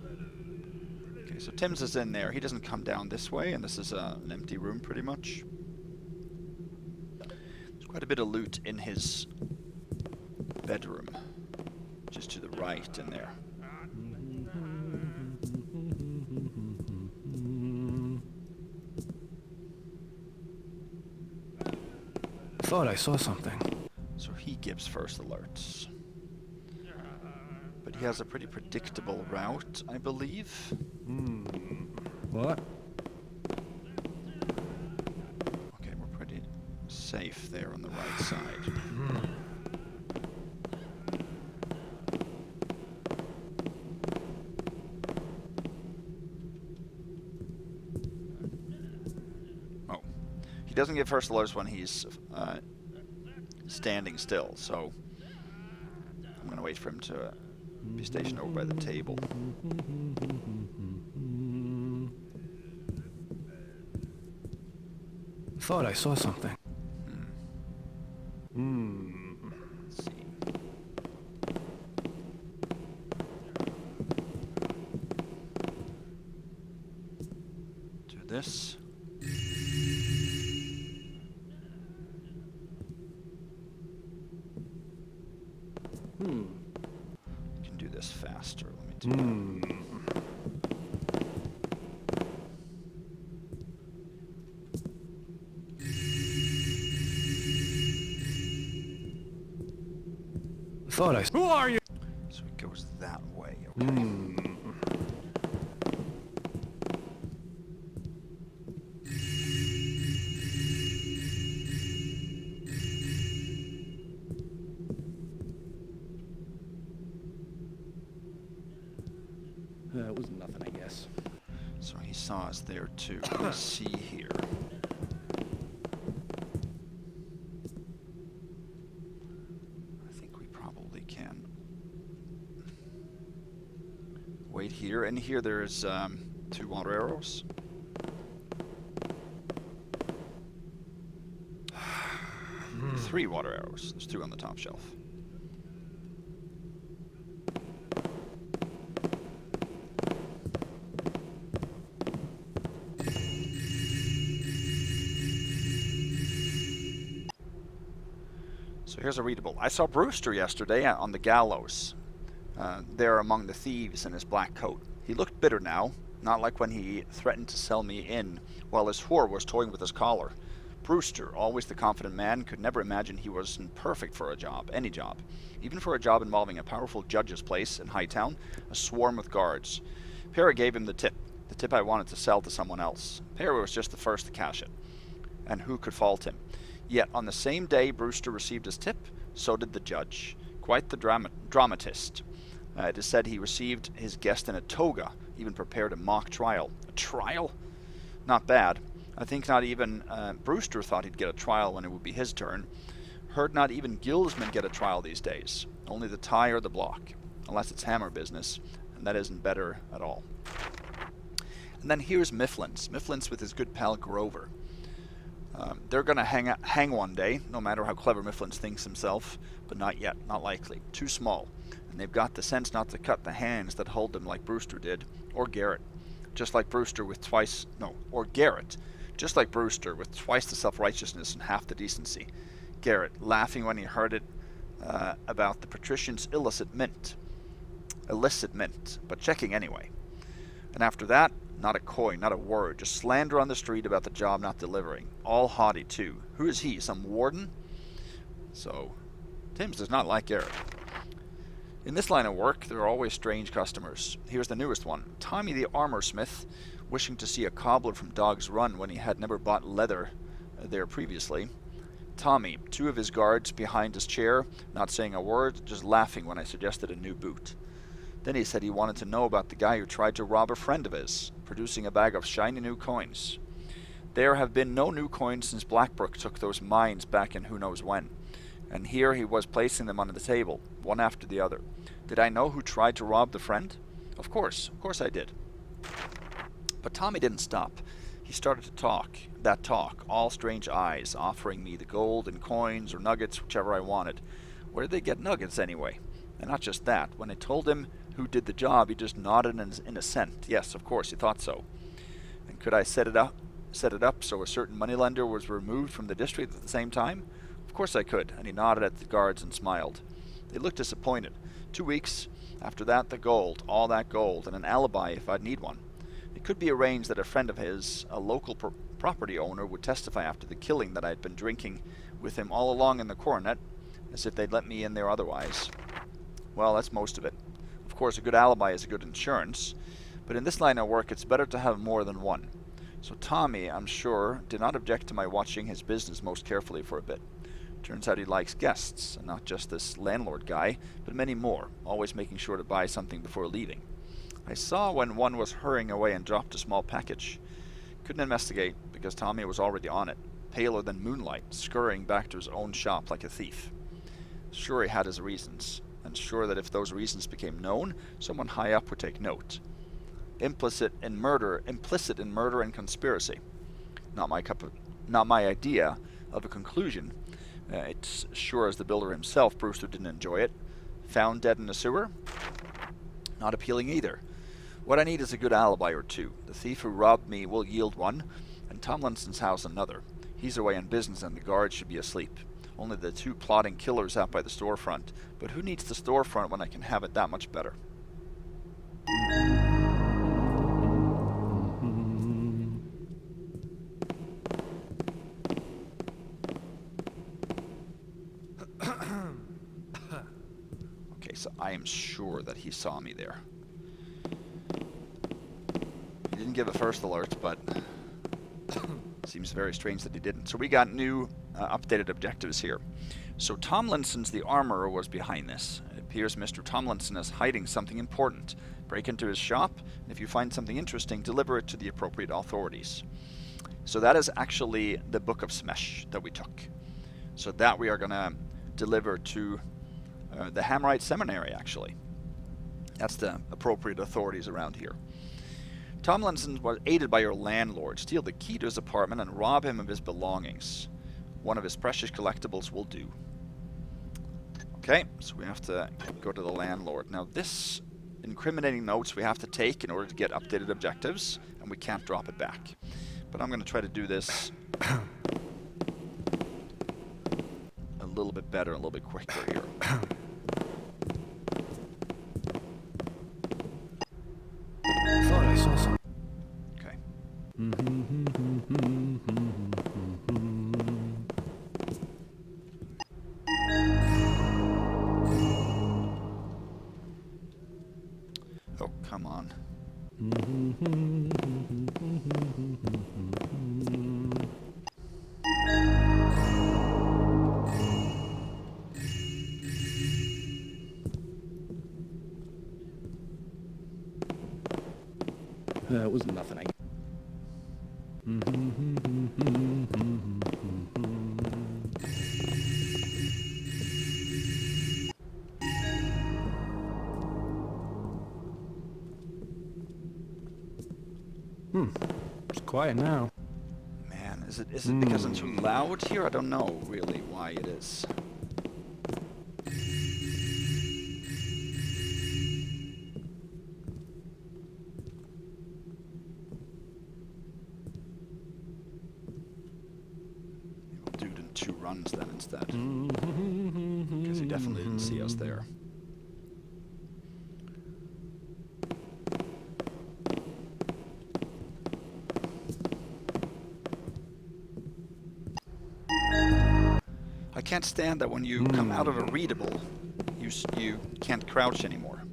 Okay, so Tim's is in there. He doesn't come down this way, and this is an empty room pretty much. There's quite a bit of loot in his bedroom. Just to the right in there. I thought I saw something. So he gives first alerts. But he has a pretty predictable route, I believe. What? Okay, we're pretty safe there on the right side. He doesn't give first alerts when he's standing still, so I'm going to wait for him to be stationed over by the table. I thought I saw something. Let's see. Do this. You can do this faster. Let me do that. Thought I. Who are you? So it goes that way. Okay. It was nothing, I guess. So he saw us there too. Let's see here. I think we probably can wait here. And here there's 2 water arrows. Three water arrows. There's 2 on the top shelf. So here's a readable. I saw Brewster yesterday on the gallows, there among the thieves in his black coat. He looked bitter now, not like when he threatened to sell me in while his whore was toying with his collar. Brewster, always the confident man, could never imagine he wasn't perfect for a job, any job. Even for a job involving a powerful judge's place in Hightown, a swarm with guards. Perry gave him the tip I wanted to sell to someone else. Perry was just the first to cash it. And who could fault him? Yet on the same day Brewster received his tip, so did the judge. Quite the dramatist. It is said he received his guest in a toga, even prepared a mock trial. A trial? Not bad. I think not even Brewster thought he'd get a trial when it would be his turn. Heard not even guildsmen get a trial these days. Only the tie or the block. Unless it's hammer business, and that isn't better at all. And then here's Mifflin's. Mifflin's with his good pal Grover. They're going to hang one day, no matter how clever Mifflin's thinks himself, but not yet, not likely. Too small. And they've got the sense not to cut the hands that hold them like Brewster did, or Garrett. Just like Brewster with Garrett. Just like Brewster with twice the self-righteousness and half the decency. Garrett, laughing when he heard it about the patrician's illicit mint, but checking anyway. And after that, Not a coin, not a word. Just slander on the street about the job not delivering. All haughty, too. Who is he? Some warden? So, Timms does not like Eric. In this line of work, there are always strange customers. Here's the newest one. Tommy the armor smith, wishing to see a cobbler from Dog's Run when he had never bought leather there previously. Tommy, 2 of his guards behind his chair, not saying a word, just laughing when I suggested a new boot. Then he said he wanted to know about the guy who tried to rob a friend of his, producing a bag of shiny new coins. There have been no new coins since Blackbrook took those mines back in who knows when. And here he was placing them on the table, one after the other. Did I know who tried to rob the friend? Of course I did. But Tommy didn't stop. He started to talk, all strange eyes, offering me the gold and coins or nuggets, whichever I wanted. Where did they get nuggets anyway? And not just that, when I told him who did the job, he just nodded in assent. Yes, of course, he thought so. And could I set it up so a certain moneylender was removed from the district at the same time? Of course I could, and he nodded at the guards and smiled. They looked disappointed. 2 weeks after that, the gold, all that gold, and an alibi if I'd need one. It could be arranged that a friend of his, a local property owner, would testify after the killing that I'd been drinking with him all along in the Coronet, as if they'd let me in there otherwise. Well, that's most of it. Of course, a good alibi is a good insurance, but in this line of work, it's better to have more than one. So Tommy, I'm sure, did not object to my watching his business most carefully for a bit. Turns out he likes guests, and not just this landlord guy, but many more, always making sure to buy something before leaving. I saw when one was hurrying away and dropped a small package. Couldn't investigate, because Tommy was already on it, paler than moonlight, scurrying back to his own shop like a thief. Sure, he had his reasons, and sure that if those reasons became known, someone high up would take note. Implicit in murder and conspiracy. Not my idea of a conclusion. It's sure as the builder himself, Brewster didn't enjoy it. Found dead in a sewer? Not appealing either. What I need is a good alibi or two. The thief who robbed me will yield one, and Tomlinson's house another. He's away on business and the guards should be asleep. Only the 2 plotting killers out by the storefront. But who needs the storefront when I can have it that much better? Okay, so I am sure that he saw me there. He didn't give a first alert, but seems very strange that he didn't. So we got new updated objectives here. So Tomlinson's the armorer was behind this. It appears Mr. Tomlinson is hiding something important. Break into his shop, and if you find something interesting, deliver it to the appropriate authorities. So that is actually the Book of Smesh that we took. So that we are going to deliver to the Hammerite Seminary, actually. That's the appropriate authorities around here. Tomlinson was aided by your landlord. Steal the key to his apartment and rob him of his belongings. One of his precious collectibles will do. Okay, so we have to go to the landlord. Now this incriminating notes we have to take in order to get updated objectives, and we can't drop it back. But I'm going to try to do this a little bit better, a little bit quicker here. Thought I saw some. Okay. Oh, come on. That was nothing. It's quiet now. Man, is it because I'm too loud here? I don't know really why it is. We'll do it in 2 runs then instead. Because he definitely didn't see us there. can't stand that when you come out of a readable, you can't crouch anymore.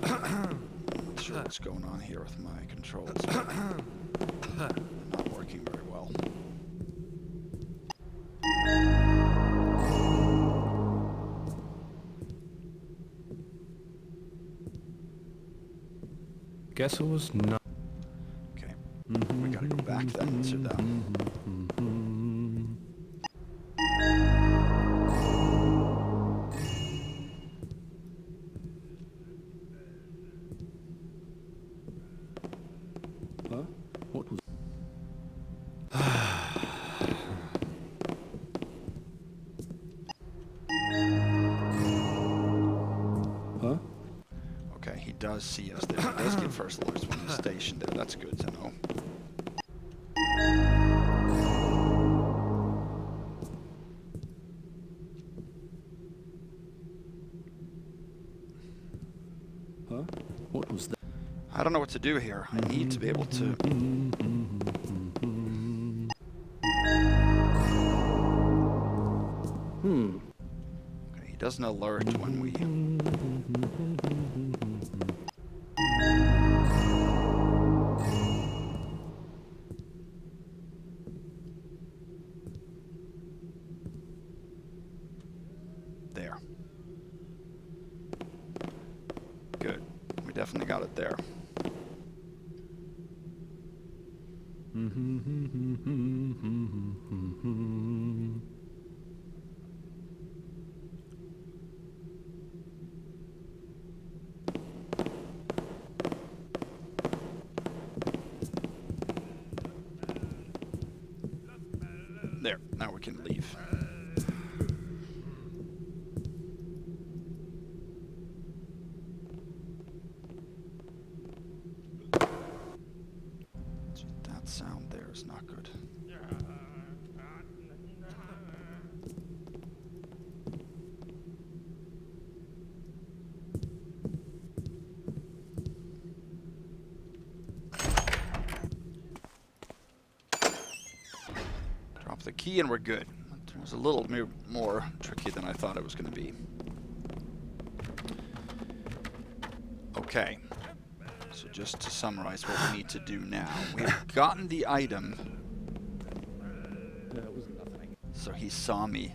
Not sure what's going on here with my controls. Not working very well. Guess it was not. Okay, we gotta go back then to the... Huh? What was? Huh? Okay, he does see us there. He does get first alerts when he's stationed there. That's good to know. Huh? What was that? I don't know what to do here. I need to be able to... Okay, he doesn't alert when we... There. Good. We definitely got it there. There, now we can leave. That sound there is not good. Drop the key and we're good. It was a little more tricky than I thought it was going to be. Okay. So just to summarize what we need to do now. We've gotten the item. That was nothing. So he saw me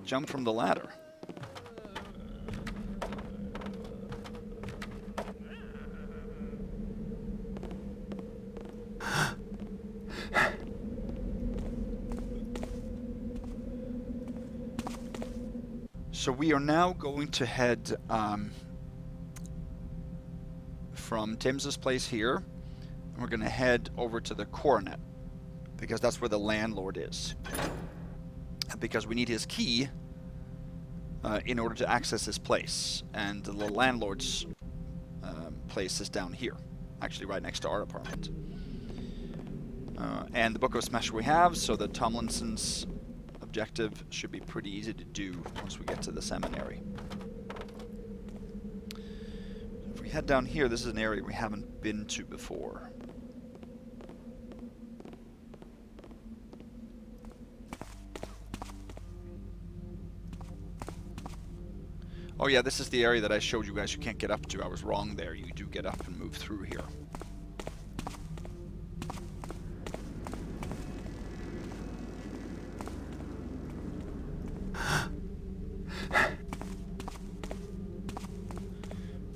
jump from the ladder. So we are now going to head from Tim's place here, and we're going to head over to the Coronet, because that's where the landlord is. And because we need his key in order to access his place. And the landlord's place is down here, actually right next to our apartment. And the Book of Smash we have, so the Tomlinson's objective should be pretty easy to do once we get to the seminary. If we head down here, this is an area we haven't been to before. Oh yeah, this is the area that I showed you guys you can't get up to. I was wrong there. You do get up and move through here.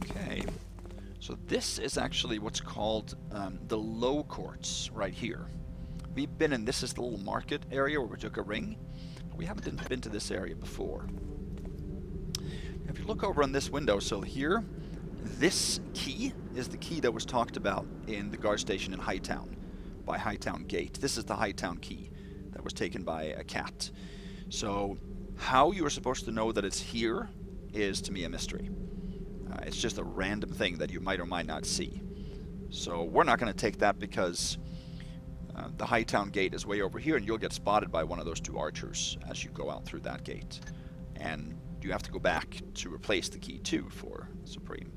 Okay, so this is actually what's called the low courts right here. We've been in, this is the little market area where we took a ring. But we haven't been to this area before. If you look over on this window sill here, this key is the key that was talked about in the guard station in Hightown, by Hightown Gate. This is the Hightown key that was taken by a cat. So how you are supposed to know that it's here is, to me, a mystery. It's just a random thing that you might or might not see. So we're not going to take that because the Hightown Gate is way over here, and you'll get spotted by one of those two archers as you go out through that gate. And you have to go back to replace the key too for Supreme.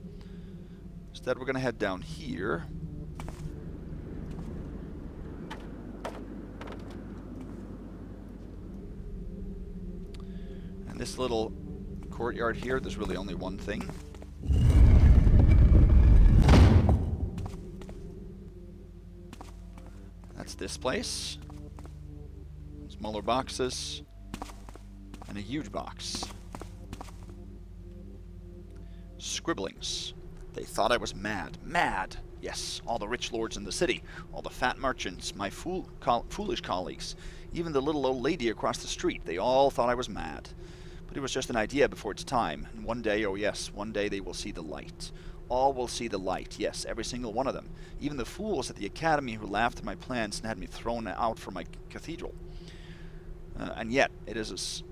Instead, we're going to head down here. And this little courtyard here, there's really only one thing. That's this place. Smaller boxes. And a huge box. Scribblings. They thought I was mad. Mad! Yes, all the rich lords in the city, all the fat merchants, my foolish colleagues, even the little old lady across the street, they all thought I was mad. But it was just an idea before its time, and one day, oh yes, one day they will see the light. All will see the light, yes, every single one of them. Even the fools at the academy who laughed at my plans and had me thrown out from my cathedral. And yet, it is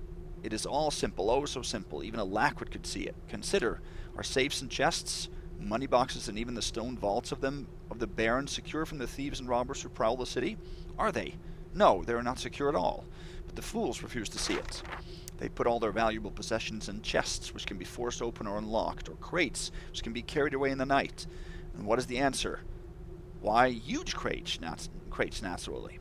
all simple, oh so simple, even a lackwit could see it. Consider, our safes and chests, money boxes, and even the stone vaults of the barons secure from the thieves and robbers who prowl the city? Are they? No, they are not secure at all. But the fools refuse to see it. They put all their valuable possessions in chests, which can be forced open or unlocked, or crates, which can be carried away in the night. And what is the answer? Why, huge crates naturally.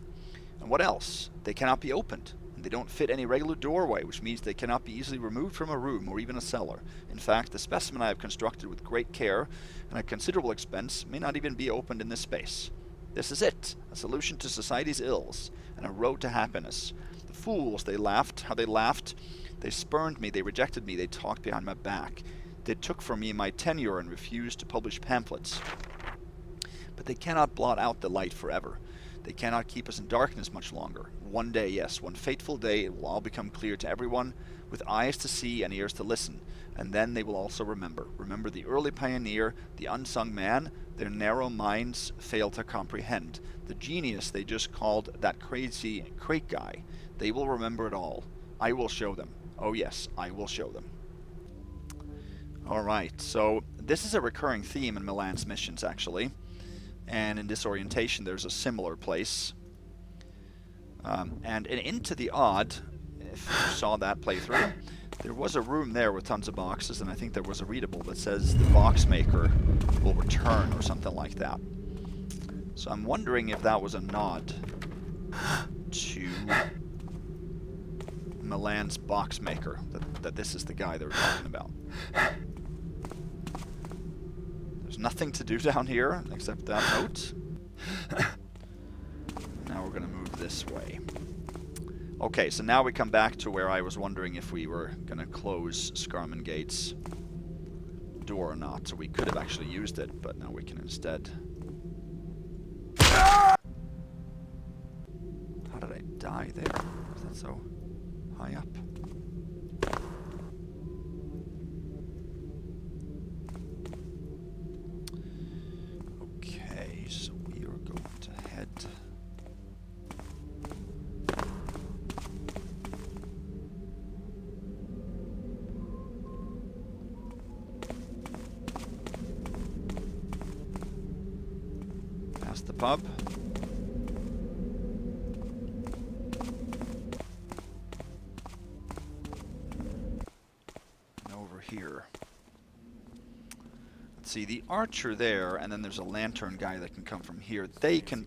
And what else? They cannot be opened. They don't fit any regular doorway, which means they cannot be easily removed from a room or even a cellar. In fact, the specimen I have constructed with great care and at considerable expense may not even be opened in this space. This is it, a solution to society's ills, and a road to happiness. The fools, they laughed, how they laughed. They spurned me, they rejected me, they talked behind my back. They took from me my tenure and refused to publish pamphlets. But they cannot blot out the light forever. They cannot keep us in darkness much longer. One day, yes, one fateful day, it will all become clear to everyone, with eyes to see and ears to listen. And then they will also remember. Remember the early pioneer, the unsung man, their narrow minds fail to comprehend. The genius they just called that crazy crate guy. They will remember it all. I will show them. Oh yes, I will show them. Alright, so this is a recurring theme in Milan's missions, actually. And in Disorientation, there's a similar place. And in Into the Odd, if you saw that playthrough, there was a room there with tons of boxes, and I think there was a readable that says the box maker will return or something like that. So I'm wondering if that was a nod to Milan's box maker, that this is the guy they were talking about. There's nothing to do down here except that note. Now we're going to move this way. Okay, so now we come back to where I was wondering if we were going to close Scarman Gate's door or not. So we could have actually used it, but now we can instead... How did I die there? Is that so high up? Okay, so we are going to head... past the pub. And over here. Let's see, the archer there, and then there's a lantern guy that can come from here. They can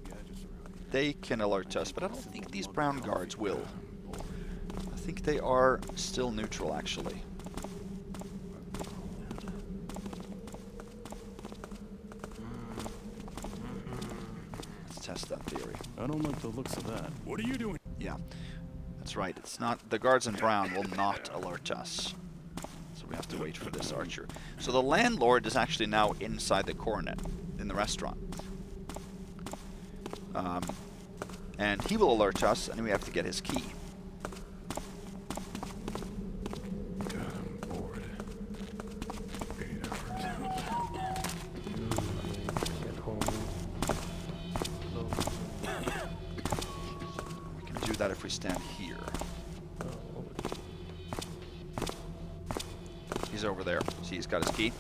alert us, but I don't think these brown guards will. I think they are still neutral, actually. Test that theory. I don't like the looks of that. What are you doing? Yeah, that's right. It's not, the guards in brown will not alert us. So we have to wait for this archer. So the landlord is actually now inside the Coronet in the restaurant. And he will alert us, and we have to get his key. I'm bored. 8 hours. Get home. We can do that if we stand here. He's over there. See, he's got his key.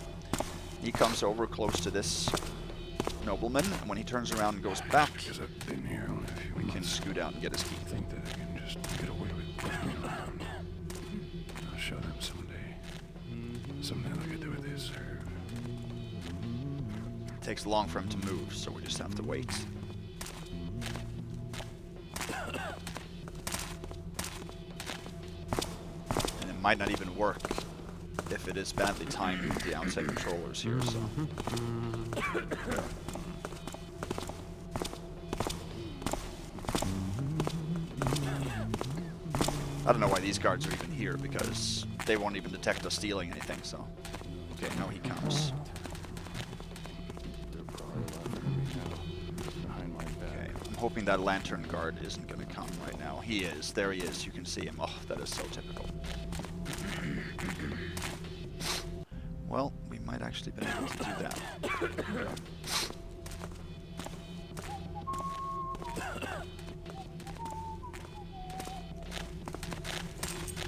He comes over close to this nobleman, and when he turns around and goes back, Because I've been here only a few we can months. scoot out and get his key. I think that I can just get away with pushing me around. I'll show them someday. Someday they'll get to what they deserve. It takes long for him to move, so we just have to wait. And might not even work if it is badly timed with the outside controllers here, so. I don't know why these guards are even here, because they won't even detect us stealing anything, so. Okay, now he comes. Okay, I'm hoping that lantern guard isn't going to come right now. He is. There he is. You can see him. Oh, that is so typical. Well, we might actually be able to do that.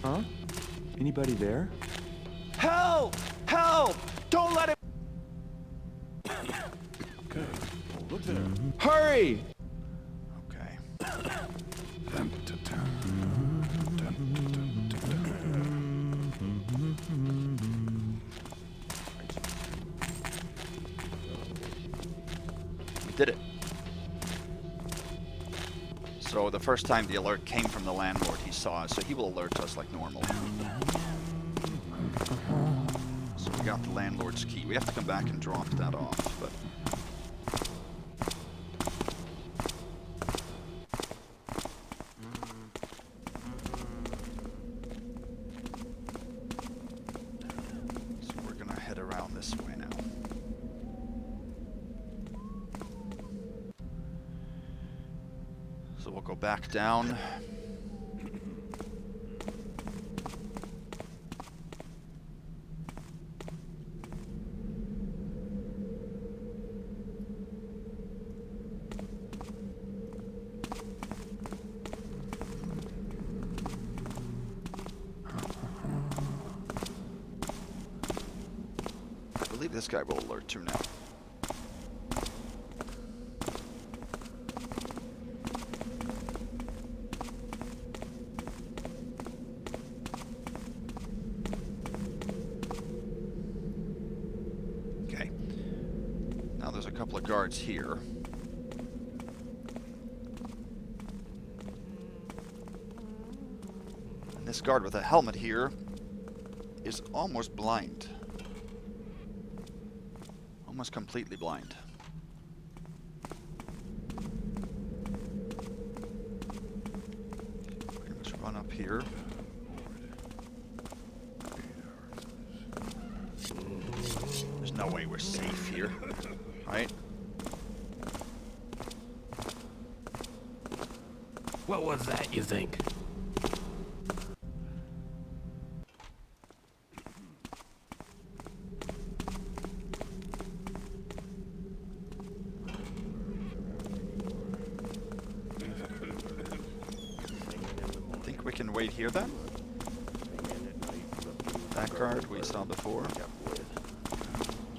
Huh? Anybody there? Help! Help! Don't let him. Okay. Oh, look there. Hurry! Okay. Dun, dun, dun. Dun, dun, dun, We did it. So the first time the alert came from the landlord, he saw us, so he will alert us like normal. So we got the landlord's key. We have to come back and drop that off, but... So we're gonna head around this way now. So we'll go back down. I believe this guy will alert too now. Okay. Now there's a couple of guards here. And this guard with a helmet here is almost blind. Almost completely blind. Pretty much run up here. There's no way we're safe here, right? What was that, you think? Think we can wait here then? That guard we saw before.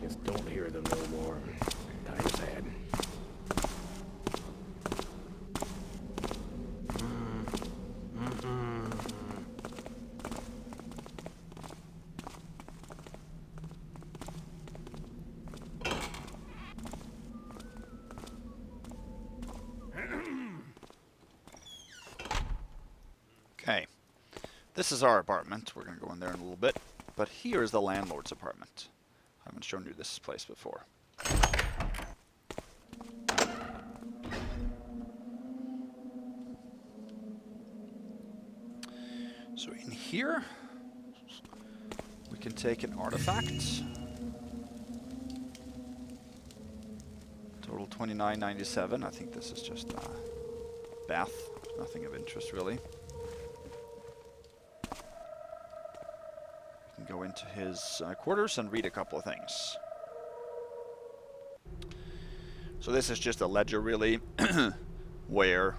Just don't hear them no more. Time's sad. Okay. This is our apartment. We're going to go in there in a little bit. But here is the landlord's apartment. I haven't shown you this place before. So in here, we can take an artifact. Total 29.97. I think this is just a bath. Nothing of interest really. We can go into his quarters and read a couple of things. So this is just a ledger really, where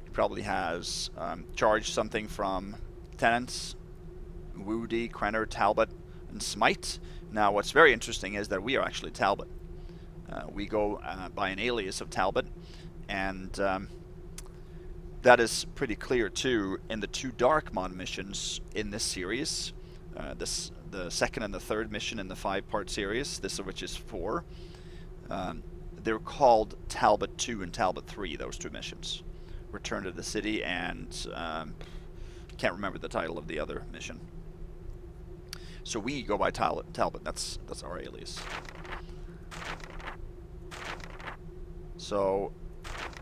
he probably has charged something from tenants, Woody, Krenner, Talbot, and Smite. Now what's very interesting is that we are actually Talbot. We go by an alias of Talbot, and that is pretty clear too in the two Dark Mod missions in this series. The second and the third mission in the 5-part series, this of which is 4. They're called Talbot 2 and Talbot 3, those two missions. Return to the City and can't remember the title of the other mission. So we go by Talbot. That's our alias. So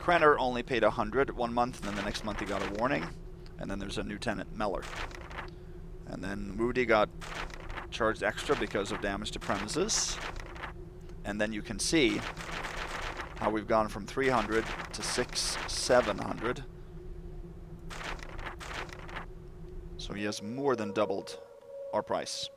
Krenner only paid 100 1 month, and then the next month he got a warning. And then there's a new tenant, Meller. And then Woody got charged extra because of damage to premises. And then you can see how we've gone from 300 to 700. So he has more than doubled our price.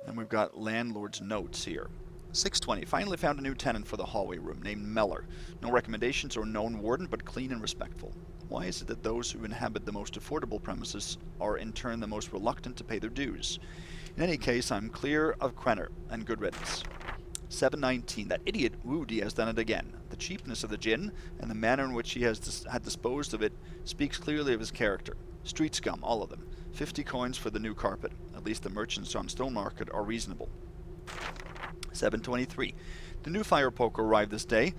Then we've got Landlord's notes here. 620. Finally found a new tenant for the hallway room named Meller. No recommendations or known warden, but clean and respectful. Why is it that those who inhabit the most affordable premises are in turn the most reluctant to pay their dues? In any case, I'm clear of Krenner, and good riddance. 719. That idiot Woody has done it again. The cheapness of the gin, and the manner in which he has had disposed of it, speaks clearly of his character. Street scum, all of them. 50 coins for the new carpet. At least the merchants on Stone Market are reasonable. 723. The new fire poker arrived this day.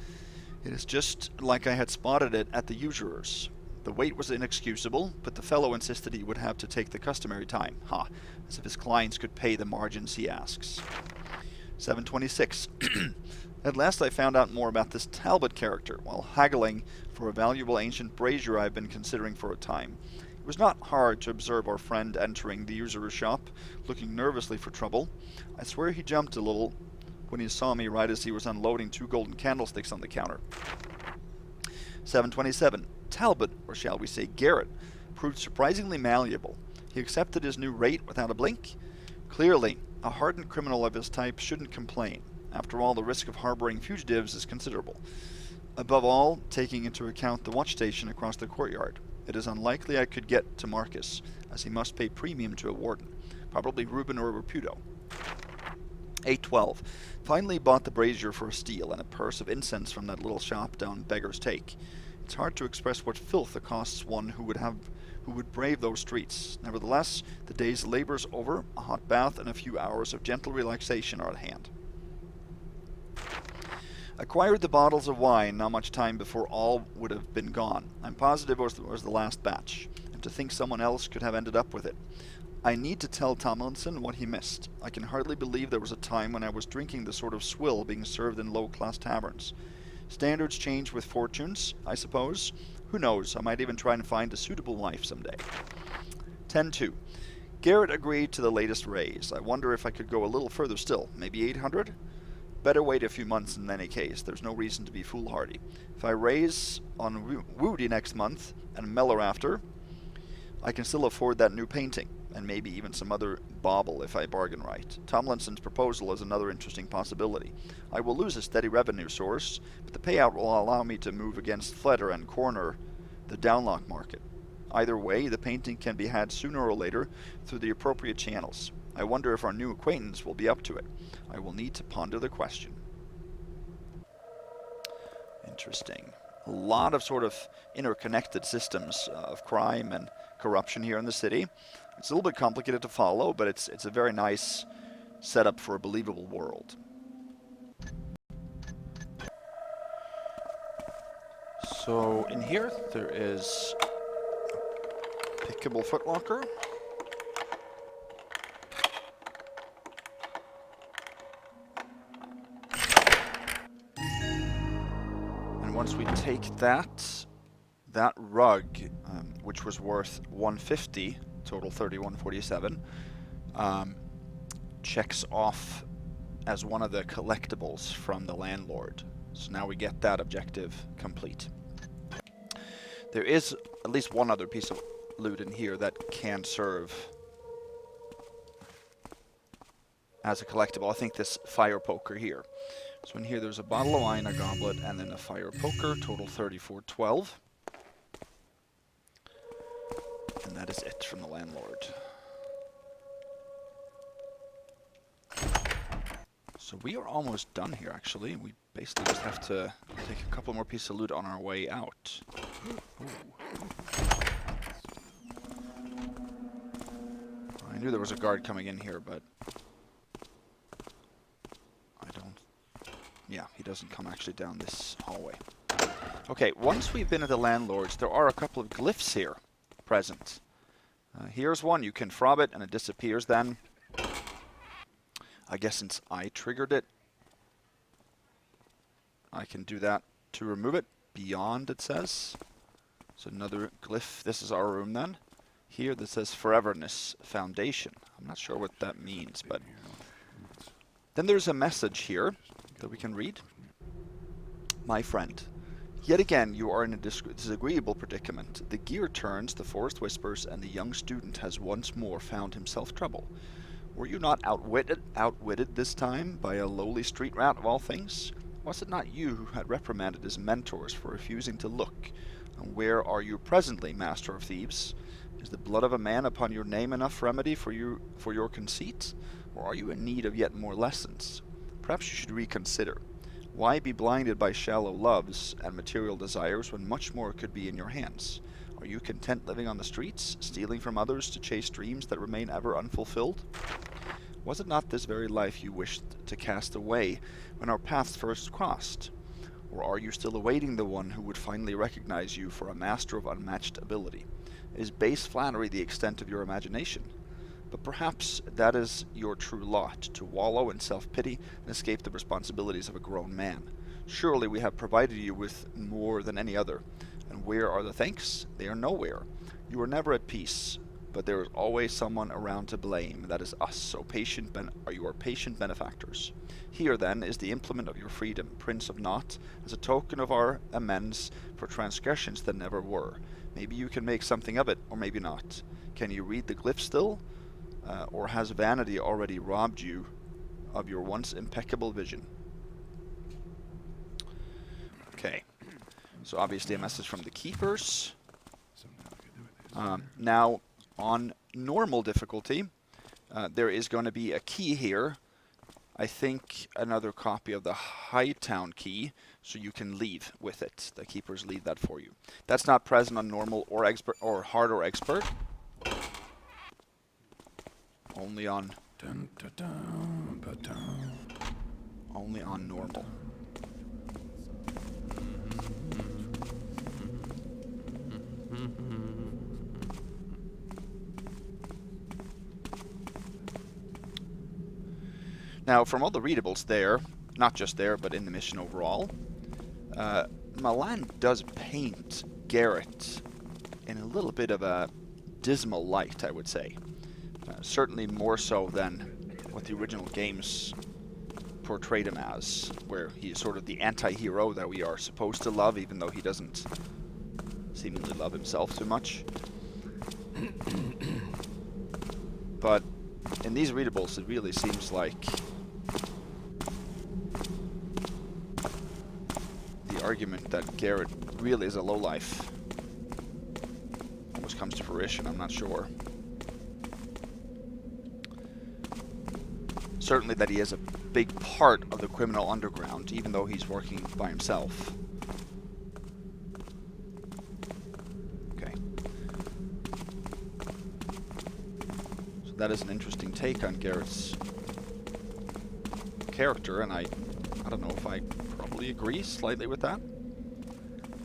It is just like I had spotted it at the Usurer's. The wait was inexcusable, but the fellow insisted he would have to take the customary time. Ha, as if his clients could pay the margins he asks. 726. At last I found out more about this Talbot character, while haggling for a valuable ancient brazier I've been considering for a time. It was not hard to observe our friend entering the Usurer's shop, looking nervously for trouble. I swear he jumped a little when he saw me right as he was unloading 2 golden candlesticks on the counter. 727. Talbot, or shall we say Garrett, proved surprisingly malleable. He accepted his new rate without a blink. Clearly, a hardened criminal of his type shouldn't complain. After all, the risk of harboring fugitives is considerable. Above all, taking into account the watch station across the courtyard, it is unlikely I could get to Marcus, as he must pay premium to a warden, probably Reuben or Raputo. 812. Finally bought the brazier for a steal and a purse of incense from that little shop down Beggar's Take. It's hard to express what filth it costs one who would brave those streets. Nevertheless, the day's labor's over, a hot bath and a few hours of gentle relaxation are at hand. Acquired the bottles of wine not much time before all would have been gone. I'm positive it was the last batch, and to think someone else could have ended up with it. I need to tell Tomlinson what he missed. I can hardly believe there was a time when I was drinking the sort of swill being served in low-class taverns. Standards change with fortunes, I suppose. Who knows, I might even try and find a suitable wife someday. 10-2. Garrett agreed to the latest raise. I wonder if I could go a little further still, maybe 800? Better wait a few months in any case, there's no reason to be foolhardy. If I raise on Woody next month, and Meller after, I can still afford that new painting, and maybe even some other bauble if I bargain right. Tomlinson's proposal is another interesting possibility. I will lose a steady revenue source, but the payout will allow me to move against Fletter and corner the downlock market. Either way, the painting can be had sooner or later through the appropriate channels. I wonder if our new acquaintance will be up to it. I will need to ponder the question. Interesting. A lot of sort of interconnected systems of crime and corruption here in the city. It's a little bit complicated to follow, but it's a very nice setup for a believable world. So in here there is a pickable footlocker. And once we take that rug, which was worth 150, total 3147, checks off as one of the collectibles from the Landlord. So now we get that objective complete. There is at least one other piece of loot in here that can serve as a collectible. I think this fire poker here. So in here there's a bottle of wine, a goblet, and then a fire poker, total 3412. And that is it from the Landlord. So we are almost done here, actually. We basically just have to take a couple more pieces of loot on our way out. Ooh. I knew there was a guard coming in here, but I don't... Yeah, he doesn't come actually down this hallway. Okay, once we've been at the Landlord's, there are a couple of glyphs here present. Here's one. You can fob it and it disappears then. I guess since I triggered it, I can do that to remove it. Beyond, it says. So another glyph. This is our room then. Here this says Foreverness Foundation. I'm not sure what that means, but then there's a message here that we can read. My friend, yet again you are in a disagreeable predicament. The gear turns, the forest whispers, and the young student has once more found himself trouble. Were you not outwitted this time by a lowly street rat of all things? Was it not you who had reprimanded his mentors for refusing to look? And where are you presently, Master of Thieves? Is the blood of a man upon your name enough remedy for your conceit? Or are you in need of yet more lessons? Perhaps you should reconsider. Why be blinded by shallow loves and material desires when much more could be in your hands? Are you content living on the streets, stealing from others to chase dreams that remain ever unfulfilled? Was it not this very life you wished to cast away when our paths first crossed? Or are you still awaiting the one who would finally recognize you for a master of unmatched ability? Is base flattery the extent of your imagination? But perhaps that is your true lot, to wallow in self-pity and escape the responsibilities of a grown man. Surely we have provided you with more than any other. And where are the thanks? They are nowhere. You are never at peace, but there is always someone around to blame. That is us, so are your patient benefactors. Here, then, is the implement of your freedom, Prince of Naught, as a token of our amends for transgressions that never were. Maybe you can make something of it, or maybe not. Can you read the glyph still? Or has vanity already robbed you of your once impeccable vision? Okay. So obviously a message from the keepers. Now, on normal difficulty, there is going to be a key here. I think another copy of the Hightown key, so you can leave with it. The keepers leave that for you. That's not present on normal or expert or hard or expert. Only on normal. Now, from all the readables there, not just there, but in the mission overall, Milan does paint Garrett in a little bit of a dismal light, I would say. Certainly more so than what the original games portrayed him as, where he is sort of the anti-hero that we are supposed to love, even though he doesn't seemingly love himself too much. But in these readables, it really seems like the argument that Garrett really is a lowlife almost comes to fruition. I'm not sure. Certainly that he is a big part of the criminal underground, even though he's working by himself. Okay. So that is an interesting take on Garrett's character, and I don't know if I probably agree slightly with that.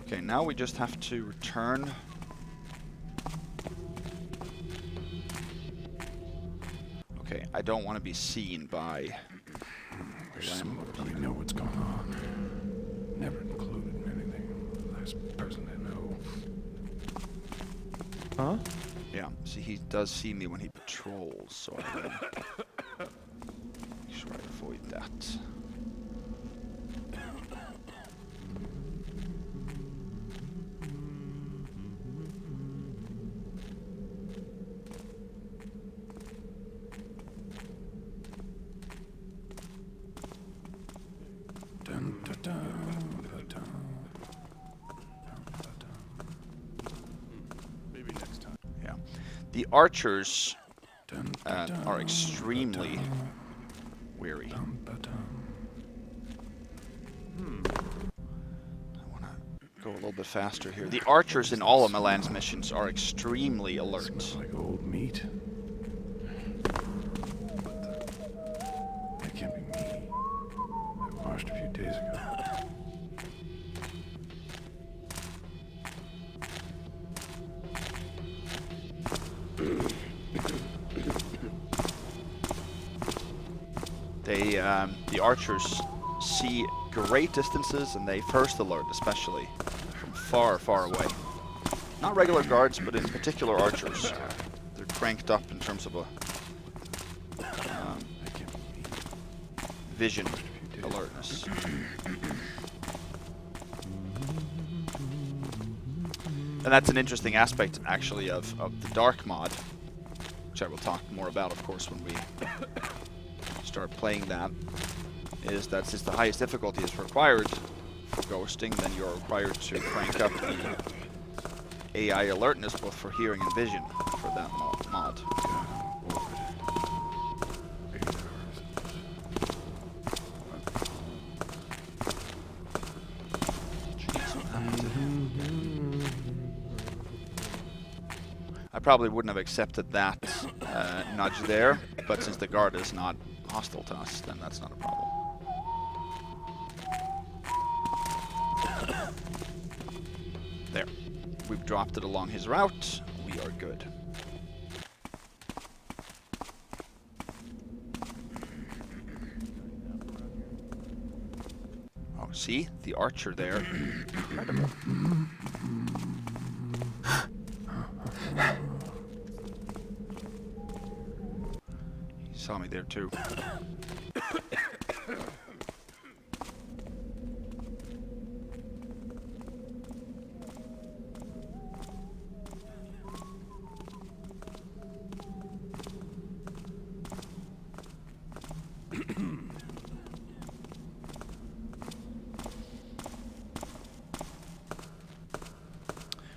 Okay, now we just have to return. Okay, I don't want to be seen by the landlord. We know what's going on. Never included in anything. Last person I know. Huh? Yeah, see, he does see me when he patrols, so I will make sure I avoid that. Maybe next time. Yeah, the archers are extremely weary. I want to go a little bit faster here. The archers in all of Milan's missions are extremely alert. Smells like old meat. That can't be me. I washed a few days ago. the archers see great distances, and they first alert, especially from far, far away. Not regular guards, but in particular archers. They're cranked up in terms of a vision alertness. And that's an interesting aspect, actually, of the dark mod, which I will talk more about, of course, when we start playing that, is that since the highest difficulty is required for ghosting, then you're required to crank up the AI alertness both for hearing and vision for that mod. I probably wouldn't have accepted that nudge there, but since the guard is not hostile to us, then that's not a problem. There. We've dropped it along his route. We are good. Oh, see? The archer there. Incredible. He saw me there too.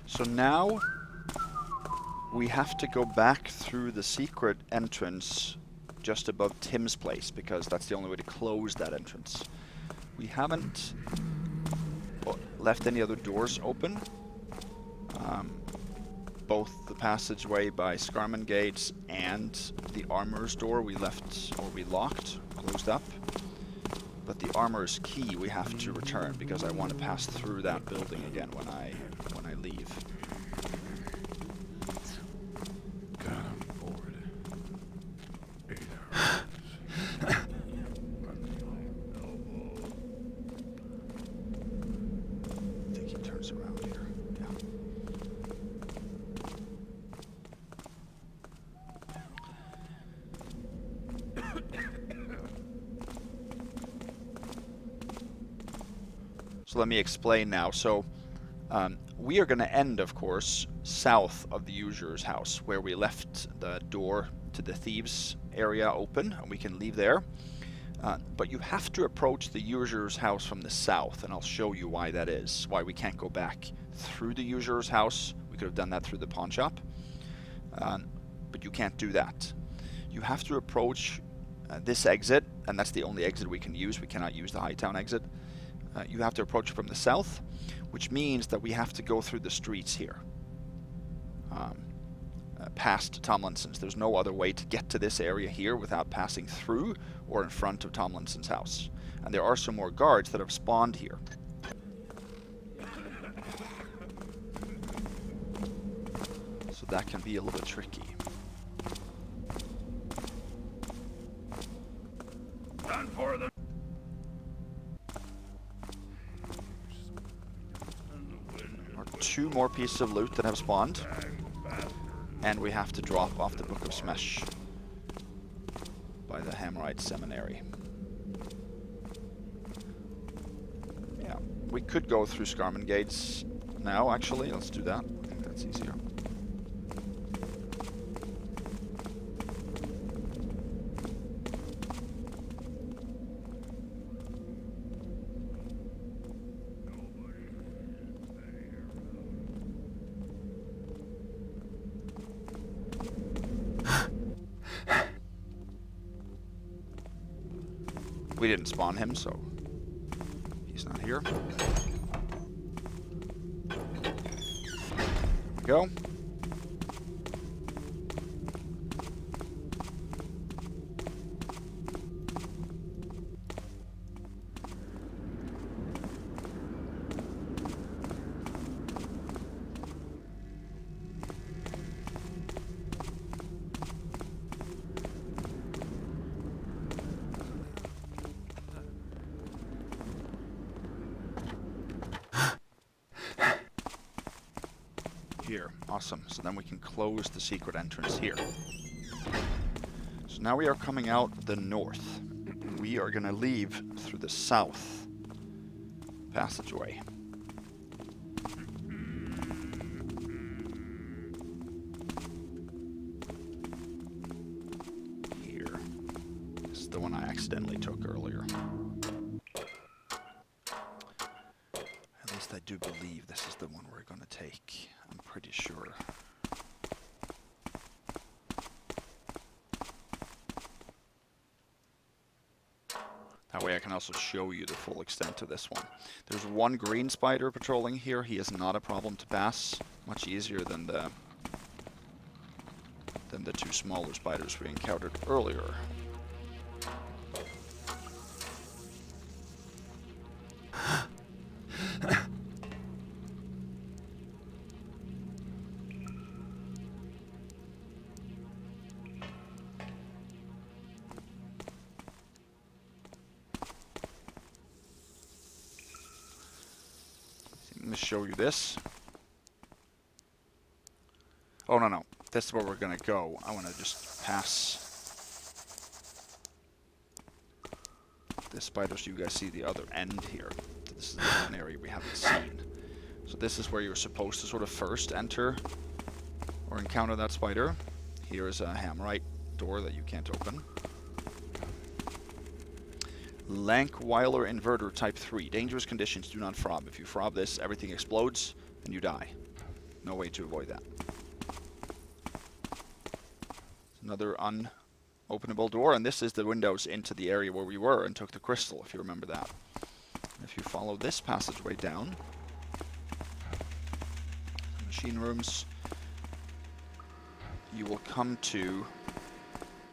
So now we have to go back through the secret entrance just above Tim's place, because that's the only way to close that entrance. We haven't left any other doors open. Both the passageway by Scarman Gates and the armorer's door we left, or we locked, closed up. But the armorer's key we have to return, because I want to pass through that building again when I leave. Got him bored. 8 hours. I think he turns around here. Yeah. So let me explain now. So we are going to end, of course, south of the Usurer's house, where we left the door to the thieves area open, and we can leave there. But you have to approach the Usurer's house from the south, and I'll show you why that is, why we can't go back through the Usurer's house. We could have done that through the pawn shop, but you can't do that. You have to approach this exit, and that's the only exit we can use. We cannot use the Hightown exit. You have to approach from the south, which means that we have to go through the streets here, past Tomlinson's. There's no other way to get to this area here without passing through or in front of Tomlinson's house. And there are some more guards that have spawned here. So that can be a little bit tricky. Done for the... There are 2 more pieces of loot that have spawned. And we have to drop off the Book of Smesh by the Hammerite Seminary. Yeah, we could go through Scarman Gates now, actually. Let's do that. I think that's easier. We didn't spawn him, so he's not here. There we go. Awesome. So then we can close the secret entrance here. So now we are coming out the north. We are going to leave through the south passageway. Here. This is the one I accidentally took earlier. At least I do believe this is the one we're going to take. I'm pretty sure. That way I can also show you the full extent of this one. There's one green spider patrolling here. He is not a problem to pass. Much easier than the two smaller spiders we encountered earlier. Let me show you this. Oh, no. This is where we're going to go. I want to just pass this spider so you guys see the other end here. This is an area we haven't seen. So this is where you're supposed to sort of first enter or encounter that spider. Here is a hammerite door that you can't open. Lankweiler inverter type 3. Dangerous conditions, do not frob. If you frob this, everything explodes and you die. No way to avoid that. Another unopenable door, and this is the windows into the area where we were and took the crystal, if you remember that. If you follow this passageway down, machine rooms, you will come to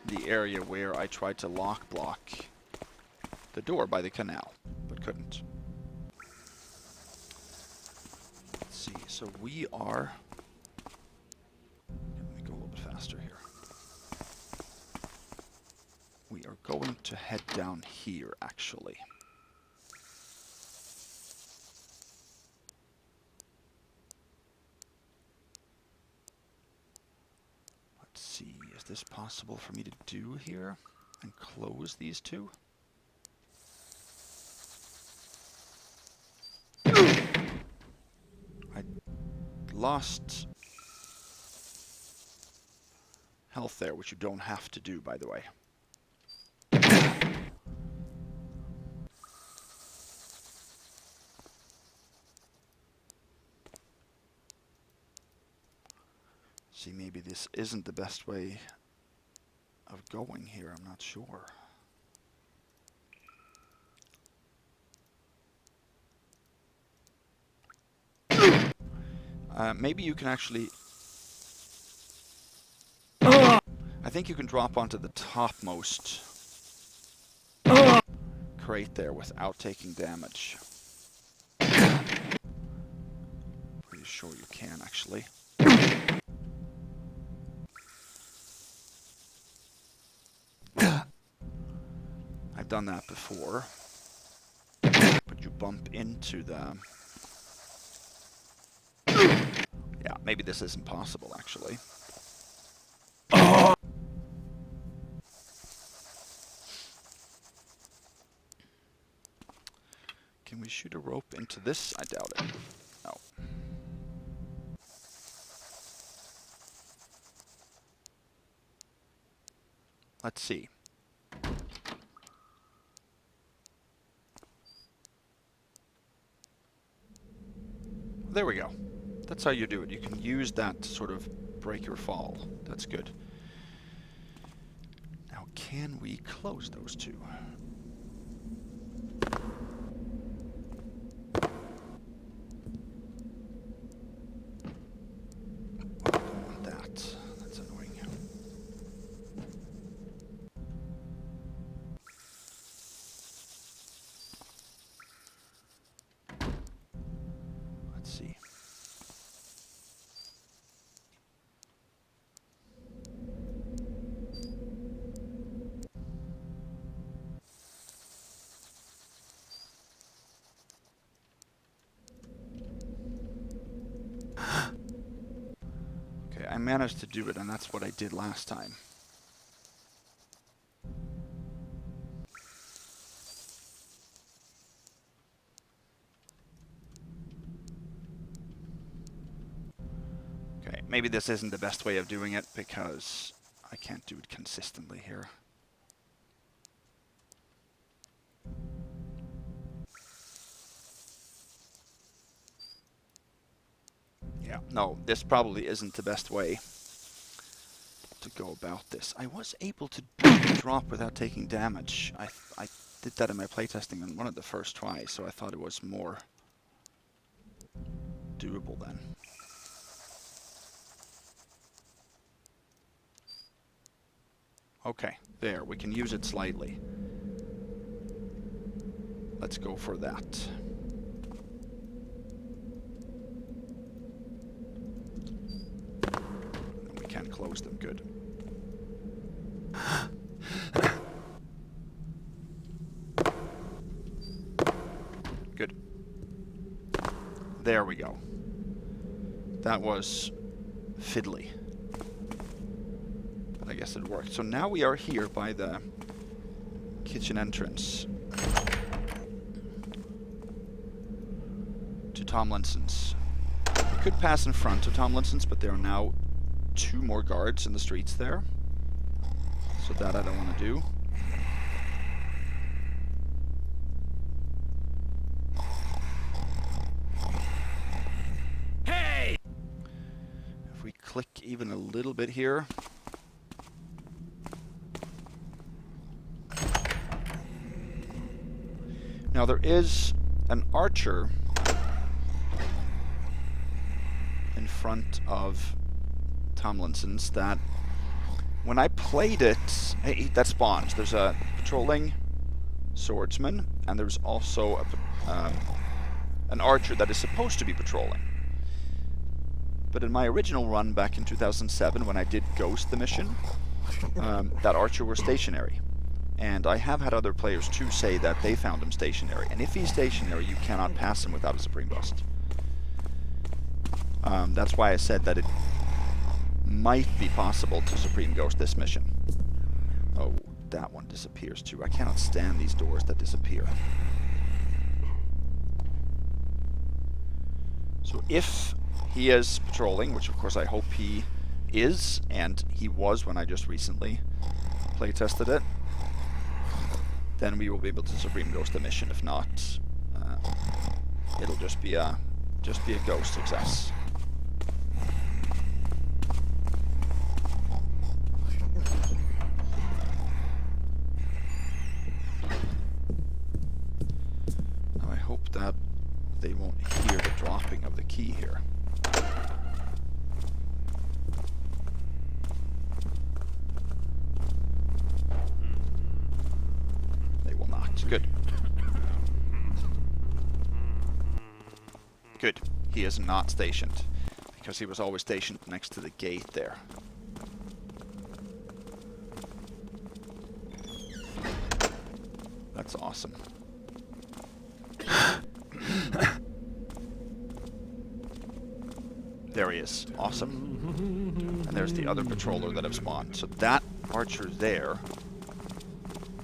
the area where I tried to lock block the door by the canal, but couldn't. Let's see, so we are... Let me go a little bit faster here. We are going to head down here, actually. Let's see, is this possible for me to do here? And close these two? I lost health there, which you don't have to do, by the way. See, maybe this isn't the best way of going here, I'm not sure. Maybe you can actually... I think you can drop onto the topmost crate there without taking damage. Pretty sure you can, actually. I've done that before. But you bump into the... Yeah, maybe this isn't possible, actually. Can we shoot a rope into this? I doubt it. No. Let's see. There we go. That's how you do it. You can use that to sort of break your fall. That's good. Now, can we close those two? I don't want that. That's annoying. Let's see. managed to do it, and that's what I did last time. Okay, maybe this isn't the best way of doing it because I can't do it consistently here. Yeah, no, this probably isn't the best way to go about this. I was able to do the drop without taking damage. I did that in my playtesting on one of the first tries, so I thought it was more doable then. Okay, there, we can use it slightly. Let's go for that. And we can close them, good. Good. There we go. That was fiddly. But I guess it worked. So now we are here by the kitchen entrance to Tomlinson's. We could pass in front of Tomlinson's, but there are now 2 more guards in the streets there. So that I don't want to do. Hey! If we click even a little bit here. Now there is an archer in front of Tomlinson's that when I played it, that spawns. There's a patrolling swordsman, and there's also an archer that is supposed to be patrolling. But in my original run back in 2007, when I did Ghost the mission, that archer was stationary. And I have had other players too say that they found him stationary. And if he's stationary, you cannot pass him without a Supreme Bust. That's why I said that it might be possible to Supreme Ghost this mission. Oh, that one disappears too. I cannot stand these doors that disappear. So if he is patrolling, which of course I hope he is, and he was when I just recently playtested it, then we will be able to Supreme Ghost the mission. If not, it'll just be a ghost success. Now I hope that they won't hear the dropping of the key here. Good. Good. He is not stationed, because he was always stationed next to the gate there. That's awesome. There he is. Awesome. And there's the other patroller that have spawned. So that archer there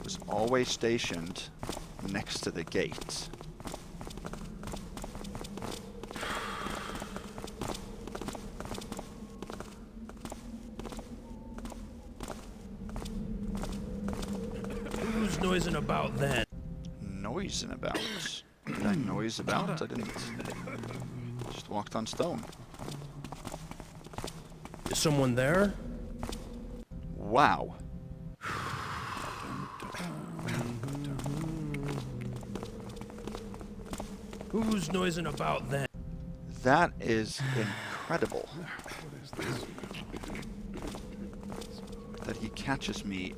was always stationed next to the gate. Who's noising about then? Noising about? Did I noise about? I didn't. Just walked on stone. Is someone there? Wow. Who's noising about then? That is incredible. That he catches me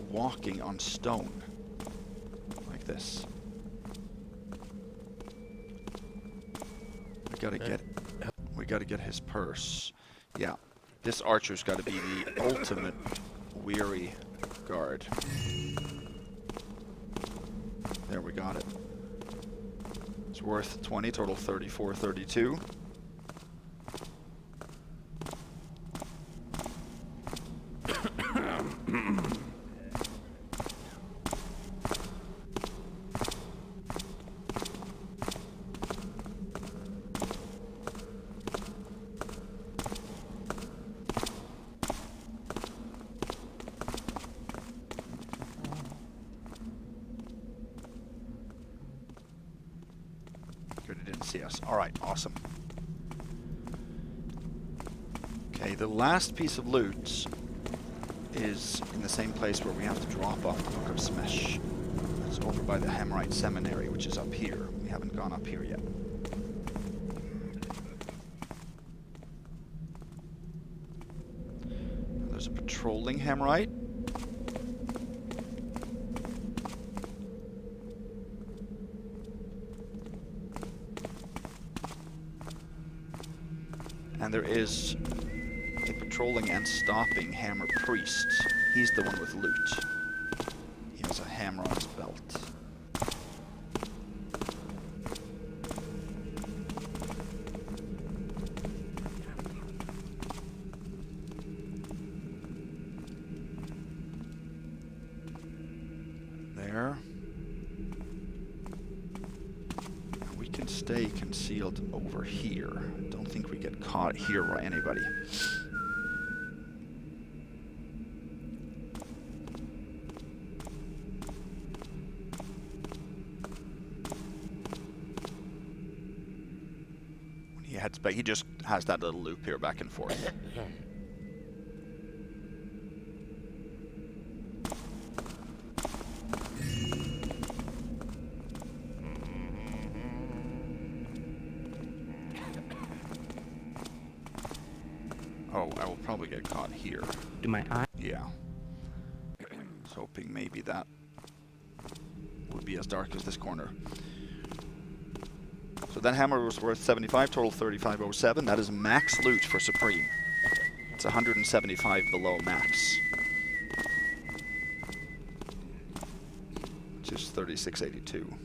walking on stone like this. We gotta get his purse. Yeah, this archer's gotta be the ultimate weary guard. There, we got it. It's worth 20, total 34, 32. see us. Alright, awesome. Okay, the last piece of loot is in the same place where we have to drop off the Book of Smesh. It's over by the Hemorite Seminary, which is up here. We haven't gone up here yet. There's a patrolling Hemorite. And there is a patrolling and stopping Hammer Priest. He's the one with loot. He has a hammer on his belt. There. And we can stay concealed over here. Don't think we get caught here by anybody. When he heads back, he just has that little loop here back and forth. Oh, I will probably get caught here. Do my eye? Yeah. I was hoping maybe that would be as dark as this corner. So that hammer was worth 75, total 3507. That is max loot for Supreme. It's 175 below max. Which is 3682.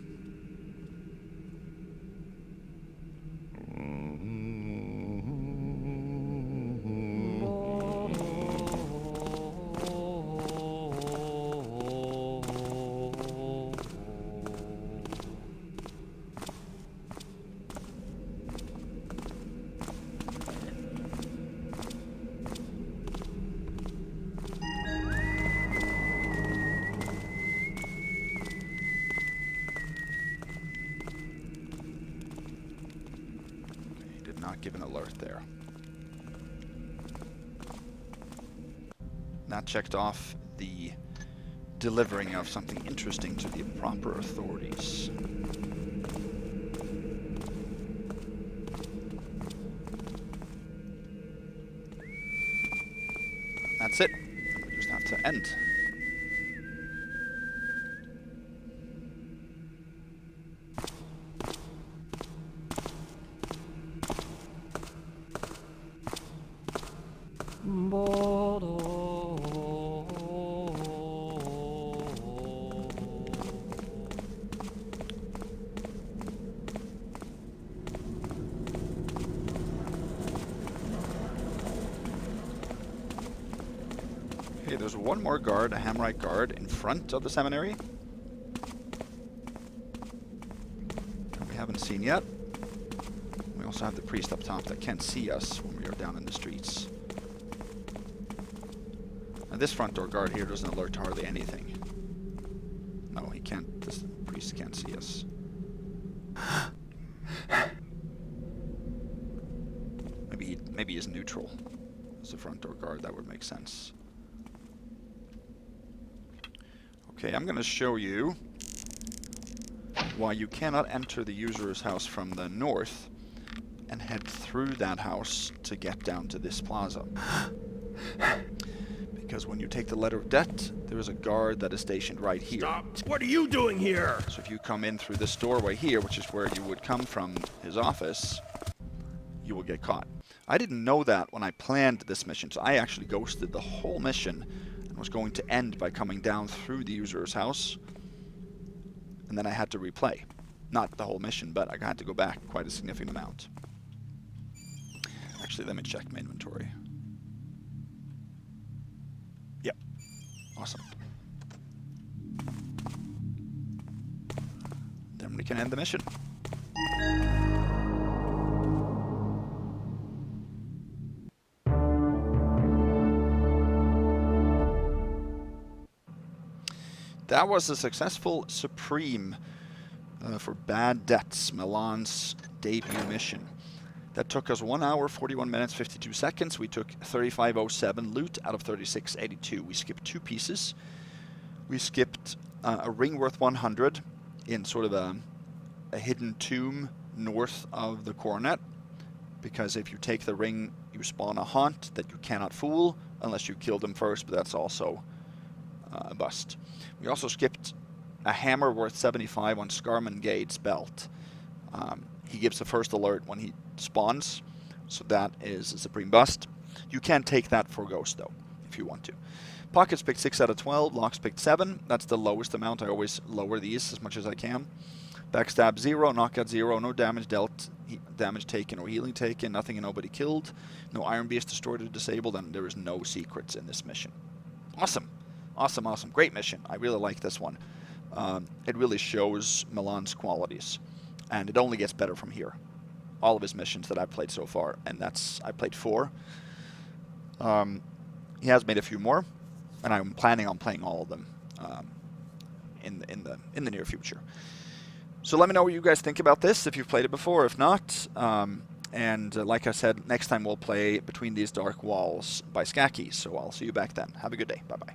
Give an alert there. That checked off the delivering of something interesting to the proper authorities. That's it. We just have to end. Okay, there's one more guard, a Hammerite guard, in front of the seminary. That we haven't seen yet. We also have the priest up top that can't see us when we are down in the streets. Now this front door guard here doesn't alert hardly anything. No, he can't. This priest can't see us. Maybe he's neutral as a front door guard. That would make sense. Okay, I'm going to show you why you cannot enter the usurer's house from the north and head through that house to get down to this plaza. Because when you take the letter of debt, there is a guard that is stationed right here. Stop! What are you doing here? So if you come in through this doorway here, which is where you would come from his office, you will get caught. I didn't know that when I planned this mission, so I actually ghosted the whole mission and was going to end by coming down through the usurer's house, and then I had to replay. Not the whole mission, but I had to go back quite a significant amount. Actually, let me check my inventory. Yep. Awesome. Then we can end the mission. That was a successful Supreme for Bad Debts, Milan's debut mission. That took us 1 hour, 41 minutes, 52 seconds. We took 3507 loot out of 3682. We skipped 2 pieces. We skipped a ring worth 100 in sort of a hidden tomb north of the Coronet. Because if you take the ring, you spawn a haunt that you cannot fool unless you kill them first, but that's also a bust. We also skipped a hammer worth 75 on Scarmangade's belt. He gives the first alert when he spawns, so that is a supreme bust. You can take that for Ghost, though, if you want to. Pockets picked 6 out of 12, locks picked 7. That's the lowest amount. I always lower these as much as I can. Backstab 0, knockout 0, no damage dealt, damage taken or healing taken, nothing and nobody killed, no Iron Beast destroyed or disabled, and there is no secrets in this mission. Awesome. Awesome, awesome. Great mission. I really like this one. It really shows Milan's qualities, and it only gets better from here. All of his missions that I've played so far, and I played 4. He has made a few more, and I'm planning on playing all of them in the near future. So let me know what you guys think about this, if you've played it before, if not. Like I said, next time we'll play Between These Dark Walls by Skaki, so I'll see you back then. Have a good day. Bye-bye.